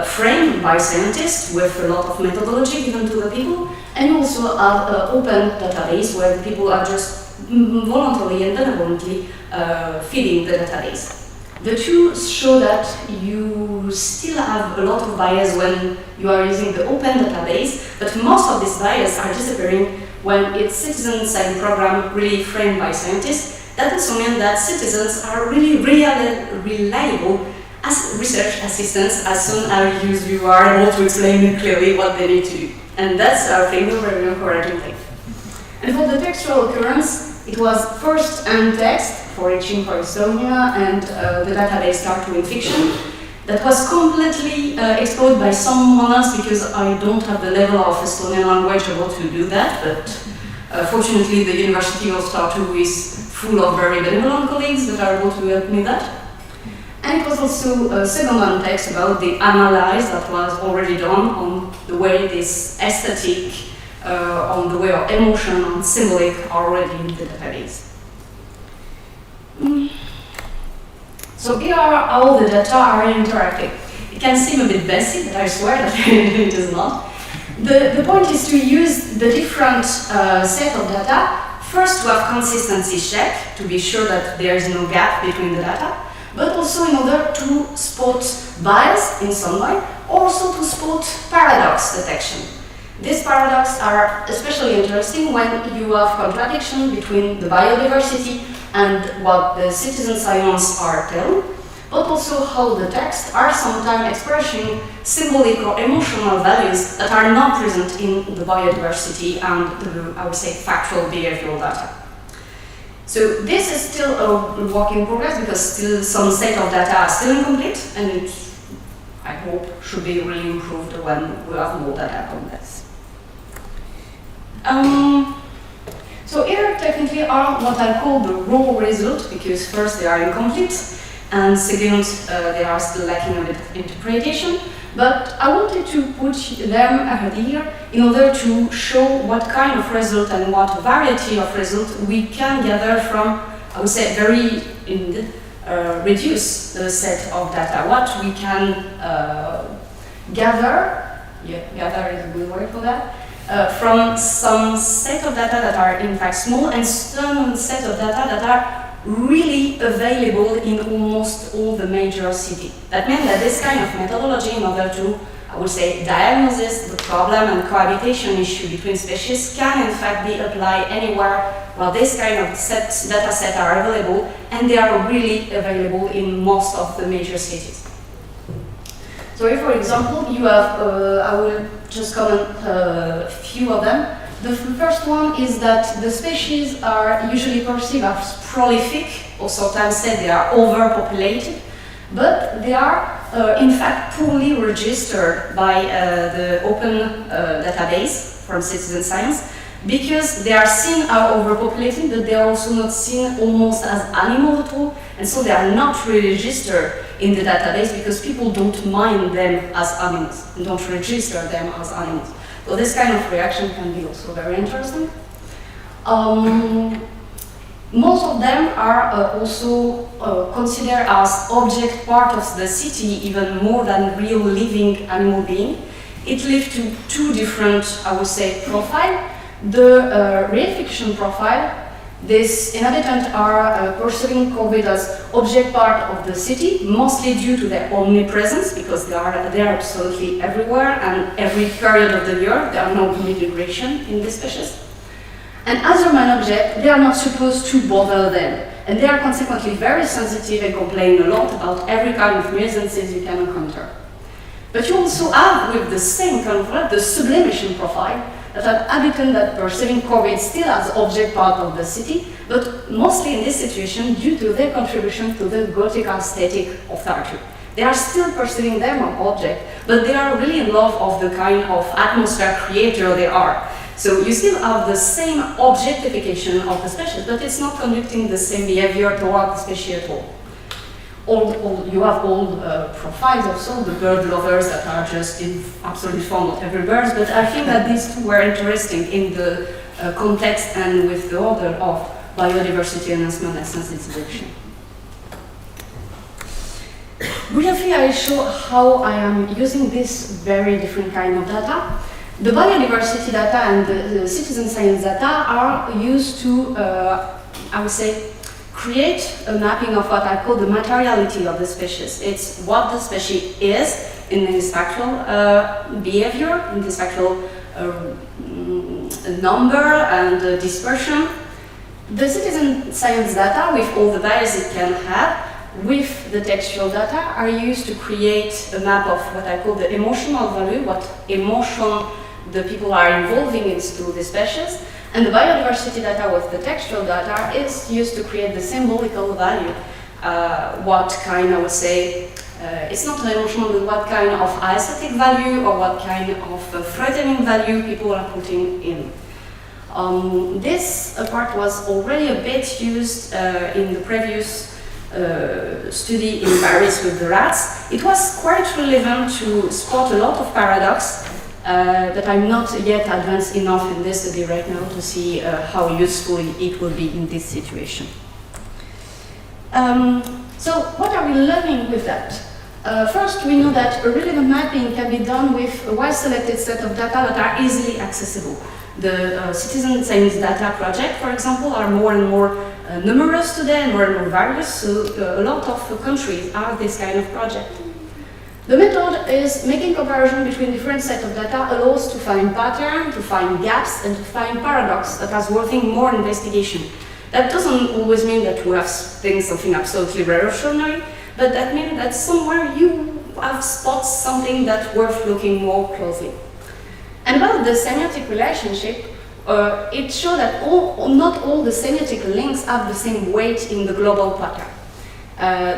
framed by scientists with a lot of methodology given to the people, and you also have an open database where the people are just voluntarily and benevolently feeding the database. The two show that you still have a lot of bias when you are using the open database, but most of these bias are disappearing when it's citizen science program really framed by scientists. That also means that citizens are really reliable as research assistants as soon as you are able to explain clearly what they need to do. And that's, I think, a very encouraging thing. And for the textual occurrence, it was first text for reaching for Estonia and the database start doing fiction. That was completely explored by someone else because I don't have the level of Estonian language able to do that, but fortunately the University of Tartu is full of very benevolent colleagues that are able to help me that. And it was also a second text about the analysis that was already done on the way this aesthetic, on the way of emotion and symbolic are already in the database. So here are how the data are interacting. It can seem a bit basic, but I swear that it is not. The point is to use the different set of data, first to have consistency check, to be sure that there is no gap between the data, but also in order to spot bias in some way, also to spot paradox detection. These paradoxes are especially interesting when you have contradiction between the biodiversity and what the citizen science are telling, but also how the texts are sometimes expressing symbolic or emotional values that are not present in the biodiversity and the, I would say, factual behavioral data. So this is still a work in progress because still some set of data are still incomplete, and it, I hope, should be really improved when we have more data on this. So here technically are what I call the raw results, because first they are incomplete, and second they are still lacking a bit of interpretation. But I wanted to put them here in order to show what kind of result and what variety of result we can gather from, I would say, very reduce the set of data. What we can gather, gather is a good word for that, from some set of data that are in fact small and some set of data that are really available in almost all the major cities. That means that this kind of methodology in order to, I would say, diagnose the problem and cohabitation issue between species can in fact be applied anywhere where this kind of data set are available, and they are really available in most of the major cities. So here, for example, you have, I will just comment a few of them. The first one is that the species are usually perceived as prolific, or sometimes said they are overpopulated, but they are in fact poorly registered by the open database from citizen science, because they are seen as overpopulated, but they are also not seen almost as animals at all, and so they are not really registered in the database because people don't mind them as animals and don't register them as animals. So this kind of reaction can be also very interesting. Most of them are also considered as object part of the city, even more than real living animal being. It leads to two different, I would say, profiles. The real fiction profile, these inhabitants are perceiving COVID as object part of the city, mostly due to their omnipresence, because they are absolutely everywhere, and every period of the year there are no migration in this species. And as a main object, they are not supposed to bother them, and they are consequently very sensitive and complain a lot about every kind of nuisances you can encounter. But you also have, with the same conflict, the sublimation profile, that an habitant that perceiving COVID still as object part of the city, but mostly in this situation due to their contribution to the Gothic aesthetic of Tartu. They are still perceiving them as object, but they are really in love of the kind of atmosphere creator they are. So you still have the same objectification of the species, but it's not conducting the same behavior toward the species at all. you have all profiles also, the bird lovers that are just absolutely fond of every bird, but I think that these two were interesting in the context and with the order of biodiversity enhancement and sensitization. Briefly, I show how I am using this very different kind of data. The biodiversity data and the citizen science data are used to, I would say, create a mapping of what I call the materiality of the species. It's what the species is in its actual behavior, in its actual number and dispersion. The citizen science data, with all the bias it can have, with the textual data, are used to create a map of what I call the emotional value, what emotion the people are involving into the species. And the biodiversity data with the textual data is used to create the symbolical value. What kind, I would say, it's not an emotional, but what kind of aesthetic value or what kind of threatening value people are putting in. This part was already a bit used in the previous study in Paris with the rats. It was quite relevant to spot a lot of paradox, but I'm not yet advanced enough in this study right now to see how useful it will be in this situation. So what are we learning with that? First, we know that a relevant mapping can be done with a wide-selected set of data that are easily accessible. The citizen science data project, for example, are more and more numerous today and more various, so a lot of countries have this kind of project. The method is making comparison between different sets of data allows to find patterns, to find gaps, and to find paradox that is worth more investigation. That doesn't always mean that we have something absolutely revolutionary, but that means that somewhere you have spotted something that's worth looking more closely. And about the semiotic relationship, it shows that not all the semiotic links have the same weight in the global pattern.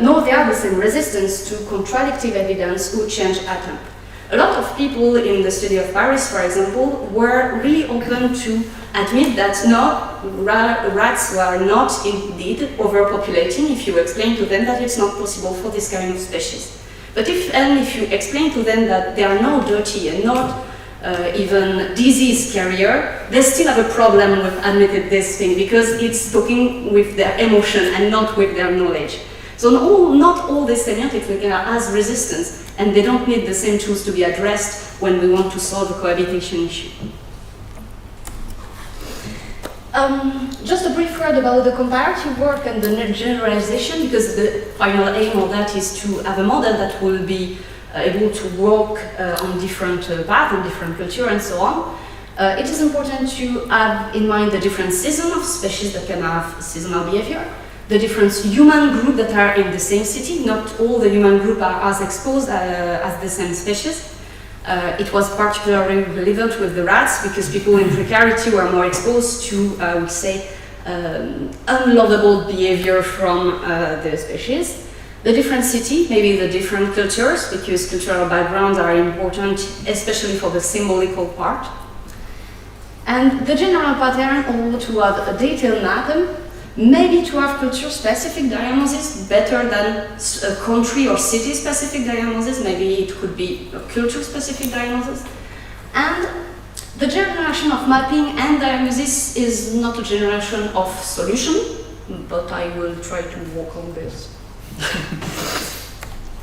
Nor they have the same resistance to contradictive evidence or change attempt. A lot of people in the study of Paris, for example, were really open to admit that no, rats were not indeed overpopulating if you explain to them that it's not possible for this kind of species. But if you explain to them that they are not dirty and not even disease carrier, they still have a problem with admitting this thing because it's talking with their emotion and not with their knowledge. So not all the semiotics has resistance, and they don't need the same tools to be addressed when we want to solve a cohabitation issue. Just a brief word about the comparative work and the generalization, because the final aim of that is to have a model that will be able to work on different paths, on different culture and so on. It is important to have in mind the different seasons of species that can have seasonal behavior, the different human groups that are in the same city. Not all the human groups are as exposed as the same species. It was particularly relevant with the rats because people in precarity were more exposed to, I would say, unlovable behavior from the species. The different city, maybe the different cultures, because cultural backgrounds are important, especially for the symbolical part. And the general pattern, although to have a detailed mapping, maybe to have culture-specific diagnosis better than a country or city-specific diagnosis. Maybe it could be a culture-specific diagnosis. And the generation of mapping and diagnosis is not a generation of solution, but I will try to work on this.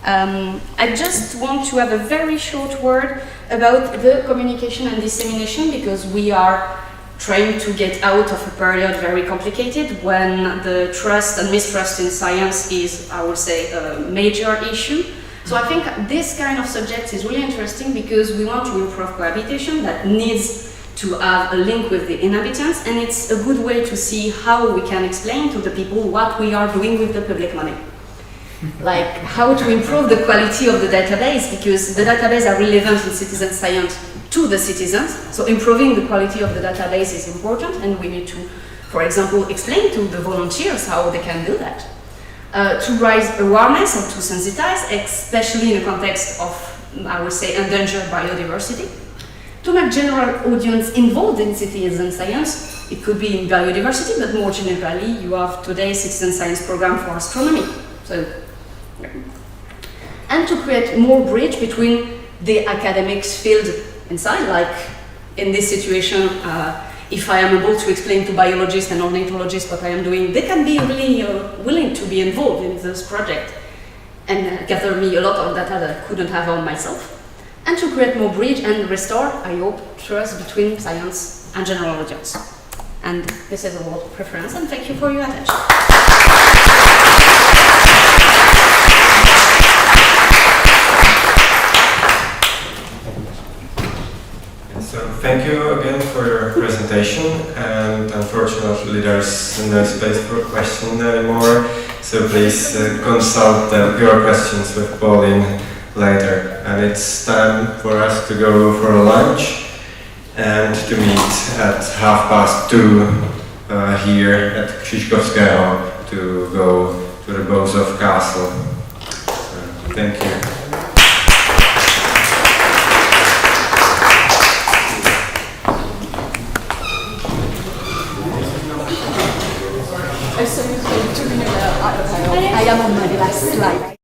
I just want to have a very short word about the communication and dissemination, because we are trying to get out of a period very complicated when the trust and mistrust in science is, I would say, a major issue. So I think this kind of subject is really interesting because we want to improve cohabitation that needs to have a link with the inhabitants, and it's a good way to see how we can explain to the people what we are doing with the public money. Like how to improve the quality of the database, because the database are relevant in citizen science to the citizens. So improving the quality of the database is important, and we need to, for example, explain to the volunteers how they can do that. To raise awareness and to sensitize, especially in the context of, I would say, endangered biodiversity. To make general audience involved in citizen science. It could be in biodiversity, but more generally, you have today citizen science program for astronomy. So And to create more bridge between the academics field inside, like in this situation, if I am able to explain to biologists and ornithologists what I am doing, they can be really willing to be involved in this project and gather me a lot of data that I couldn't have on myself. And to create more bridge and restore, I hope, trust between science and general audience. And this is a word of preference, and thank you for your attention. So thank you again for your presentation, and unfortunately there's no space for questions anymore, so please consult your questions with Pauline later. And it's time for us to go for a lunch and to meet at 2:30 here at Krzyżkowskiego to go to the Bozow Castle. So, thank you. I am on my last slide.